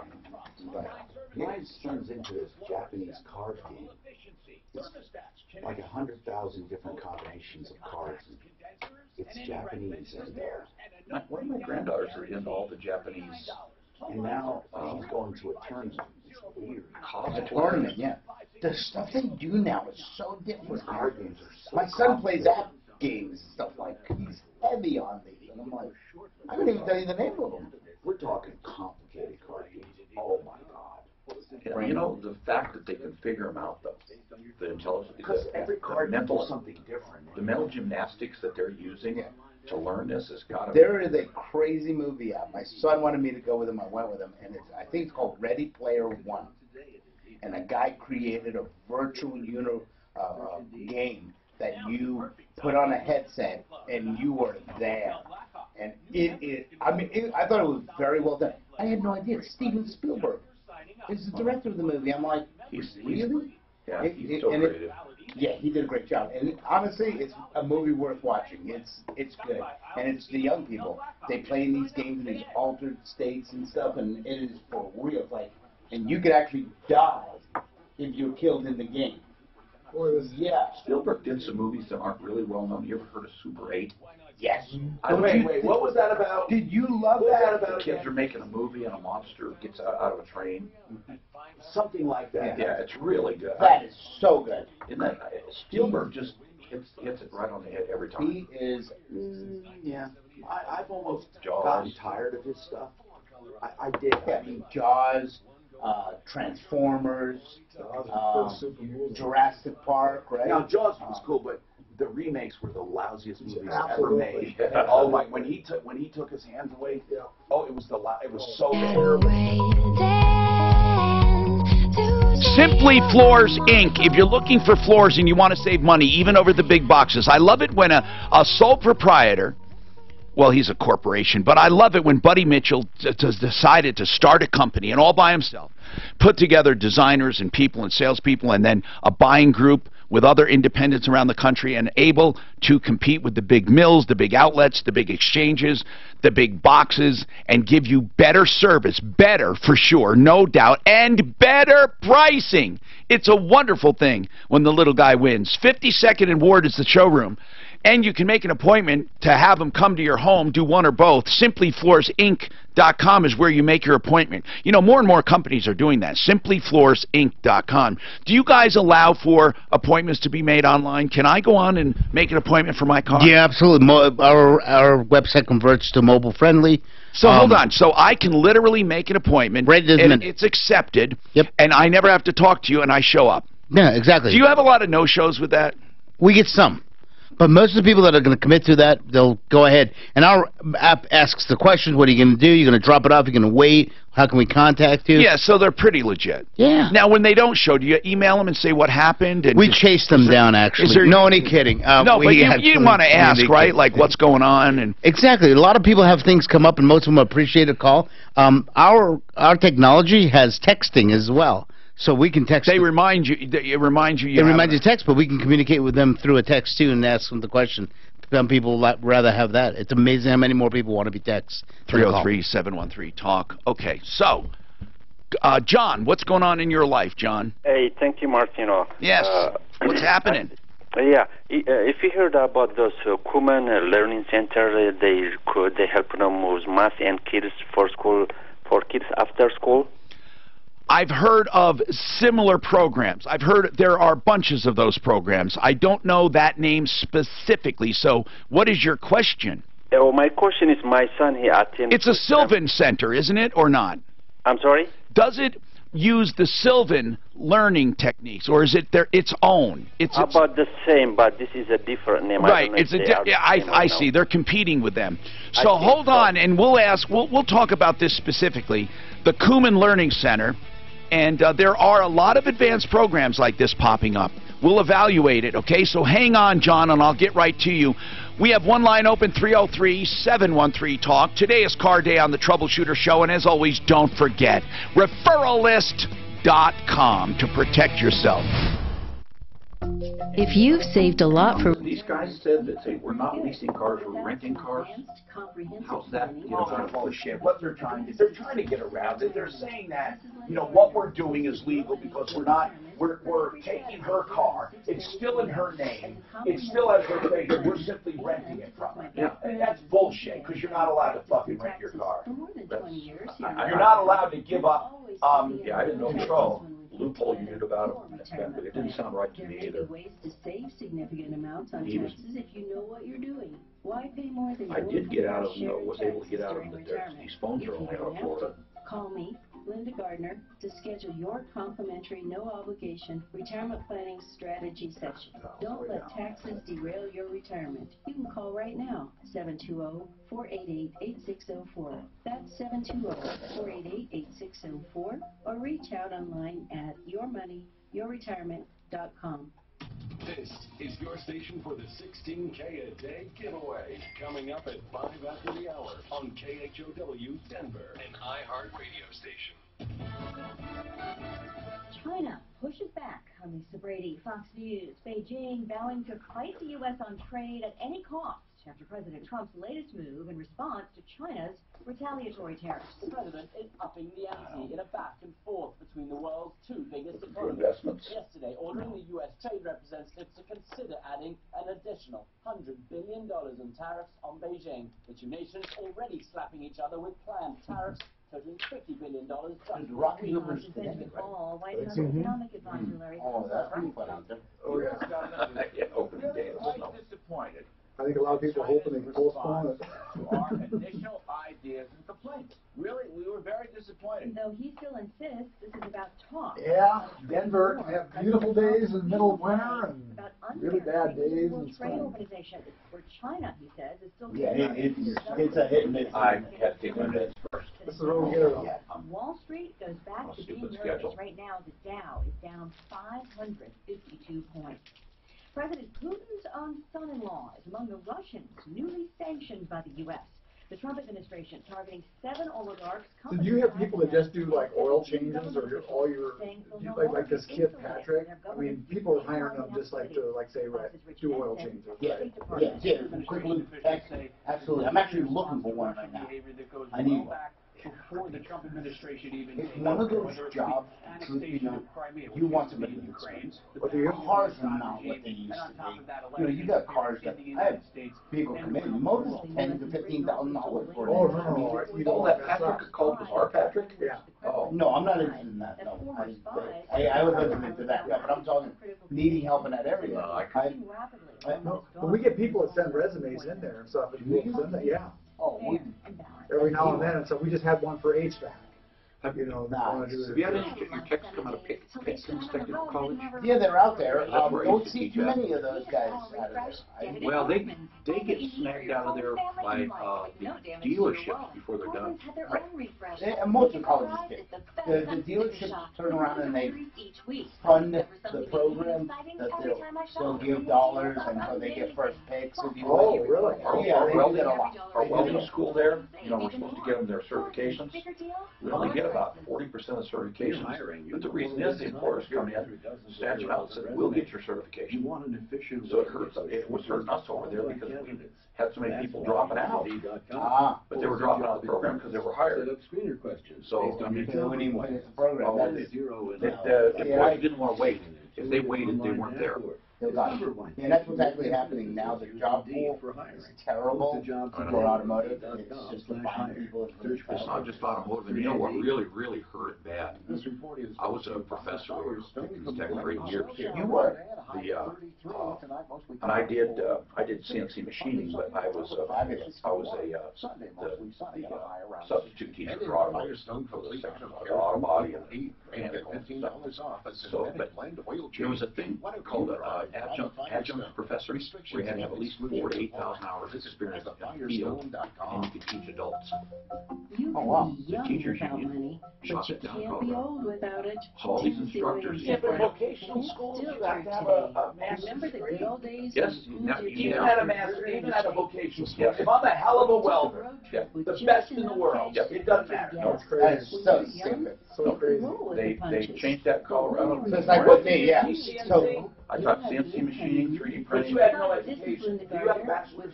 But, My son's into this Japanese card game. It's like 100,000 different combinations of cards. It's Japanese in there. One of my granddaughters are into all the Japanese. And now she's going to a tournament. It's weird. a tournament, yeah. The stuff they do now is so different. Card games are so My son plays app games and stuff like that. He's heavy on these. And I'm like, I couldn't even tell you the name of them. We're talking complicated card games. Oh, my God. Yeah, you know, the fact that they can figure them out, though, the intelligence, Because every card the mental, does something different. the mental gymnastics that they're using to learn this has got to There is a crazy movie out. My son wanted me to go with him. I went with him, and I think it's called Ready Player One. And a guy created a virtual game that you put on a headset, and you were there. And it is. I mean, I thought it was very well done. I had no idea. Steven Spielberg is the director of the movie. I'm like, really? Yeah, he's so creative. Yeah, he did a great job. And honestly, it's a movie worth watching. It's good. And it's the young people. They play in these games in these altered states and stuff, and it is for real. It's like, and you could actually die if you're killed in the game. Yeah. Spielberg did some movies that aren't really well known. You ever heard of Super 8? Yes. Wait, what was that about? Did you love that? The kids are making a movie and a monster gets out of a train. Something like that. Yeah, it's really good. That is so good. Isn't that, Spielberg just hits it right on the head every time. He is, Yeah, I've almost gotten tired of his stuff. I did. I mean, Jaws, Transformers, Jurassic Park, right? Now, Jaws was cool, but the remakes were the lousiest movies ever made. Oh my! When he took his hands away, oh, it was so terrible. Simply Floors Inc. If you're looking for floors and you want to save money, even over the big boxes, I love it when a sole proprietor, well, he's a corporation, but I love it when Buddy Mitchell decided to start a company and all by himself, put together designers and people and salespeople and then a buying group with other independents around the country and able to compete with the big mills, the big outlets, the big exchanges, the big boxes, and give you better service, better for sure, no doubt, and better pricing. It's a wonderful thing when the little guy wins. 52nd and Ward is the showroom. And you can make an appointment to have them come to your home, do one or both. SimplyFloorsInc.com is where you make your appointment. You know, more and more companies are doing that. SimplyFloorsInc.com. Do you guys allow for appointments to be made online? Can I go on and make an appointment for my car? Yeah, absolutely. Our website converts to mobile friendly. So hold on. So I can literally make an appointment. Right this minute. It's accepted. Yep. And I never have to talk to you, and I show up. Yeah, exactly. Do you have a lot of no-shows with that? We get some. But most of the people that are going to commit to that, they'll go ahead. And our app asks the questions, what are you going to do? You're going to drop it off? You're going to wait? How can we contact you? Yeah, so they're pretty legit. Yeah. Now, when they don't show, do you email them and say what happened? And we chase them down, actually. No, any kidding. No, but you want to ask, right? Like, what's going on? And exactly. A lot of people have things come up, and most of them appreciate a call. Our technology has texting as well. So we can text. They remind you. It reminds you. It reminds you text, but we can communicate with them through a text too and ask them the question. Some people rather have that. It's amazing how many more people want to be text. 303-713-TALK. Okay, so John, what's going on in your life, John? Hey, thank you, Martino. Yes. What's happening? Yeah, if you heard about those Kuman Learning Center, they help them with math and kids for school for kids after school. I've heard of similar programs. I've heard there are bunches of those programs. I don't know that name specifically. So what is your question? Well, my question is my son, he attends... It's a Sylvan Center, isn't it, or not? I'm sorry? Does it use the Sylvan learning techniques, or is it its own? It's about the same, but this is a different name. Right, I see. They're competing with them. So hold on, and we'll talk about this specifically. The Kuman Learning Center. And there are a lot of advanced programs like this popping up. We'll evaluate it, okay? So hang on, John, and I'll get right to you. We have one line open, 303-713-TALK. Today is Car Day on the Troubleshooter Show, and as always, don't forget, referrallist.com to protect yourself. If you've saved a lot for... These guys said that we're not leasing cars, we're renting cars. How's that? Bullshit. What they're trying to get around it. They're saying that, what we're doing is legal because we're taking her car. It's still in her name. It still has her figure. We're simply renting it from her. Yeah. And that's bullshit because you're not allowed to fucking rent your car. You're not allowed to give up. Yeah, I didn't know control. Loophole you did about it, but it didn't sound right to me either. Ways to save significant amounts on taxes if you know what you're doing. Why pay more than I did get out of, was able to get out of these phones are only out of Florida. Call me, Linda Gardner, to schedule your complimentary, no-obligation retirement planning strategy session. Don't let taxes derail your retirement. You can call right now, 720-488-8604. That's 720-488-8604, or reach out online at yourmoneyyourretirement.com. This is your station for the 16K a day giveaway. Coming up at 5 after the hour on KHOW Denver, an iHeart radio station. China pushes back on Lisa Brady, Fox News. Beijing vowing to fight the U.S. on trade at any cost after President Trump's latest move in response to China's retaliatory tariffs. The president is upping the ante in a back and forth between the world's two biggest economies. Yesterday, ordering the U.S. Trade Representative to consider adding an additional $100 billion in tariffs on Beijing. The two nations already slapping each other with planned tariffs totaling $50 billion just Rocky Hoover's White House Economic Advisor Larry that's pretty funny. Yeah, opening day. I'm disappointed. I think a lot of people are hoping they can postpone it. To our initial ideas and complaints. Really, we were very disappointed. Though he still insists this is about talk. Yeah, Denver can have beautiful days in the middle of winter and really bad days in Trade spring. organization where China, he says, is still Yeah, it's a hit and miss. I had to take my meds first. This is where we get it all. Wall Street goes back to being nervous. Schedule. Right now, the Dow is down 552 points. President Putin's own son-in-law is among the Russians newly sanctioned by the U.S. The Trump administration targeting 7 oligarchs. So do you have people that just do like oil changes or all your, like this kid Patrick? I mean, people are hiring them just like to, like say, do oil changes. Yeah, quick loop, absolutely. I'm actually looking for one right now. I need one. Before the Trump administration even It's one of those jobs, truth be known, you want somebody to experience. But your cars are not what they used to be. You know, you got cars that, I have vehicles come in, motors $10,000 to $15,000 for it. Oh, no, You know that Patrick called was our Patrick? Yeah. Oh, no, I'm not interested in that, no. I would listen into that, no, but I'm talking needing help in that area. No, but we get people that send resumes in there and stuff, and we'll send that, yeah. Oh, Every now and then, and so we just had one for HVAC. You know, Have you had any of your techs come out of Pickens Technical College? Yeah, they're out there. That's where I Don't used to see teach too at. many of those guys out of there. Well, they get snagged out of there by the dealerships before they're done. And most of the colleges did. The dealerships turn around and they fund the program that they'll give dollars and so they get first picks. And Oh, really? Yeah, they do that a lot. Our welding school there, you know, we're supposed to give them their certifications. We only get about 40% of certifications. But the reason is the employers come in, statute out and said, we'll get your certification. So it hurts. It was hurting us over there because we had so many people dropping out. But they were dropping out of the program because they were hired. So, I mean, They wouldn't even finish the program. the employers didn't want to wait. If they waited, they weren't there. And that's what's actually happening now. The job pool is terrible for automotive. It's just to find people. It's not just automotive. And you know what really, really hurt it bad? I was a professor at Pickens Tech for 8 years. You were. And I did CNC machining, but I was a substitute teacher for automotive, for the section of auto body and mechanical stuff. So, but there was a thing called adjunct professor, where you had to have at least 4,000 to 8,000 hours of experience in the field, and you could teach adults. Oh, wow. The teachers union shot it down, Colorado. Without it. All these instructors. Yeah, but vocational schools, you have to have a master's Remember the degree. good old days? Yes, Even at a master, even at a vocational school. If I'm a hell of a welder, the best in the world, it doesn't matter. No, That's so stupid. So crazy. they changed that in Colorado. So it's like with me, yeah. So I taught CNC machining, 3D But you printing. had no education. Do you have a bachelor's?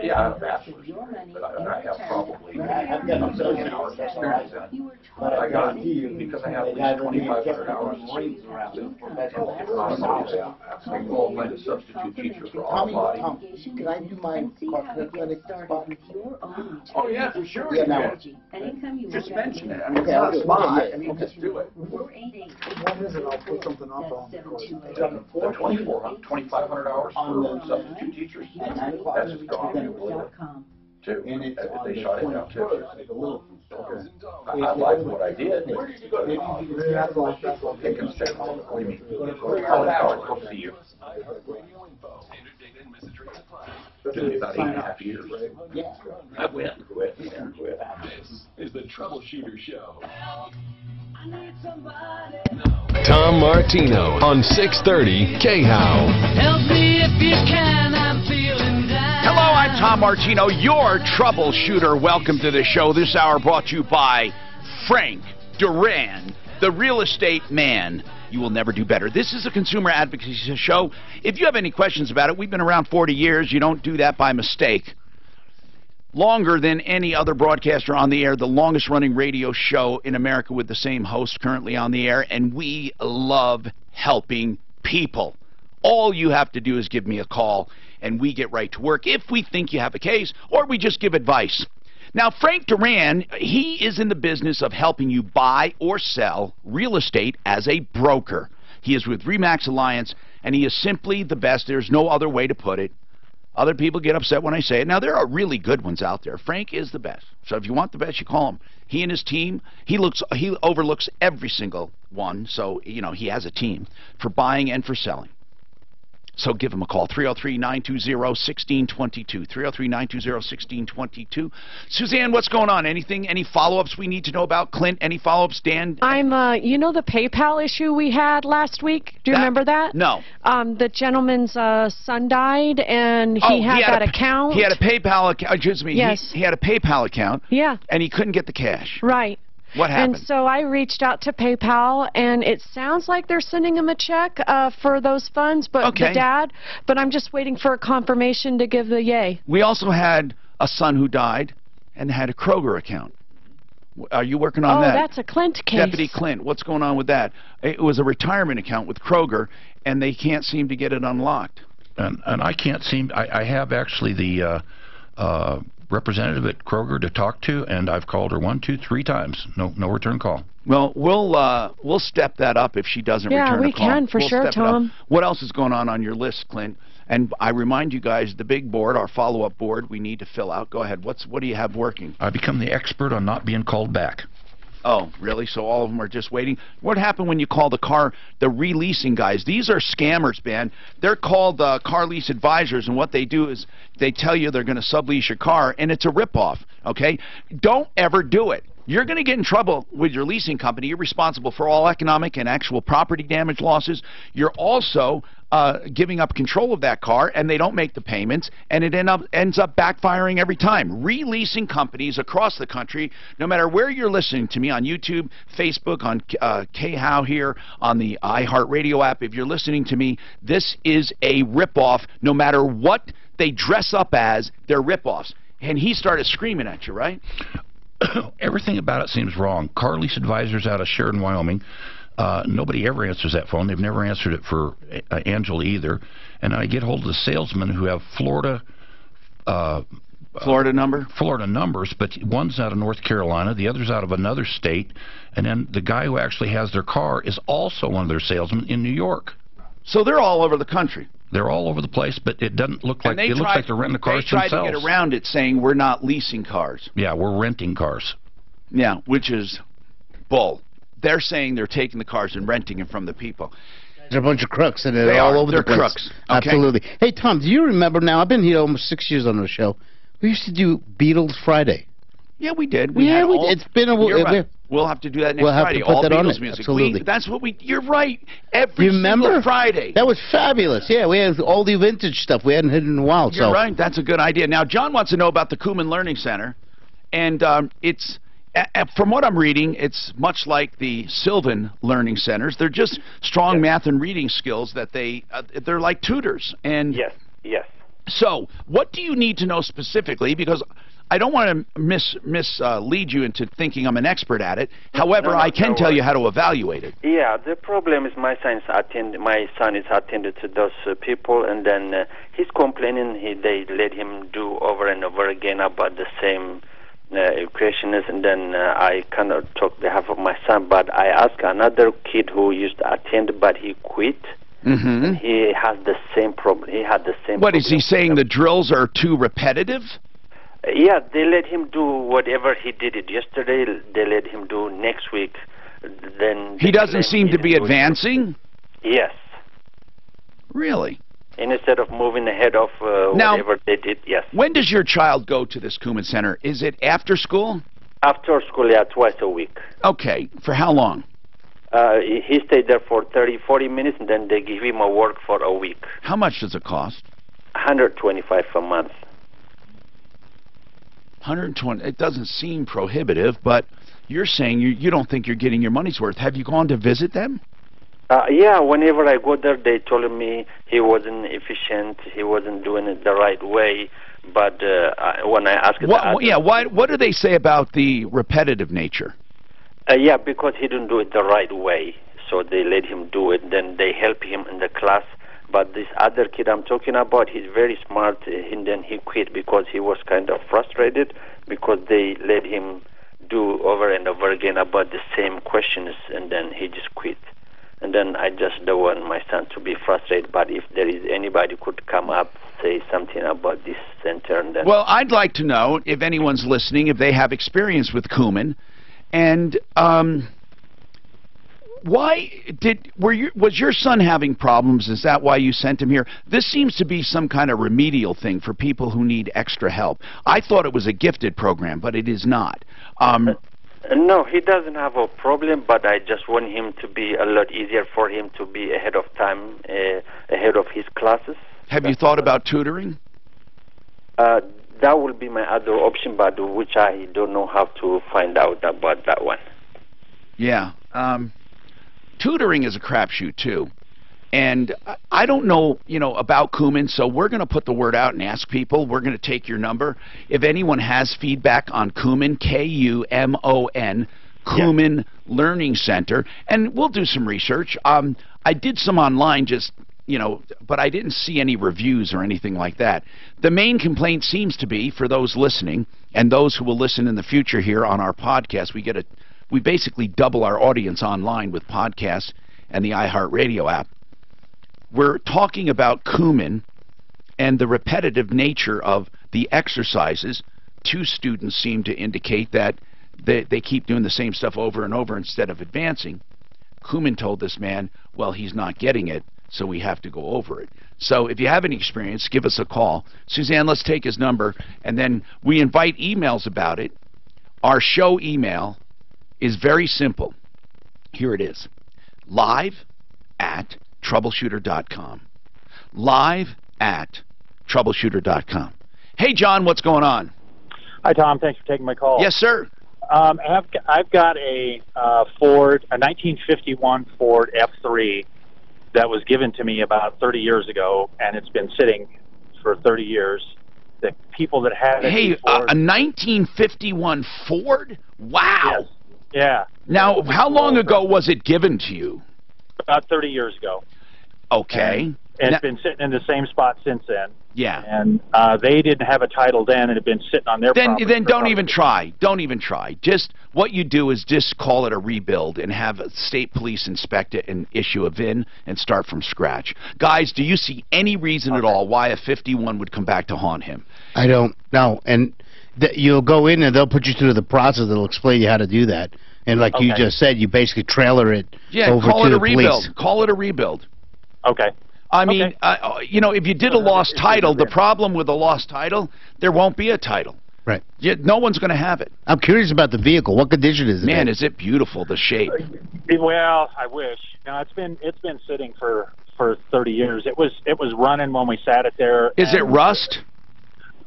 Yeah, I have a bachelor's degree, but I have probably I've got a million hours of experience in it. But I got it because I have at least 2,500 hours in automotive. I qualified as substitute teacher for auto body. Tom, can I do my clinic spot? Oh, yeah, for sure. Yeah, now. Just mention it. I mean, it's Okay, not I'll a do it. spot. Yeah, I mean, just do it. When is it? I'll put something up on the course. The 2,500 hours for substitute teachers, that's just gone. Too. And it's on They the shot it down too. 21st, like a little. Okay. I like what I did. Where did you go to college? Pickens Tech. What do you mean? Go see you. Took me about 8.5 years. Yeah. I quit. This is the Troubleshooter Show. Tom Martino on 630 KHOW. Help me if you can, I'm feeling down. Hello, I'm Tom Martino, your troubleshooter. Welcome to the show. This hour brought to you by Frank Duran, the real estate man. You will never do better. This is a consumer advocacy show. If you have any questions about it, we've been around 40 years. You don't do that by mistake. Longer than any other broadcaster on the air, the longest running radio show in America with the same host currently on the air, and we love helping people. All you have to do is give me a call, and we get right to work if we think you have a case, or we just give advice. Now, Frank Duran, he is in the business of helping you buy or sell real estate as a broker. He is with RE/MAX Alliance, and he is simply the best. There's no other way to put it. Other people get upset when I say it. Now, there are really good ones out there. Frank is the best. So if you want the best, you call him. He and his team, he overlooks every single one. So, you know, he has a team for buying and for selling. So give him a call, 303-920-1622, 303-920-1622. Suzanne, what's going on? Anything, any follow-ups we need to know about? Clint, any follow-ups? Dan? You know the PayPal issue we had last week? Do you remember that? No. The gentleman's son died, and he had that account. He had a PayPal account, excuse me. Yes. He had a PayPal account. Yeah. And he couldn't get the cash. Right. What happened? And so I reached out to PayPal, and it sounds like they're sending him a check for those funds, but the dad, but I'm just waiting for a confirmation to give the yay. We also had a son who died and had a Kroger account. Are you working on that? Oh, that's a Clint case. Deputy Clint, what's going on with that? It was a retirement account with Kroger, and they can't seem to get it unlocked. And I can't seem, I have actually the representative at Kroger to talk to, and I've called her 1, 2, 3 times. No return call. Well, we'll step that up if she doesn't return a call. Yeah, we can for sure, Tom. What else is going on your list, Clint? And I remind you guys, the big board, our follow-up board, we need to fill out. Go ahead. What do you have working? I become the expert on not being called back. Oh, really? So all of them are just waiting? What happened when you call the releasing guys? These are scammers, man. They're called car lease advisors, and what they do is they tell you they're going to sublease your car, and it's a ripoff, okay? Don't ever do it. You're going to get in trouble with your leasing company. You're responsible for all economic and actual property damage losses. You're also giving up control of that car, and they don't make the payments, and it ends up backfiring every time. Releasing companies across the country, no matter where you're listening to me, on YouTube, Facebook, on KHOW here, on the iHeartRadio app, if you're listening to me, this is a ripoff. No matter what they dress up as, they're ripoffs. And he started screaming at you, right? Everything about it seems wrong. Car lease advisors out of Sheridan, Wyoming. Nobody ever answers that phone. They've never answered it for Angela either. And I get hold of the salesmen who have Florida numbers, but one's out of North Carolina, the other's out of another state, and then the guy who actually has their car is also one of their salesmen in New York. So they're all over the country. They're all over the place, but it doesn't look like, it looks like they're renting the cars themselves. They tried to get around it saying we're not leasing cars. Yeah, we're renting cars. Yeah, which is bull. They're saying they're taking the cars and renting them from the people. They're a bunch of crooks, and they're all over the place. They're crooks. Okay. Absolutely. Hey, Tom, do you remember now? I've been here almost 6 years on the show. We used to do Beatles Friday. Yeah, we did. It's been a while. We'll have to do that next Friday. We'll have to put that on Beatles it. music. Absolutely. That's what you're right. Every single Friday. That was fabulous. Yeah, we had all the vintage stuff. We hadn't hit in a while. You're right. That's a good idea. Now, John wants to know about the Kuman Learning Center. And it's, from what I'm reading, it's much like the Sylvan Learning Centers. They're just strong math and reading skills that they're like tutors. And Yes. So, what do you need to know specifically? Because I don't want to mislead you into thinking I'm an expert at it. However, I can tell you how to evaluate it. Yeah, the problem is my son is attended to those people, and then he's complaining. They let him do over and over again about the same questions, and then I cannot talk on behalf of my son, but I asked another kid who used to attend, but he quit. Mm-hmm. And he has the same problem. He had the same. What is he saying? The drills are too repetitive? Yeah, they let him do whatever he did it yesterday. They let him do next week. Then he doesn't seem to be advancing. Yes. Really? And instead of moving ahead of whatever they did, yes. When does your child go to this Kuman Center? Is it after school? After school, yeah, twice a week. Okay. For how long? He stayed there for 30-40 minutes, and then they give him a work for a week. How much does it cost? $125 a month. 120. It doesn't seem prohibitive, but you're saying you don't think you're getting your money's worth. Have you gone to visit them? Yeah, whenever I go there, they told me he wasn't efficient, he wasn't doing it the right way. But when I asked, what do they say about the repetitive nature? Yeah, because he didn't do it the right way, so they let him do it. Then they help him in the class. But this other kid I'm talking about, he's very smart, and then he quit because he was kind of frustrated because they let him do over and over again about the same questions, and then he just quit. And then I just don't want my son to be frustrated, but if there is anybody could come up say something about this center. And then Well, I'd like to know if anyone's listening, if they have experience with cumin, and was your son having problems? Is that why you sent him here? This seems to be some kind of remedial thing for people who need extra help. I thought it was a gifted program, but it is not. No, he doesn't have a problem, but I just want him to be a lot easier for him to be ahead of time, ahead of his classes. Have you thought about tutoring? That will be my other option, but which I don't know how to find out about that one. Yeah. Tutoring is a crapshoot, too. And I don't know, about cumin, so we're going to put the word out and ask people. We're going to take your number. If anyone has feedback on cumin, K-U-M-O-N, Cumin Learning Center, and we'll do some research. I did some online but I didn't see any reviews or anything like that. The main complaint seems to be, for those listening, and those who will listen in the future here on our podcast, we basically double our audience online with podcasts and the iHeartRadio app. We're talking about cumin and the repetitive nature of the exercises. 2 students seem to indicate that they keep doing the same stuff over and over instead of advancing. Cumin told this man, well, he's not getting it, so we have to go over it. So if you have any experience, give us a call. Suzanne, let's take his number, and then we invite emails about it. Our show email is very simple. Here it is. live@troubleshooter.com. live@troubleshooter.com. Hey, John, what's going on? Hi, Tom. Thanks for taking my call. Yes, sir. I've got a Ford, a 1951 Ford F3 that was given to me about 30 years ago, and it's been sitting for 30 years. The people that had it before, a 1951 Ford? Wow. Yes. Yeah. Now, how long ago was it given to you? About 30 years ago. Okay. And it's been sitting in the same spot since then. Yeah. And they didn't have a title then, and it had been sitting on their property. Then don't even try. Don't even try. Just what you do is just call it a rebuild and have state police inspect it and issue a VIN and start from scratch. Guys, do you see any reason at all why a 51 would come back to haunt him? I don't know. And you'll go in and they'll put you through the process. They'll explain you how to do that. And like you just said, you basically trailer it over call to it the a rebuild. police. Call it a rebuild. Okay. I mean, if you did a lost title, the problem with a lost title, there won't be a title. Right. No one's going to have it. I'm curious about the vehicle. What condition is it? Man, is it beautiful, the shape. Well, I wish. No, it's been sitting for 30 years. It was running when we sat it there. Is it rust?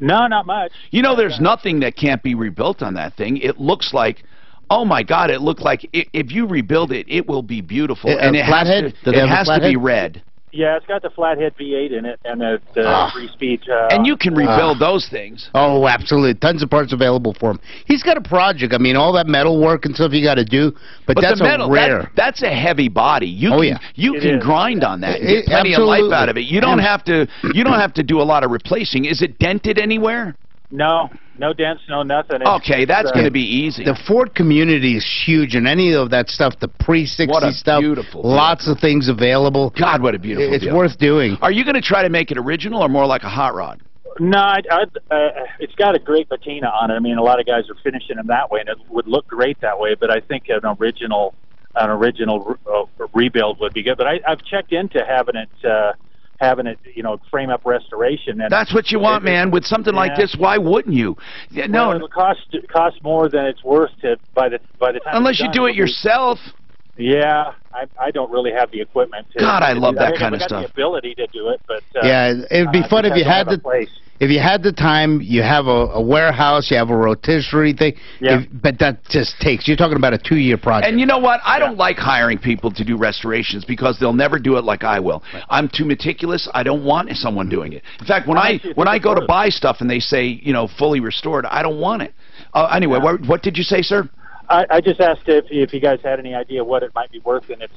No, not much. There's nothing that can't be rebuilt on that thing. It looks like, oh my God, it looked like if you rebuild it, it will be beautiful. And it has to be red. Yeah, it's got the flathead V8 in it and the 3-speed. And you can rebuild those things. Oh, absolutely. Tons of parts available for him. He's got a project. I mean, all that metal work and stuff you got to do, but that's the metal, rare. That's a heavy body. You can grind on that and get plenty of life out of it. You don't have to do a lot of replacing. Is it dented anywhere? No dents, no nothing. Okay, that's going to be easy. The Ford community is huge, and any of that stuff, the pre-60 stuff, lots of things available. God, what a beautiful It's worth doing. Are you going to try to make it original or more like a hot rod? No, it's got a great patina on it. I mean, a lot of guys are finishing them that way, and it would look great that way, but I think an original rebuild would be good. But I've checked into having it frame up restoration. And that's what you want, man. With something like this, why wouldn't you? No, it cost more than it's worth by the time. Unless you do it yourself. Yeah, I don't really have the equipment. God, I love that kind of stuff. I got the ability to do it, but yeah, it'd be fun if you had the time. You have a warehouse, you have a rotisserie thing. Yeah. But that just takes. You're talking about a 2-year project. And you know what? I don't like hiring people to do restorations because they'll never do it like I will. Right. I'm too meticulous. I don't want someone doing it. In fact, when I go to buy stuff and they say fully restored, I don't want it. Anyway, what did you say, sir? I just asked if you guys had any idea what it might be worth in its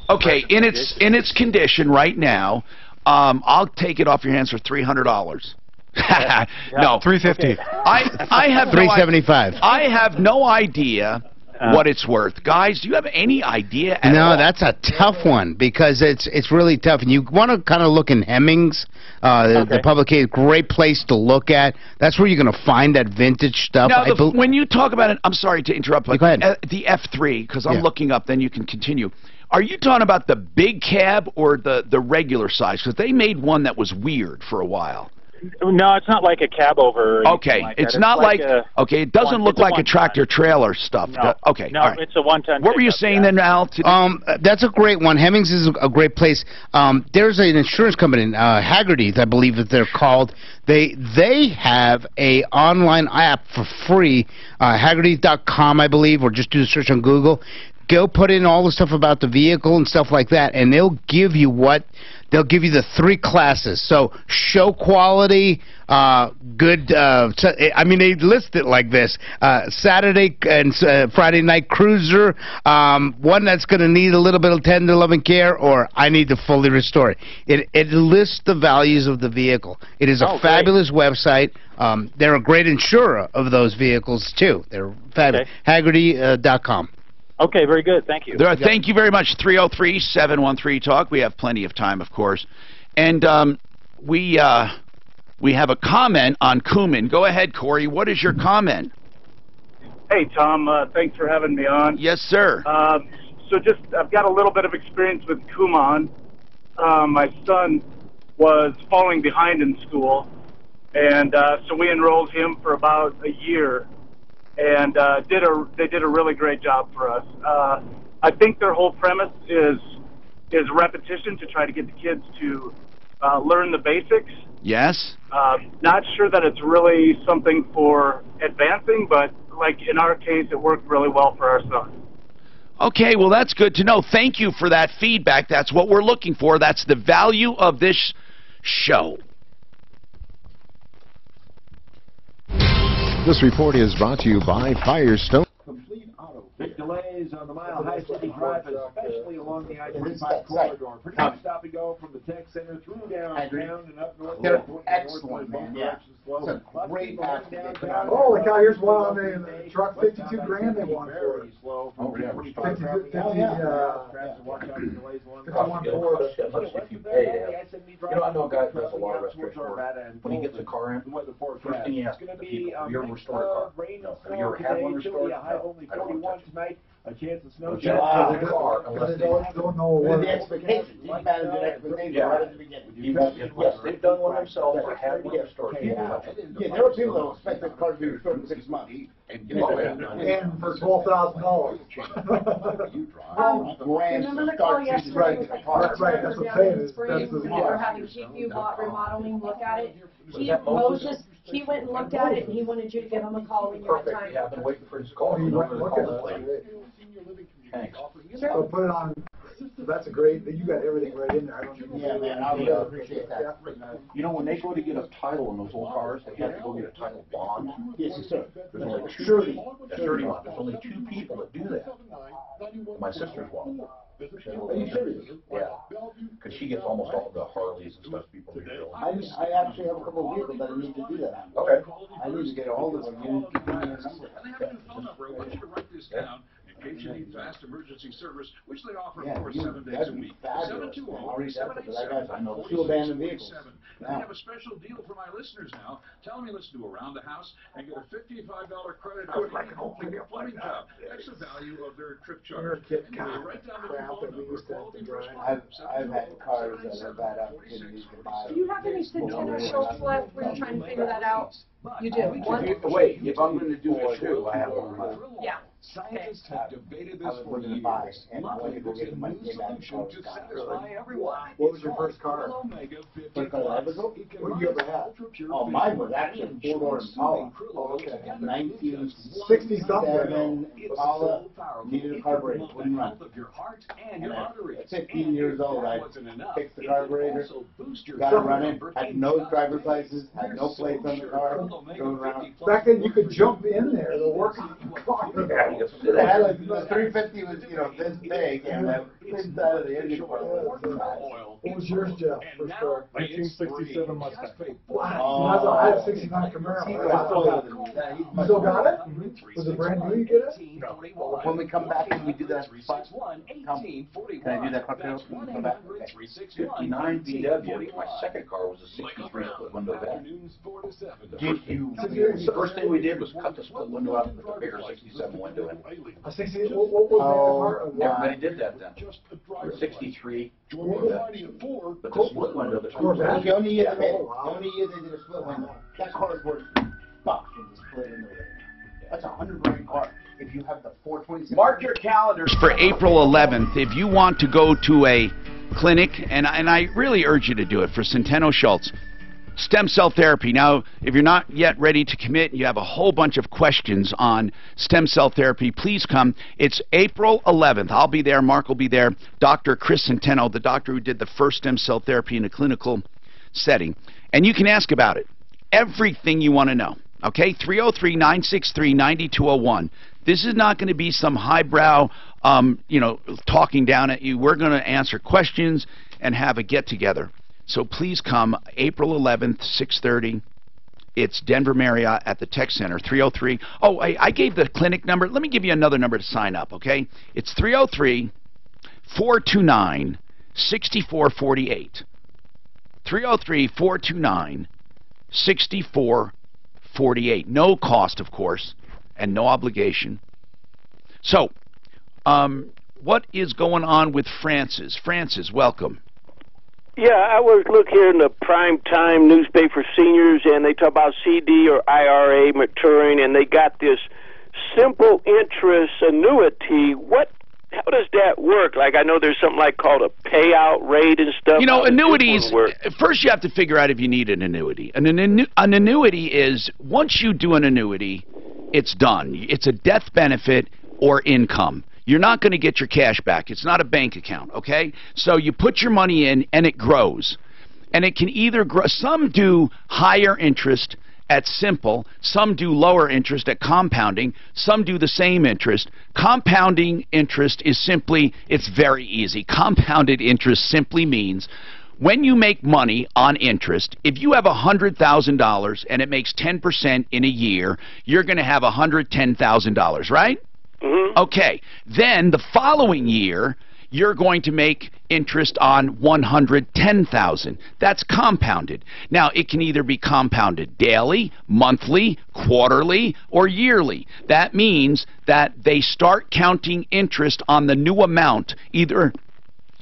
in its condition right now. I'll take it off your hands for $300. No, $350. I have $375. I have no idea what it's worth. Guys, do you have any idea at No, all? that's a tough one because it's really tough. And you want to kind of look in Hemmings, the publication, great place to look at. That's where you're going to find that vintage stuff. Now, when you talk about it, I'm sorry to interrupt, but go ahead. The F3, because I'm looking up, then you can continue. Are you talking about the big cab or the regular size? Because they made one that was weird for a while. No, it's not like a cab over. Okay, like it's that. not like a, okay. It doesn't look like a tractor trailer stuff. No, okay, no, all right. it's a one-ton. What were you saying then, Al? That's a great one. Hemmings is a great place. There's an insurance company, Haggerty's, I believe that they're called. They have a online app for free, Haggerty's.com, I believe, or just do the search on Google. Go put in all the stuff about the vehicle and stuff like that, and they'll give you they'll give you the 3 classes. So show quality, good. I mean, they list it like this: Saturday and Friday night cruiser, one that's going to need a little bit of tender loving care, or I need to fully restore it. It lists the values of the vehicle. It is a fabulous website. They're a great insurer of those vehicles too. They're fabulous. Haggerty.com. Okay, very good. Thank you. Thank you very much. 303-713-TALK. We have plenty of time, of course. And we have a comment on Cumin. Go ahead, Corey. What is your comment? Hey, Tom. Thanks for having me on. Yes, sir. I've got a little bit of experience with Kumon. My son was falling behind in school, and so we enrolled him for about a year. And they did a really great job for us. I think their whole premise is repetition to try to get the kids to learn the basics. Yes. Not sure that it's really something for advancing, but like in our case, it worked really well for our son. Okay, well, that's good to know. Thank you for that feedback. That's what we're looking for. That's the value of this show. This report is brought to you by Firestone. Big delays on the Mile High City Drive, especially along the I-25 corridor. Pretty much stop and go from the tech center through downtown and up north. They're excellent, man. Yeah. It's a great accident. Oh, look out, here's one on the truck, 52 grand they want for it. Oh, yeah. 51 Ford. If you pay it. You know, I know a guy that does a lot of restoration work. When he gets a car in, first thing he asks the people, have you ever restored a car? Have you ever had one restored? No, I don't want to. Tonight, a chance of snow. Unless they don't know what the expectations. He managed the expectations right at the beginning. Yes, they've done one themselves or had one restored. Yeah, there are people that will expect that car to be restored in 6 months. And for $12,000. Remember the call yesterday with the car? That's right. That's what I'm saying. That's the We're having Chiefview Remodeling look at it. Moses, he went and looked at it, and he wanted you to give him a call when you have time. Yeah, I've been waiting for his call. Thanks. So put it on. That's a great. You got everything right in there. I don't even. Yeah, man, I really appreciate that. You know, when they go to get a title on those old cars, they have to go get a title bond. Yes, sir. There's only surety bond. There's only 2 people that do that. My sister's one. Are you serious? Yeah, because she gets almost all the Harleys and stuff people do. I actually have a couple of vehicles that I need to do that. Okay. I need to get a hold of them. You need to give me their number. And they have a new phone number. I want you to write this down. In case you need fast emergency service, which they offer for 7 days a week. 720-787-9467. And they have a special deal for my listeners now. Tell them you listen to Around the House and get a $55 credit on any plumbing job. That's the value of their trip charge. Write down the phone number. I've had cars that have had opportunities to buy. Do you have any Centennial Schultz left? We're trying to figure that out. You do. Wait, if I'm going to do the 2, I have one left. Yeah. Scientists have debated I this was for looking to years. buy, and I went to go get my Solution to satisfy everyone. What was your first car? First car that ever go? What did you ever have? Oh, mine was actually a 4-door Impala. Oh, okay. 1967 Impala, needed a carburetor, wouldn't run. And at 15 years old, I fixed the carburetor, got it running, had no driver's license, had no plates on the car, drove around. Back then, you could jump in there. The work on the car. The 350 was, this big, and the inside of the engine was What was yours, Jeff? First car? 1967 Mustang. Wow. I had a 69 Camaro. You still got it? Was it brand new you get it? No. When we come back, can we do that? Can I do that quick? Come back. 59 VW. My second car was a 63 split window van. Did you? The first thing we did was cut the split window out and put the bigger 67 window in. A 68? What was the Everybody did that then. 63. But the split window, The only year they did a split window. That car is worth bucks with the split window. That's a $100,000 car. If you have the 427. Mark your calendars for April 11th. If you want to go to a clinic, and I really urge you to do it, for Centeno Schultz, stem cell therapy. Now, if you're not yet ready to commit and you have a whole bunch of questions on stem cell therapy, please come. It's April 11th. I'll be there. Mark will be there. Dr. Chris Centeno, the doctor who did the first stem cell therapy in a clinical setting. And you can ask about it. Everything you want to know. Okay? 303-963-9201. This is not going to be some highbrow, talking down at you. We're going to answer questions and have a get-together. So please come April 11th, 6:30. It's Denver Marriott at the Tech Center, 303. Oh, I gave the clinic number. Let me give you another number to sign up, okay? It's 303-429-6448. 303-429-6448. No cost, of course, and no obligation. So, what is going on with Francis? Francis, welcome. Yeah, I was looking here in the prime time newspaper for seniors, and they talk about CD or IRA maturing, and they got this simple interest annuity. How does that work? Like, I know there's something like called a payout rate and stuff. You know, annuities, first you have to figure out if you need an annuity. An annuity is, once you do an annuity, it's done. It's a death benefit or income. You're not going to get your cash back. It's not a bank account, okay? So you put your money in, and it grows. And it can either grow. Some do higher interest at simple. Some do lower interest at compounding. Some do the same interest. Compounding interest is simply, it's very easy. Compounded interest simply means when you make money on interest, if you have $100,000 and it makes 10% in a year, you're going to have $110,000, right? Mm-hmm. Okay, then the following year, you're going to make interest on $110,000. That's compounded. Now, it can either be compounded daily, monthly, quarterly, or yearly. That means that they start counting interest on the new amount either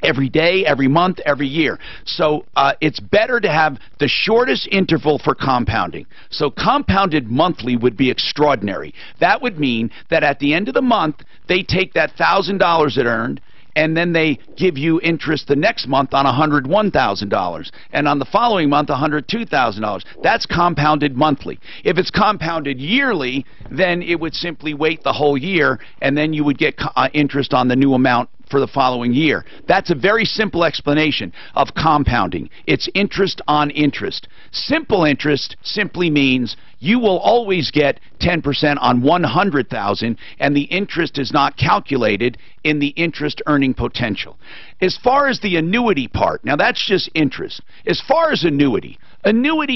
every day, every month, every year. So it's better to have the shortest interval for compounding. So compounded monthly would be extraordinary. That would mean that at the end of the month, they take that $1,000 it earned, and then they give you interest the next month on $101,000, and on the following month $102,000. That's compounded monthly. If it's compounded yearly, then it would simply wait the whole year, and then you would get interest on the new amount for the following year. That's a very simple explanation of compounding. It's interest on interest. Simple interest simply means you will always get 10% on $100,000, and the interest is not calculated in the interest earning potential. As far as the annuity part, now that's just interest. As far as annuity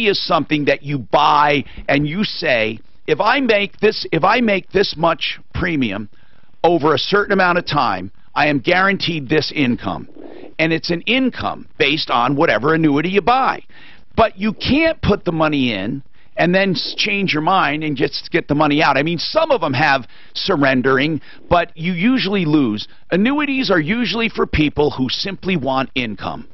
is something that you buy and you say, if I make this much premium over a certain amount of time, I am guaranteed this income. And it's an income based on whatever annuity you buy. But you can't put the money in and then change your mind and just get the money out. I mean, some of them have surrendering, but you usually lose. Annuities are usually for people who simply want income.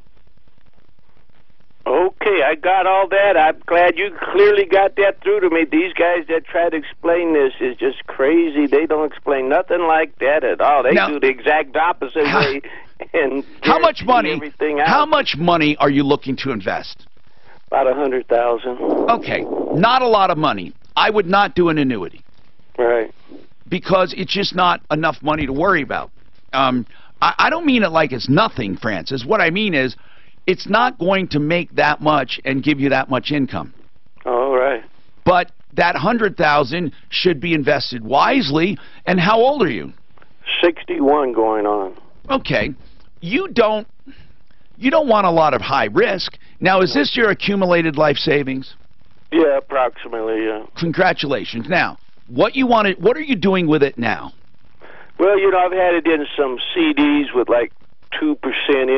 Okay, I got all that. I'm glad you clearly got that through to me. These guys that try to explain this is just crazy. They don't explain nothing like that at all. They do the exact opposite way and how much money? Everything out. How much money are you looking to invest? About $100,000. Okay, not a lot of money. I would not do an annuity. Right. Because it's just not enough money to worry about. I don't mean it like it's nothing, Francis. What I mean is, it's not going to make that much and give you that much income. All right. But that $100,000 should be invested wisely. And how old are you? 61 going on. Okay. You don't you don't want a lot of high risk. Now, is this your accumulated life savings? Yeah, approximately, yeah. Congratulations. Now, what are you doing with it now? Well, I've had it in some CDs with like 2%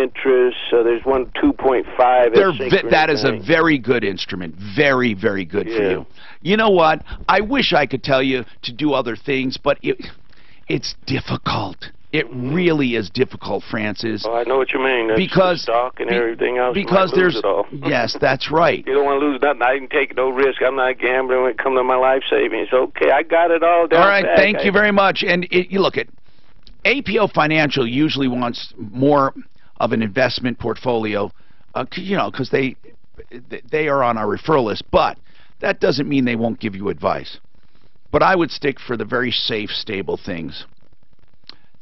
interest. So there's one 2.5. That is a very good instrument. Very, very good for you. You know what? I wish I could tell you to do other things, but it's difficult. It really is difficult, Francis. Oh, I know what you mean. That's because stock and everything else. Because you might lose it all. Yes, that's right. You don't want to lose nothing. I didn't take no risk. I'm not gambling when it comes to my life savings. Okay, I got it all down. All right, thank you very much. And you look at APO Financial usually wants more of an investment portfolio, because they are on our referral list. But that doesn't mean they won't give you advice. But I would stick for the very safe, stable things.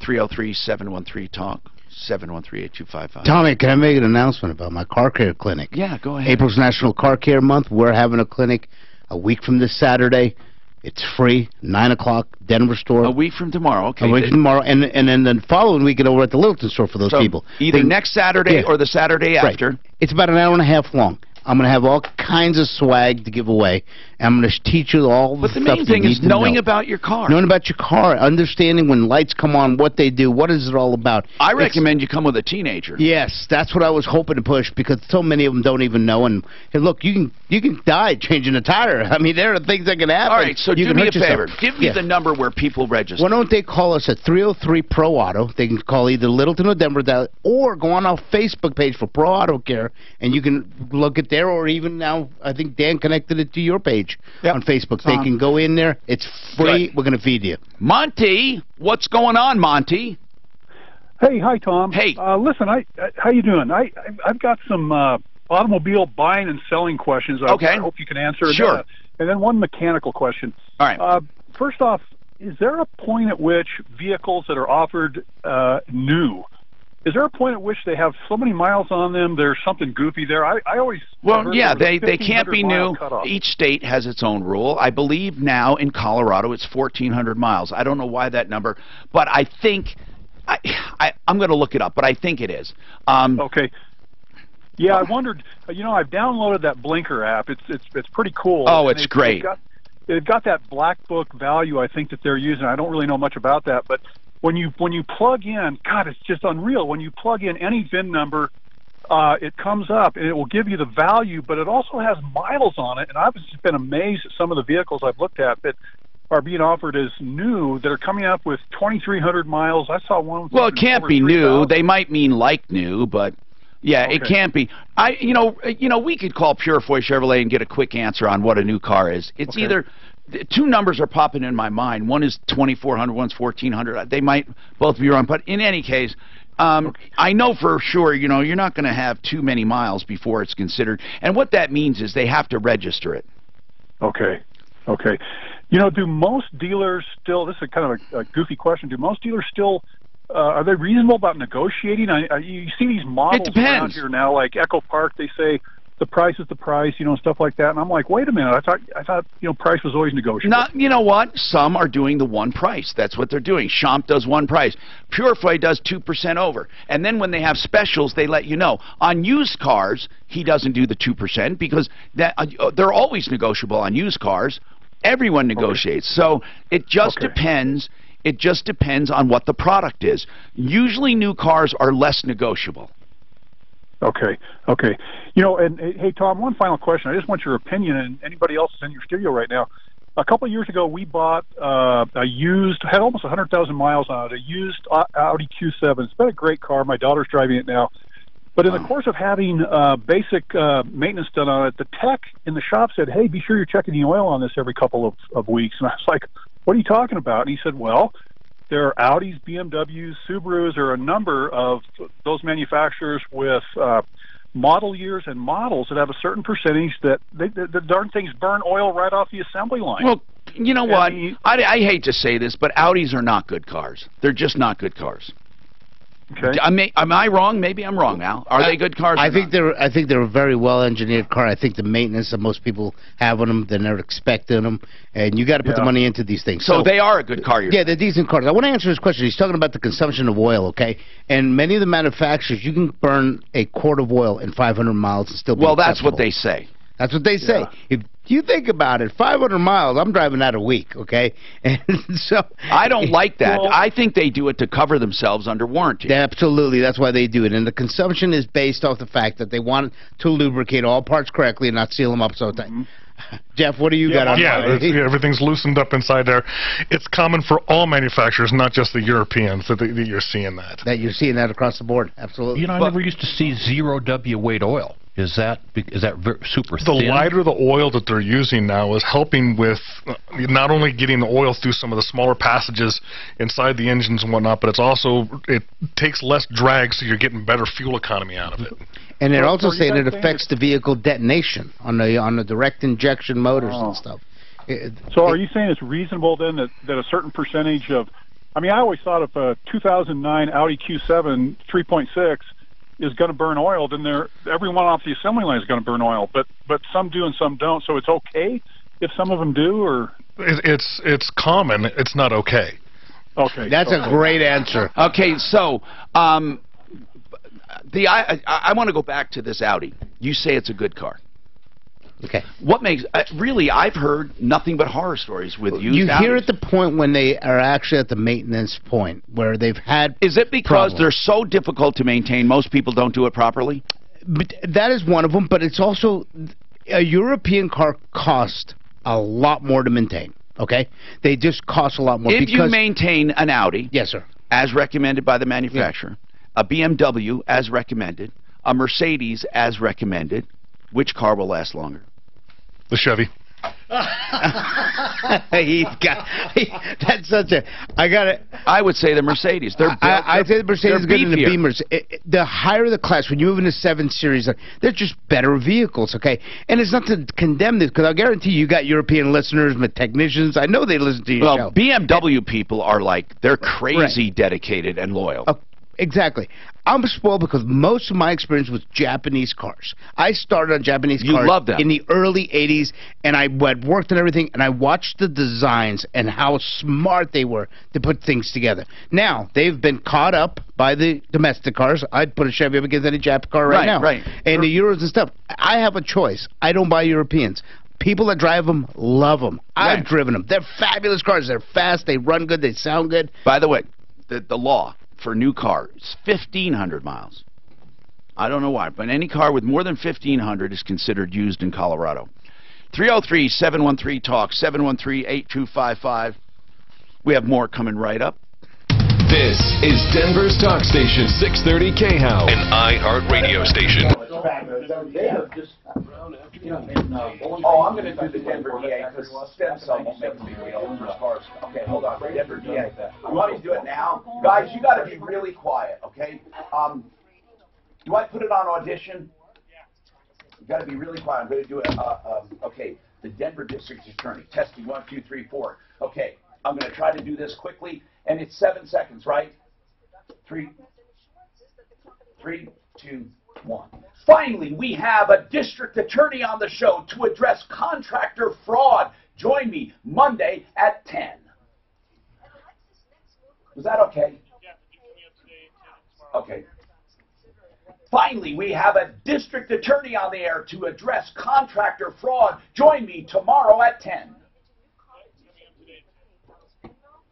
303-713-TALK, 713-8255. Tommy, can I make an announcement about my car care clinic? Yeah, go ahead. April's National Car Care Month. We're having a clinic a week from this Saturday. It's free, 9 o'clock, Denver store. A week from tomorrow, okay. A week from tomorrow, and then the following week over at the Littleton store for those people. Either next Saturday or the Saturday after. Right. It's about an hour and a half long. I'm going to have all kinds of swag to give away. And I'm going to teach you all the stuff you need to know. But the main thing is knowing about your car. Knowing about your car, understanding when lights come on, what they do, what is it all about. I recommend you come with a teenager. Yes, that's what I was hoping to push, because so many of them don't even know. And hey, look, you can die changing a tire. I mean, there are things that can happen. All right, so do me a favor. Give me the number where people register. Why don't they call us at 303-PRO-AUTO? They can call either Littleton or Denver, or go on our Facebook page for Pro Auto Care, and you can look at there, or even now, I think Dan connected it to your page on Facebook. They can go in there. It's free. We're going to feed you. Monty, what's going on, Monty? Hey, hi, Tom. Hey. Listen, how you doing? I've got some automobile buying and selling questions. I hope you can answer. Sure. And then one mechanical question. All right. First off, is there a point at which vehicles that are offered new, is there a point at which they have so many miles on them, there's something goofy there? I always... Well, yeah, they can't be new. Each state has its own rule. I believe now in Colorado it's 1,400 miles. I don't know why that number, but I think... I'm going to look it up, but I think it is. Okay. Yeah, I wondered, I've downloaded that Blinker app. It's pretty cool. Oh, it's great. They've got that black book value, I think, that they're using. I don't really know much about that, but when you plug in, God, it's just unreal. When you plug in any VIN number, it comes up and it will give you the value, but it also has miles on it. And I've just been amazed at some of the vehicles I've looked at that are being offered as new, that are coming up with 2,300 miles. I saw one. Well, it can't be new. They might mean like new, but yeah, it can't be. We could call Purifoy Chevrolet and get a quick answer on what a new car is. It's either. Two numbers are popping in my mind. One is 2,400, one's 1,400. They might both be wrong, but in any case, I know for sure, you're not going to have too many miles before it's considered. And what that means is they have to register it. Okay. Do most dealers still, this is kind of a goofy question, do most dealers still, are they reasonable about negotiating? You see these models around here now, like Echo Park, they say, the price is the price, stuff like that. And I'm like, wait a minute, I thought, price was always negotiable. You know what? Some are doing the one price. That's what they're doing. Champ does one price. Purifoy does 2% over. And then when they have specials, they let you know. On used cars, he doesn't do the 2% because they're always negotiable on used cars. Everyone negotiates. So it just depends. It just depends on what the product is. Usually new cars are less negotiable. Okay. And hey, Tom, one final question. I just want your opinion, and anybody else is in your studio right now. A couple of years ago, we bought a used, had almost 100,000 miles on it, a used Audi Q7. It's been a great car. My daughter's driving it now. But in the course of having basic maintenance done on it, the tech in the shop said, hey, be sure you're checking the oil on this every couple of weeks. And I was like, what are you talking about? And he said, well, there are Audis, BMWs, Subarus, or a number of those manufacturers with model years and models that have a certain percentage that the darn things burn oil right off the assembly line. Well, you know what? I hate to say this, but Audis are not good cars. They're just not good cars. Okay. Am I wrong? Maybe I'm wrong, Al. Are they good cars? I think they're a very well engineered car. I think the maintenance that most people have on them, they're not expecting them, and you got to put the money into these things. So they are a good car. Yeah, they're decent cars. I want to answer his question. He's talking about the consumption of oil, okay? And many of the manufacturers, you can burn a quart of oil in 500 miles and still be that's what they say. That's what they say. If you think about it, 500 miles, I'm driving that a week, okay? And so I don't like that. I think they do it to cover themselves under warranty. Absolutely. That's why they do it. And the consumption is based off the fact that they want to lubricate all parts correctly and not seal them up so tight. Jeff, what do you got on that? Everything's loosened up inside there. It's common for all manufacturers, not just the Europeans, that you're seeing that. That you're seeing that across the board. Absolutely. You know, I never used to see 0W weight oil. Is that super thin? The lighter the oil that they're using now is helping with not only getting the oil through some of the smaller passages inside the engines and whatnot, but it takes less drag, so you're getting better fuel economy out of it. And they're also saying it affects the vehicle detonation on the direct injection motors and stuff. So are you saying it's reasonable then that a certain percentage of, I mean, I always thought if a 2009 Audi Q7 3.6 is going to burn oil, then everyone off the assembly line is going to burn oil, but some do and some don't. So it's okay if some of them do, or it's common. It's not okay. Okay, that's a great answer. Okay, so I want to go back to this Audi. You say it's a good car. Okay. What makes really? I've heard nothing but horror stories with used You Audis. hear at the point when they are actually at the maintenance point where they've had. Is it because they're so difficult to maintain? Most people don't do it properly. But that is one of them. But it's also a European car costs a lot more to maintain. Okay, they just cost a lot more. If you maintain an Audi, yes, sir, as recommended by the manufacturer, a BMW as recommended, a Mercedes as recommended, which car will last longer? The Chevy. That's such a. I would say the Mercedes. I say the Mercedes is good than the Beamers. The higher the class, when you move into 7 Series, they're just better vehicles, okay? And it's not to condemn this, because I guarantee you got European listeners, technicians. I know they listen to your show. BMW people are they're crazy dedicated and loyal. Exactly. I'm spoiled because most of my experience was Japanese cars. I started on Japanese cars love them. In the early 80s, and I worked on everything, and I watched the designs and how smart they were to put things together. Now, they've been caught up by the domestic cars. I'd put a Chevy up against any Jap car right now. Right. And the Euros and stuff. I have a choice. I don't buy Europeans. People that drive them love them. I've driven them. They're fabulous cars. They're fast. They run good. They sound good. By the way, the law for new car is 1,500 miles. I don't know why, but any car with more than 1,500 is considered used in Colorado. 303-713-TALK, 713-8255. We have more coming right up. This is Denver's talk station, 630 KHOW, an iHeart radio station. Oh, I'm going to do the Denver DA because stem cell won't make me real first cars. Okay, hold on. Denver DA. You want me to do it now? Guys, you got to be really quiet, okay? Do I put it on audition? You got to be really quiet. I'm going to do it. Okay, the Denver District Attorney. Testing 1, 2, 3, 4. Okay, I'm going to try to do this quickly, and it's 7 seconds, right? 3, 2, 1. Finally, we have a district attorney on the show to address contractor fraud. Join me Monday at 10. Was that okay? Okay. Finally, we have a district attorney on the air to address contractor fraud. Join me tomorrow at 10.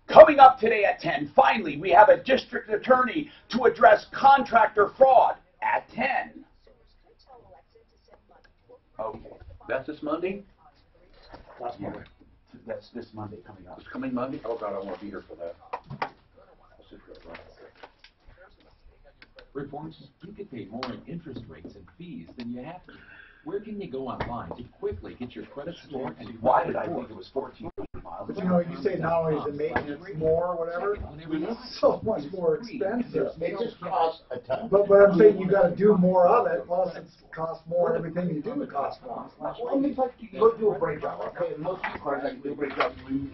Coming up today at 10, finally, we have a district attorney to address contractor fraud at 10. Okay. That's this Monday? Last Monday. That's this Monday coming up. It's coming Monday? Oh, God, I want to be here for that. Reports you could pay more in interest rates and fees than you have to. Where can you go online to quickly get your credit score and why did I think it was 1,400 miles? But you say not only is the maintenance more or whatever, it's so much more expensive. It just costs a ton. But I'm saying you got to do more of it, plus it costs more. Everything you do it costs more. Well, I mean, like you go do a brake job, okay? Most of the cars I can do brake jobs with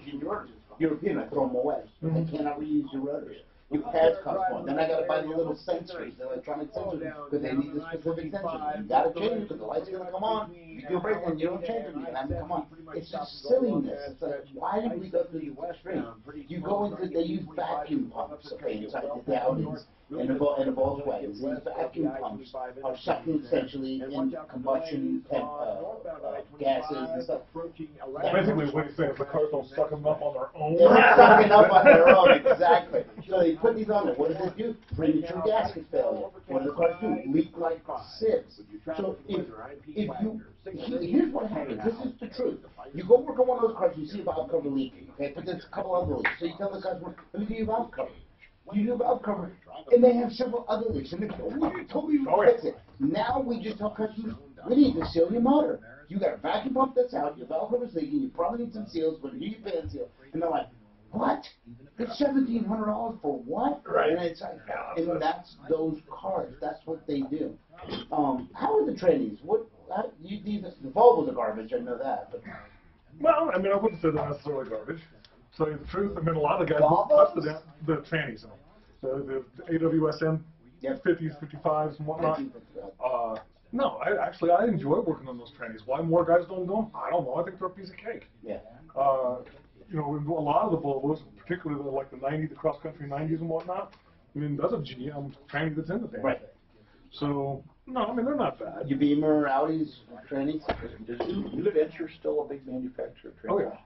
European, I throw them away. I cannot reuse your rotors. Your pads cost more. Then I gotta buy the little sensors, the electronic sensors, because they need the specific sensors. You gotta change it because the light's gonna come on. You do a break and you don't change it, you can have them come on. It's just silliness. It's like, why did we go through the extreme? You go into, they use vacuum pumps, okay, inside the Audis and the Volkswagens. These vacuum pumps are sucking essentially in combustion gases and stuff. Basically, what you say is the cars don't suck them up on their own. They're not sucking up on their own, exactly. So they put these on there. What does it do? Premature gasket failure. What do the cars do? Leak like sieves. So if you, here's what happens. This is the truth. You go work on one of those cars, you see a valve cover leaking, okay? But there's a couple other leaks. So you tell the customer, let me do your valve cover. You do a valve cover, and they have several other leaks. And they go, oh, you told me you would fix it. Now we just tell customers, we need to seal your motor. You got a vacuum pump that's out, your valve cover's leaking, you probably need some seals, but you need fan seal. And they're like, what? It's $1,700 for what? Right. And it's like, and that's those cars. That's what they do. How are the trainees? The Volvos are garbage. I know that. But well, I mean, I wouldn't say they're necessarily garbage. To tell you the truth, I mean, a lot of the guys don't touch the trannies. The AWSM 50s, 55s, and whatnot. No, I enjoy working on those trannies. Why more guys don't do them? I don't know. I think they're a piece of cake. Yeah. You know, a lot of the Volvos, particularly like the 90s, the cross-country 90s and whatnot, I mean, that's a GM tranny that's in the damn thing. So, no, I mean, they're not bad. Your Beamer, Audis, trannies? Does Venture still a big manufacturer? Oh, yeah.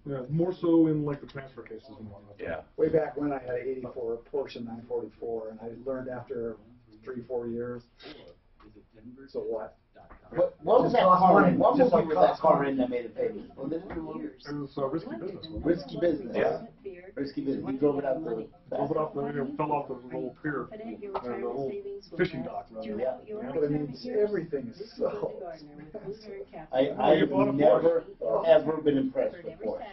Yeah, more so in, like, the transfer cases and whatnot. Yeah. Way back when I had an 84 Porsche 944, and I learned after 3-4 years. So what? What was that car in? What movie was that car in that made it famous? It was Risky Business. Risky Business. Yeah. Risky Business. He drove it out the fell off the little pier and the whole fishing dock. Yeah. But I mean, everything is so I've never, ever been impressed with Porsche.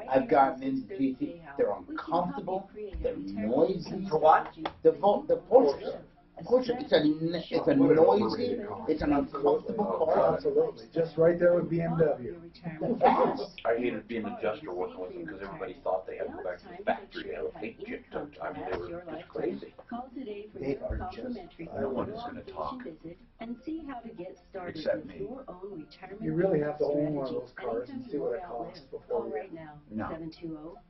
I've gotten into GT. They're uncomfortable. They're noisy. For what? The Porsche. Of course, it's a noisy, it's an uncomfortable car. Absolutely. Just right there with BMW. I hated being a jester working with them because everybody thought they had to go back to the factory to have a paint chip done. I mean, they were just crazy. They are just, no one is going to talk. Except me. You really have to own one of those cars and see what it costs before you. No.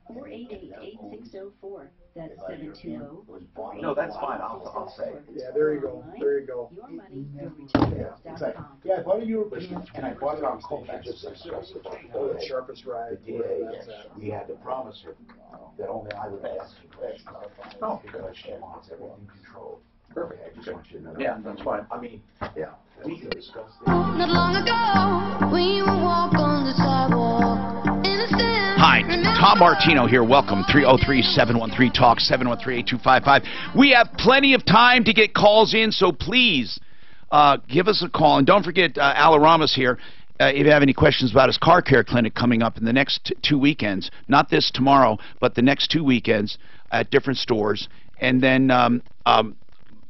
720-488-8604. That's 720-488-8604. No, that's fine. I'll say. Yeah, there you go. There you go. Your money, your return. It's like, yeah, I bought a European, and I bought it on Colfax. Oh, the sharpest ride. We had to promise her that only I would ask questions. Oh, because she wants everything controlled. Perfect. I just want you to know. Yeah, that's fine. I mean, yeah, we can discuss this. Not long ago, we would walk on the sidewalk. Hi, Tom Martino here. Welcome. 303-713-TALK, 713-8255. We have plenty of time to get calls in, so please give us a call. And don't forget, Al Ramos here. If you have any questions about his car care clinic coming up in the next 2 weekends, not this tomorrow, but the next 2 weekends at different stores. And then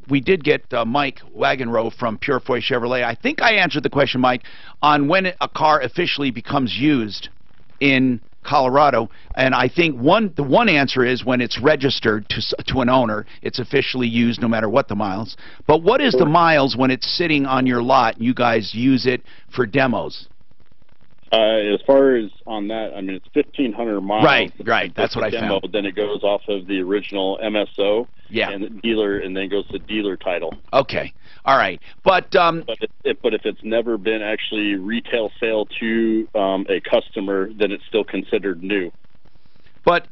we did get Mike Wagenrow from Purefoy Chevrolet. I think I answered the question, Mike, on when a car officially becomes used in Colorado, and I think the one answer is when it's registered to an owner, it's officially used no matter what the miles. But what is the miles when it's sitting on your lot and you guys use it for demos? As far as on that, I mean, it's 1,500 miles. Right. That's what I found. Then it goes off of the original MSO. Yeah. And the dealer, and then goes to dealer title. Okay. All right. But if it's never been actually retail sale to a customer, then it's still considered new. But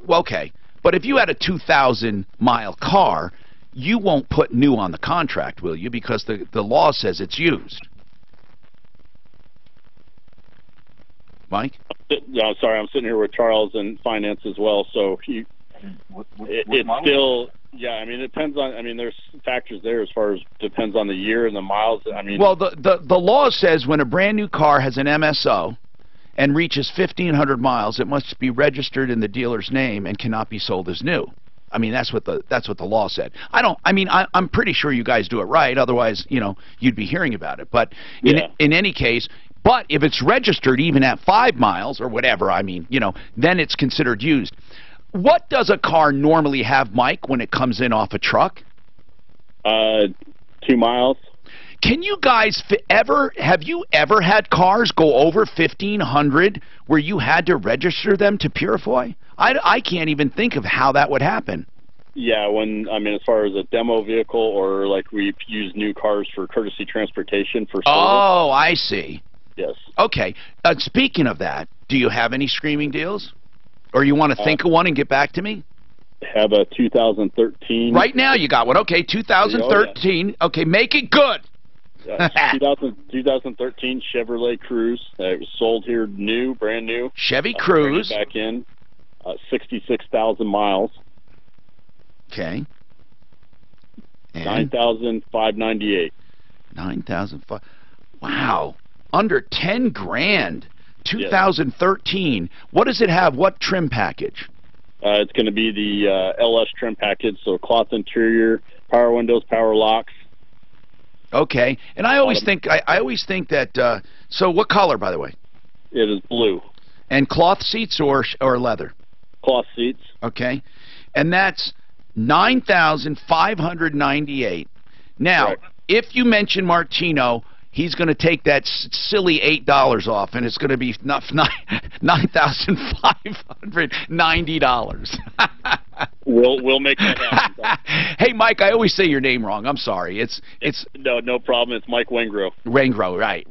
okay. But if you had a 2,000-mile car, you won't put new on the contract, will you? Because the law says it's used. Mike? No, sorry, I'm sitting here with Charles in finance as well. So it's still, yeah. I mean, it depends on. I mean, there's factors there as far as depends on the year and the miles. I mean, well, the law says when a brand new car has an MSO and reaches 1,500 miles, it must be registered in the dealer's name and cannot be sold as new. I mean, that's what the law said. I'm pretty sure you guys do it right. Otherwise, you'd be hearing about it. But in any case. But if it's registered even at 5 miles or whatever, I mean, then it's considered used. What does a car normally have, Mike, when it comes in off a truck? 2 miles. Can you guys have you ever had cars go over 1,500 where you had to register them to Purify? I can't even think of how that would happen. Yeah, as far as a demo vehicle or like we use new cars for courtesy transportation for service. Oh, I see. Yes. Okay. Speaking of that, do you have any screaming deals? Or you want to think of one and get back to me? Have a 2013. Right now you got one. Okay, 2013. Oh, yeah. Okay, make it good. 2013 Chevrolet Cruze. It was sold here brand new. Chevy Cruze. Back in 66,000 miles. Okay. 9,598. 9,500. Wow. Under 10 grand. 2013. Yes. What does it have? What trim package? It's going to be the LS trim package, so cloth interior, power windows, power locks. Okay. And I always think that so what color, by the way? It is blue. And cloth seats or leather? Cloth seats. Okay. And that's 9,598. Now, right. If you mention Martino, he's going to take that silly $8 off, and it's going to be $9,590. We'll make that happen. Hey, Mike, I always say your name wrong. I'm sorry. It's no problem. It's Mike Wengro. Wengro, right.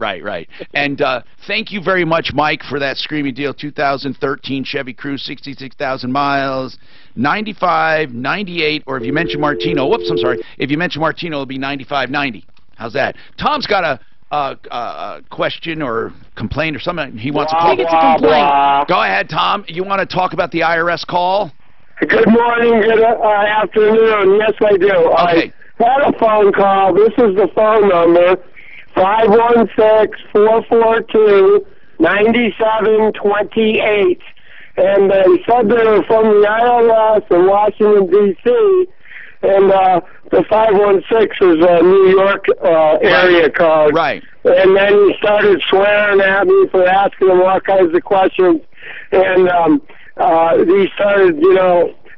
And thank you very much, Mike, for that screaming deal. 2013 Chevy Cruze, 66,000 miles, 95, 98, or if you mention Martino, whoops, I'm sorry. If you mention Martino, it'll be 95.90. How's that? Tom's got a question or complaint or something he wants to call. It's a complaint. Go ahead, Tom. You want to talk about the IRS call? Good morning, good afternoon. Yes, I do. Okay. I had a phone call. This is the phone number, 516-442-9728. And they said they were from the IRS in Washington, D.C., and the 516 is a New York area code. Right. And then he started swearing at me for asking him all kinds of questions. And he started,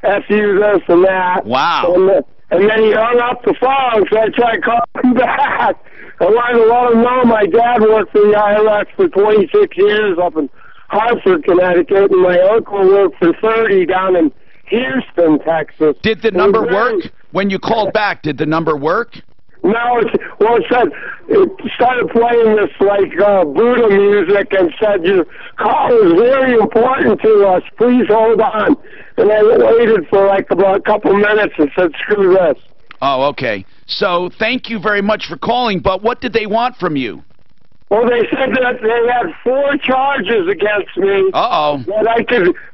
F you this and that. Wow. And then he hung up the phone, so I tried calling him back. I wanted to let him know my dad worked for the IRS for 26 years up in Hartford, Connecticut, and my uncle worked for 30 down in Houston, Texas. Did the number work? When you called back, did the number work? No, it started playing this Buddha music and said, your call is very important to us. Please hold on. And I waited for about a couple minutes and said, screw this. Oh, okay. So thank you very much for calling, but what did they want from you? Well, they said that they had 4 charges against me. Uh-oh.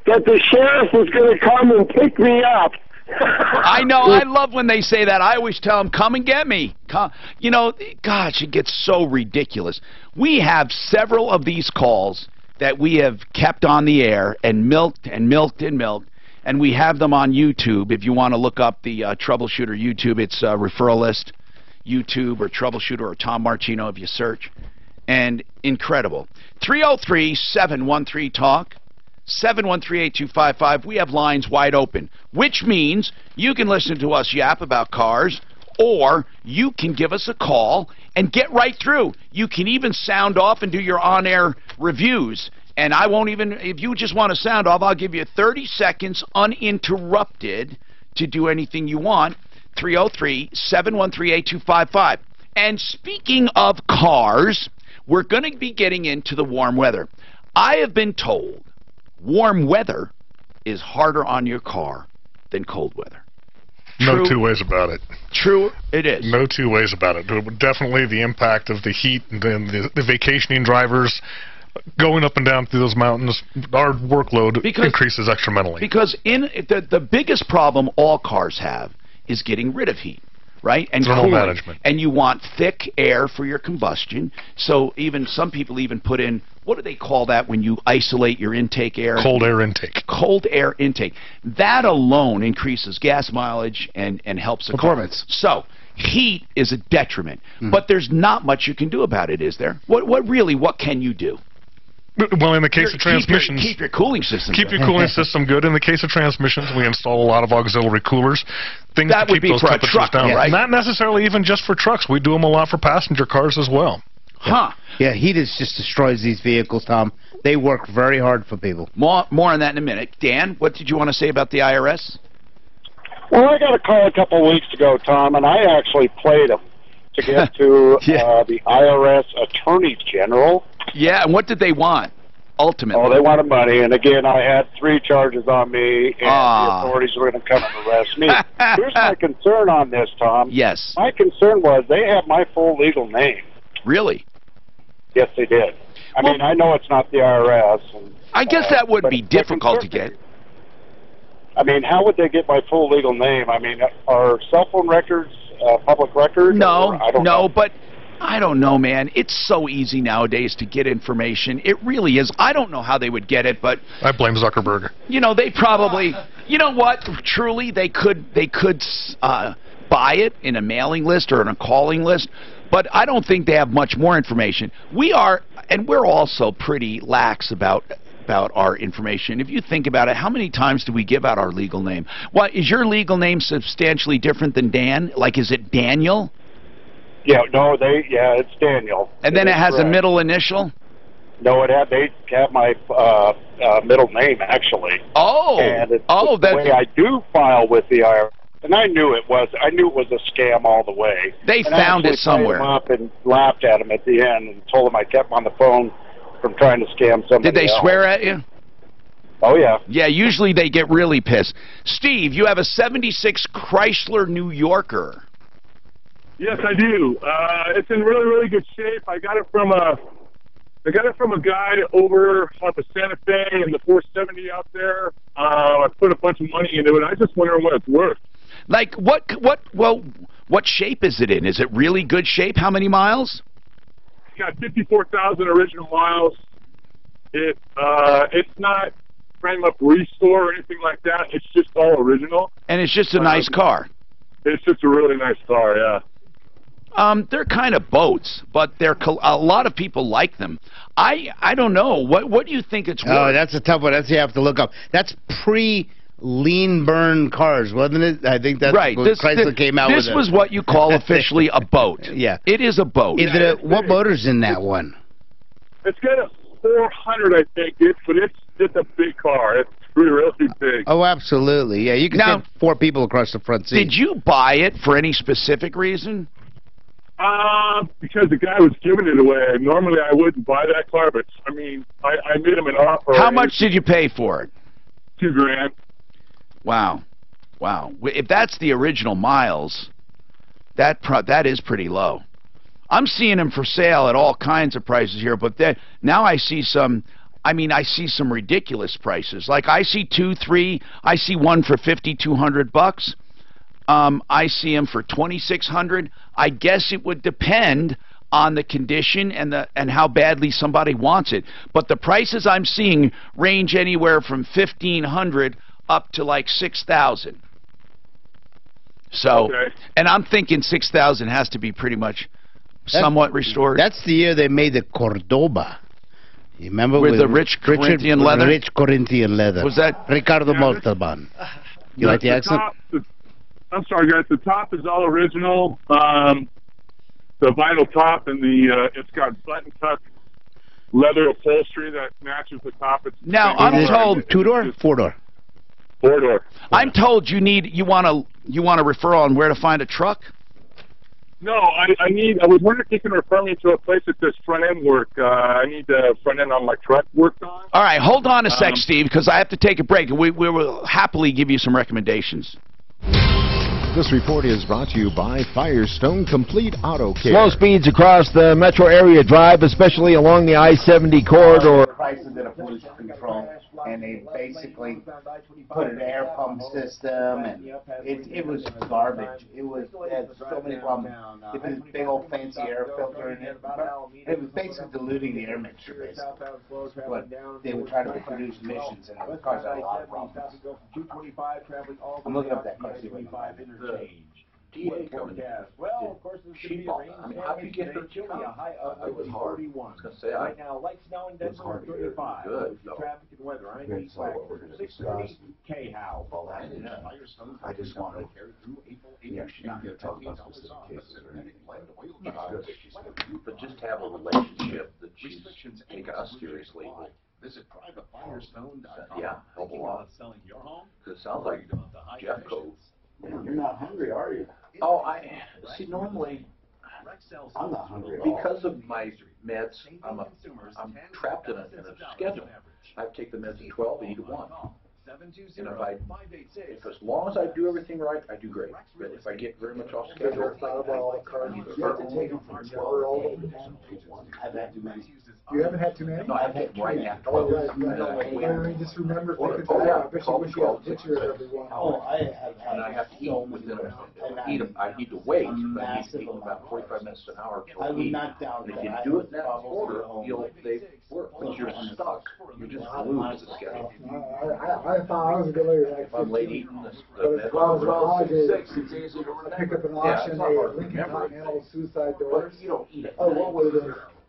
That the sheriff was going to come and pick me up. I know. I love when they say that. I always tell them, come and get me. Gosh, it gets so ridiculous. We have several of these calls that we have kept on the air and milked and milked and milked, and we have them on YouTube. If you want to look up the Troubleshooter YouTube, it's Referral List YouTube or Troubleshooter or Tom Martino if you search. And incredible. 303-713-TALK. 713-8255. We have lines wide open, which means you can listen to us yap about cars, or you can give us a call and get right through. You can even sound off and do your on-air reviews. And I won't even, if you just want to sound off, I'll give you 30 seconds uninterrupted to do anything you want. 303-713-8255. And speaking of cars, we're going to be getting into the warm weather. I have been told warm weather is harder on your car than cold weather. No two ways about it. True, it is. No two ways about it. Definitely the impact of the heat and the vacationing drivers going up and down through those mountains, our workload increases extramentally. Because the biggest problem all cars have is getting rid of heat. Right? And thermal management. And you want thick air for your combustion. So some people even put in, what do they call that when you isolate your intake air? Cold air intake. Cold air intake. That alone increases gas mileage and helps the performance. So heat is a detriment. But there's not much you can do about it, is there? What can you do? Well, in the case of transmissions, keep your cooling system. Keep your cooling system good. In the case of transmissions, we install a lot of auxiliary coolers, things That to would keep be those for a temperatures truck, down. right? Not necessarily even just for trucks. We do them a lot for passenger cars as well. Huh. Yeah, heat just destroys these vehicles, Tom. They work very hard for people. More on that in a minute. Dan, what did you want to say about the IRS? Well, I got a call a couple of weeks ago, Tom, and I actually played them to get to the IRS Attorney General. Yeah, and what did they want, ultimately? Oh, they wanted money, and again, I had 3 charges on me, and the authorities were going to come and arrest me. Here's my concern on this, Tom. Yes. My concern was they have my full legal name. Really? Yes, they did. I mean, I know it's not the IRS. And, I guess that would be difficult to get. I mean, how would they get my full legal name? I mean, are cell phone records public record? No, I don't know. but I don't know, man. It's so easy nowadays to get information. It really is. I don't know how they would get it, but I blame Zuckerberg. You know, they probably. You know what? Truly, they could buy it in a mailing list or in a calling list. But I don't think they have much more information. We are, and we're also pretty lax about our information. If you think about it, how many times do we give out our legal name? What is your legal name substantially different than Dan? Like, is it Daniel? Yeah, no, it's Daniel. And then it has a middle initial? No, they have my middle name, actually. Oh, and it's the way I do file with the IRS. And I knew it was a scam all the way. They found it somewhere. I up and laughed at him at the end and told him I kept him on the phone from trying to scam somebody Did they else. swear at you? Oh, yeah. Yeah, usually they get really pissed. Steve, you have a 76 Chrysler New Yorker. Yes, I do. It's in really, really good shape. I got it from a guy over off of Santa Fe and the 470 out there. I put a bunch of money into it. I just wonder what it's worth. Like, what shape is it in? Is it really good shape? How many miles? It's got 54,000 original miles. It's not frame up restore or anything like that. It's just all original. And it's just a nice car. It's just a really nice car, yeah. They're kind of boats, but a lot of people like them. I don't know. What do you think it's worth? Oh, that's a tough one. You have to look up. That's pre-lean burn cars, wasn't it? I think that's right. what Chrysler came out with. This was what you call officially a boat. Yeah. It is a boat. What motor's in that one? It's got a 400, I think, but it's a big car. It's really big. Oh, absolutely. Yeah, you can fit 4 people across the front seat. Did you buy it for any specific reason? Because the guy was giving it away. Normally I wouldn't buy that car, but I mean, I made him an offer. How much did you pay for it? $2,000. Wow. If that's the original miles, that is pretty low. I'm seeing them for sale at all kinds of prices here, but now I see some. I mean, I see some ridiculous prices. Like I see 2, 3. I see one for $5,200. I see them for $2,600. I guess it would depend on the condition and how badly somebody wants it. But the prices I'm seeing range anywhere from $1,500 up to like $6,000. So, and I'm thinking $6,000 has to be pretty much somewhat restored. That's the year they made the Cordoba. You remember with the rich Corinthian leather? Rich Corinthian leather. Was that Ricardo Montalban? You like the accent? I'm sorry, guys. The top is all original. The vinyl top and it's got button tuck leather upholstery that matches the top. Now I'm told 2-door, 4-door. 4-door. I'm told you want a referral on where to find a truck. No, I was wondering if you can refer me to a place that does front end work. I need the front end on my truck worked on. All right, hold on a sec, Steve, because I have to take a break, and we will happily give you some recommendations. This report is brought to you by Firestone Complete Auto Care. Slow speeds across the metro area drive, especially along the I-70 corridor. Prices in a pollution control, and they basically put an air pump system, and it was garbage. It had so many problems. They put this big old fancy air filter in it. It was basically diluting the air mixture, basically. But they were trying to produce emissions, and the cars had a lot of problems. I'm looking up that car. DA coming in. Well, of course, there's She going to be bought rain. that. I mean, how do you get her to chilly, come? a high of It was hard. 41. I was gonna say, Right now, lights now in Denver hard are to hear. 35. Good, The though. traffic and weather. I'm Good, East so what we're gonna 630 discuss. K-How. Well, that is, Yeah. I just wanted, yeah, she's not gonna talk about specific cases or anything like that. But just have a relationship that she's taking us seriously. Visit privatefirestone.com. Yeah, help a lot. Selling your home? Cause it sounds like Jeff Cove. You're not hungry, are you? Oh, see, normally, I'm not hungry at all. because of my meds, I'm trapped in a schedule. I take the meds at 12 and eat at 1. And if as long as I do everything right, I do great. But if I get very much off schedule, You have to take them from 12 I've had too many. You haven't had too many? no, I take them right after. Oh, right, And I just remember Oh, thinking, oh, yeah. I bet you wish you had a picture of everyone. Oh, I have had I have to eat so many. within And I need to wait, but I need massive to eat about 45 minutes to an hour I to would eat. not doubt And if that you I do have it in that problems order, they work. But you're stuck. You're just glued to the schedule. I thought I was a good lady. If I'm late eating this, But as well as holidays, 6, it's easy to remember. I picked up an Yeah, auction, it's not hard a to Lincoln remember. Continental suicide doors. But you don't eat it. Oh, what was it?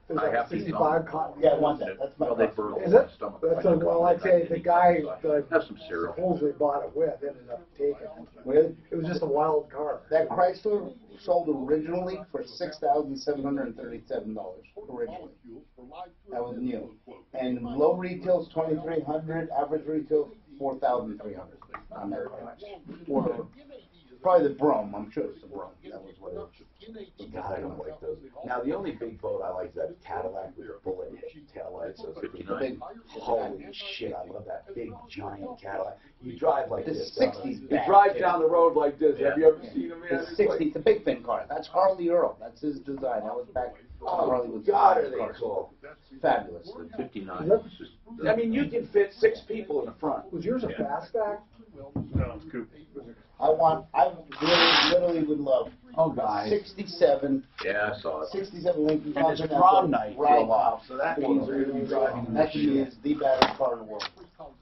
It was I like have to eat 65 them. cotton. Yeah, I want that. That's my Well, they burn Is my it? stomach. That's a, well, I'd say the guy that Have some cereal. supposedly bought it with ended up taking it. Really? It was just a wild car. That Chrysler sold originally for $6,737 originally. That was new. And low retail's $2,300, average retail $4,300 on that car. Or probably the Brougham, I'm sure it's the Brougham. That was what it was. God, I don't like those. Now, the only big boat I like is that Cadillac with the bullet taillights. Those are big. Holy shit, I love that big, giant Cadillac. You drive like The this. 60s You back, drive yeah. down the road like this. Have you ever seen them, man? The 60s, the big fin car. That's Harley Earl. That's his design. That was back when Harley was God, are they cars. cool. Fabulous. The 59. I mean, you can fit 6 people in the front. Was yours a fastback? No, it's good. I literally would love Oh, guys. 67, Yeah, I saw it. 67 Lincoln And it's Continental. prom night for a right while, now. so that means they're going to be driving in That this to me shit. is the baddest car in the world.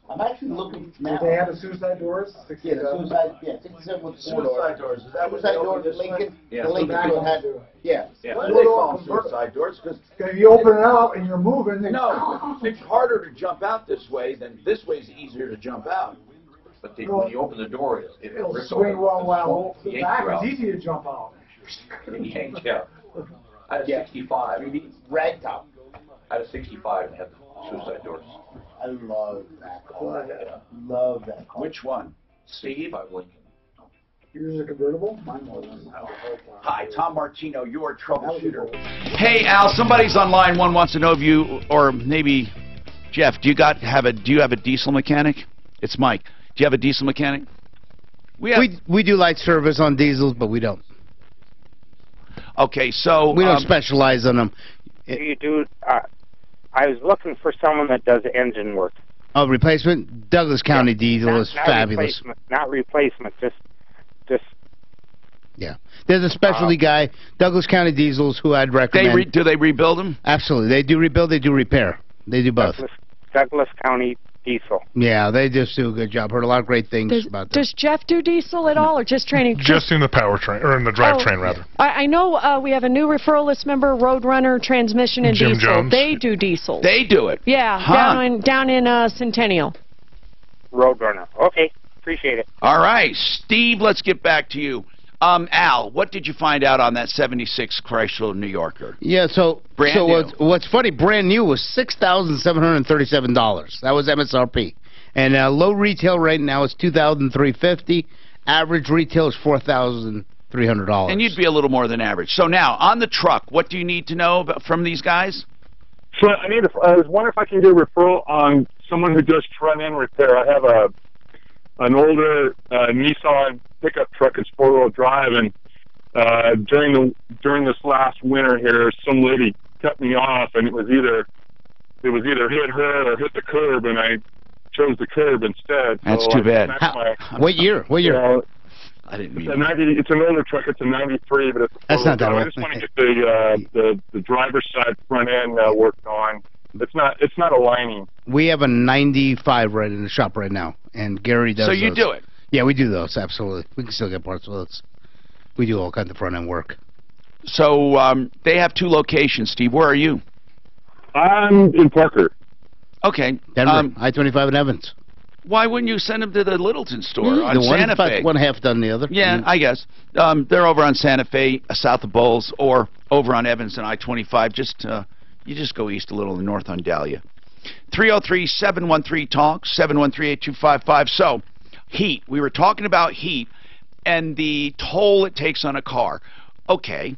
I'm actually looking now. Did they have the suicide doors? Yeah, the suicide, 67 with 4 doors. Suicide doors, is that what Suicide they doors, open this Lincoln, way? Yeah. the Lincoln So had, yeah. Yeah. Why do they call them suicide doors? Because If you open it out and you're moving, they no, it's harder to jump out this way than this way is easier to jump out. But when you open the door, it it'll rips swing open. well while the Yank back you out. is easy to jump out. Yanked you out. I had a 65. Ragtop. I had a 65 and had the suicide doors. I love that car. Love that car. Which one? Steve, I Lincoln. Yours is a convertible? Mine wasn't. Hi, Tom Martino, your troubleshooter. Hey Al, somebody's on line one wants to know if you, or maybe Jeff, do you have a diesel mechanic? It's Mike. Do you have a diesel mechanic? We do light service on diesels, but we don't. Okay, so We don't specialize on them. You do. I was looking for someone that does engine work. Oh, replacement? Douglas County Diesel is fabulous. Not replacement, just. Yeah. There's a specialty guy, Douglas County Diesels, who I'd recommend. Do they rebuild them? Absolutely. They do rebuild, they do repair. They do both. Douglas County Diesel. Yeah, they just do a good job. Heard a lot of great things about them. Does Jeff do diesel at all, or just training? Just in the powertrain, or in the drivetrain, rather. I know we have a new referral list member, Roadrunner Transmission and Jim Diesel. Jones. They do diesels. They do it? Yeah, Huh. down in Centennial. Roadrunner. Okay, appreciate it. All right, Steve, let's get back to you. Al, what did you find out on that 76 Chrysler New Yorker? Yeah, so Brand so new. what's funny, brand new was $6,737. That was MSRP. And low retail right now is $2,350. Average retail is $4,300. And you'd be a little more than average. So now, on the truck, what do you need to know from these guys? So I was wondering if I can get a referral on someone who does front-end repair. I have an older Nissan pickup truck. It's four-wheel drive, and during this last winter here, some lady cut me off, and it was either hit her or hit the curb, and I chose the curb instead. That's so too I bad. smacked What year? What year? I didn't mean it's an older truck. It's a 93, but it's a That's not that four-wheel old. drive. I just want to get the driver's side front end worked on. It's not aligning. We have a 95 right in the shop right now, and Gary does So you those. do it? Yeah, we do those, absolutely. We can still get parts with us. We do all kinds of front-end work. So they have 2 locations, Steve. Where are you? I'm in Parker. Okay. Denver, I-25 and Evans. Why wouldn't you send them to the Littleton store on the Santa Fe? One half done the other. Yeah, I guess. They're over on Santa Fe, south of Bowles, or over on Evans and I-25. You just go east a little and north on Dahlia. 303-713-TALK, 713-8255. So, heat. We were talking about heat and the toll it takes on a car. Okay.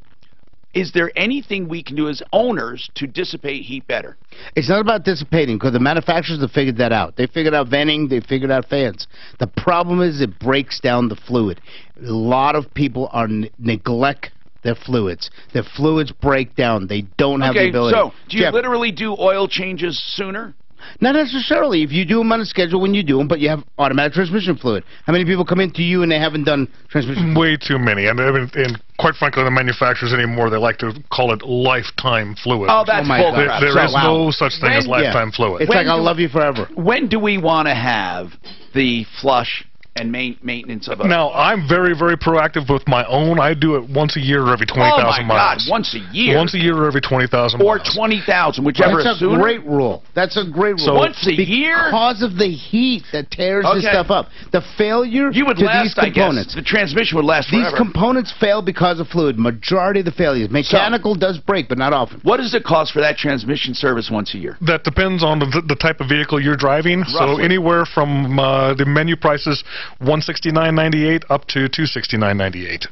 Is there anything we can do as owners to dissipate heat better? It's not about dissipating, because the manufacturers have figured that out. They figured out venting, they figured out fans. The problem is it breaks down the fluid. A lot of people neglect their fluids. Their fluids break down. They don't have the ability. So, do you literally do oil changes sooner? Not necessarily. If you do them on a schedule when you do them, but you have automatic transmission fluid. How many people come into you and they haven't done transmission fluid? Way too many. And quite frankly, the manufacturers anymore, they like to call it lifetime fluid. Oh, that's bullcrap. There is no such thing as lifetime fluid. It's like I'll love you forever. When do we want to have the flush and maintenance of a... Now, I'm very, very proactive with my own. I do it once a year or every 20,000 miles. Oh, my God, once a year? Once a year or every 20,000 miles. Or 20,000, whichever is sooner. That's a great rule. That's a great rule. So once a year? Because of the heat that tears this stuff up. The failure you would to last, these components. I guess. The transmission would last forever. These components fail because of fluid. Majority of the failures. Mechanical does break, but not often. What does it cost for that transmission service once a year? That depends on the type of vehicle you're driving. Roughly. So anywhere from the menu prices $169.98 up to $269.98.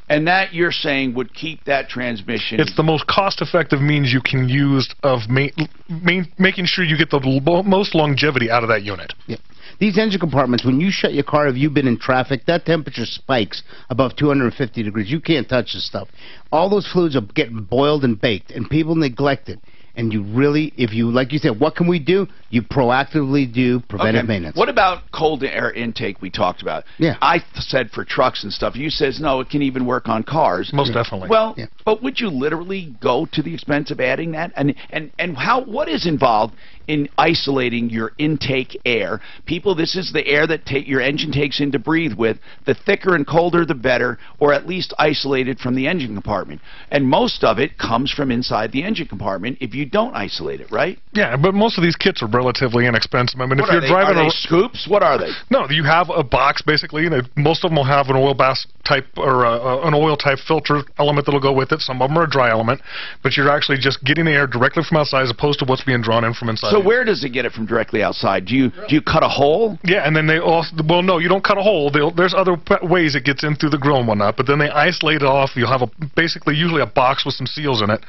And that, you're saying, would keep that transmission... It's the most cost-effective means you can use of making sure you get the most longevity out of that unit. Yep. These engine compartments, when you shut your car, if you've been in traffic, that temperature spikes above 250 degrees. You can't touch this stuff. All those fluids are getting boiled and baked, and people neglect it. And you really, if you, like you said, what can we do? You proactively do preventive maintenance. What about cold air intake we talked about? Yeah. I said for trucks and stuff. You says, no, it can even work on cars. Most definitely. Well, but would you literally go to the expense of adding that? And what is involved in isolating your intake air? People, this is the air that your engine takes in to breathe with. The thicker and colder, the better, or at least isolated from the engine compartment. And most of it comes from inside the engine compartment if you don't isolate it, right? Yeah, but most of these kits are relatively inexpensive. I mean, what if you're driving... Are they scoops? What are they? No, you have a box, basically. Most of them will have an oil bath type or an oil type filter element that'll go with it. Some of them are a dry element, but you're actually just getting the air directly from outside as opposed to what's being drawn in from inside. So where does it get it from directly outside? Do you cut a hole? Yeah, and then they also... Well, no, you don't cut a hole. There's other ways it gets in through the grill and whatnot, but then they isolate it off. You'll have basically usually a box with some seals in it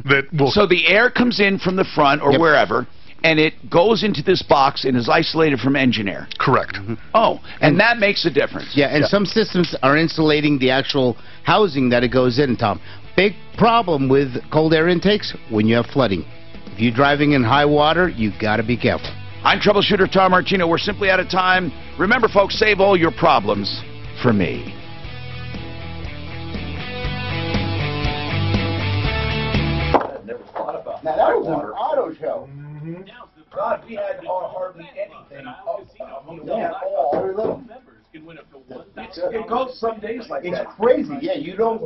that will... So the air comes in from the front or wherever, and it goes into this box and is isolated from engine air. Correct. Oh, and that makes a difference. Yeah, and some systems are insulating the actual housing that it goes in, Tom. Big problem with cold air intakes when you have flooding. If you're driving in high water, you've got to be careful. I'm Troubleshooter Tom Martino. We're simply out of time. Remember, folks, save all your problems for me. Now, that was an auto show. God, we had hardly anything. We had all very little. It goes some days like that. It's crazy. Yeah, you don't...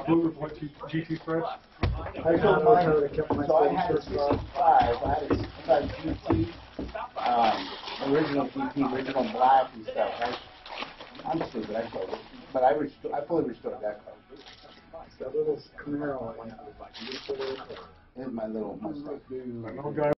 Blue with what GT threads? I told mine I kept my So I had a 65. I had a 65 GT. Original GT, original black and stuff. I'm stupid. I sold it. But I fully restored that car. That little Camaro. This is my little Mustang.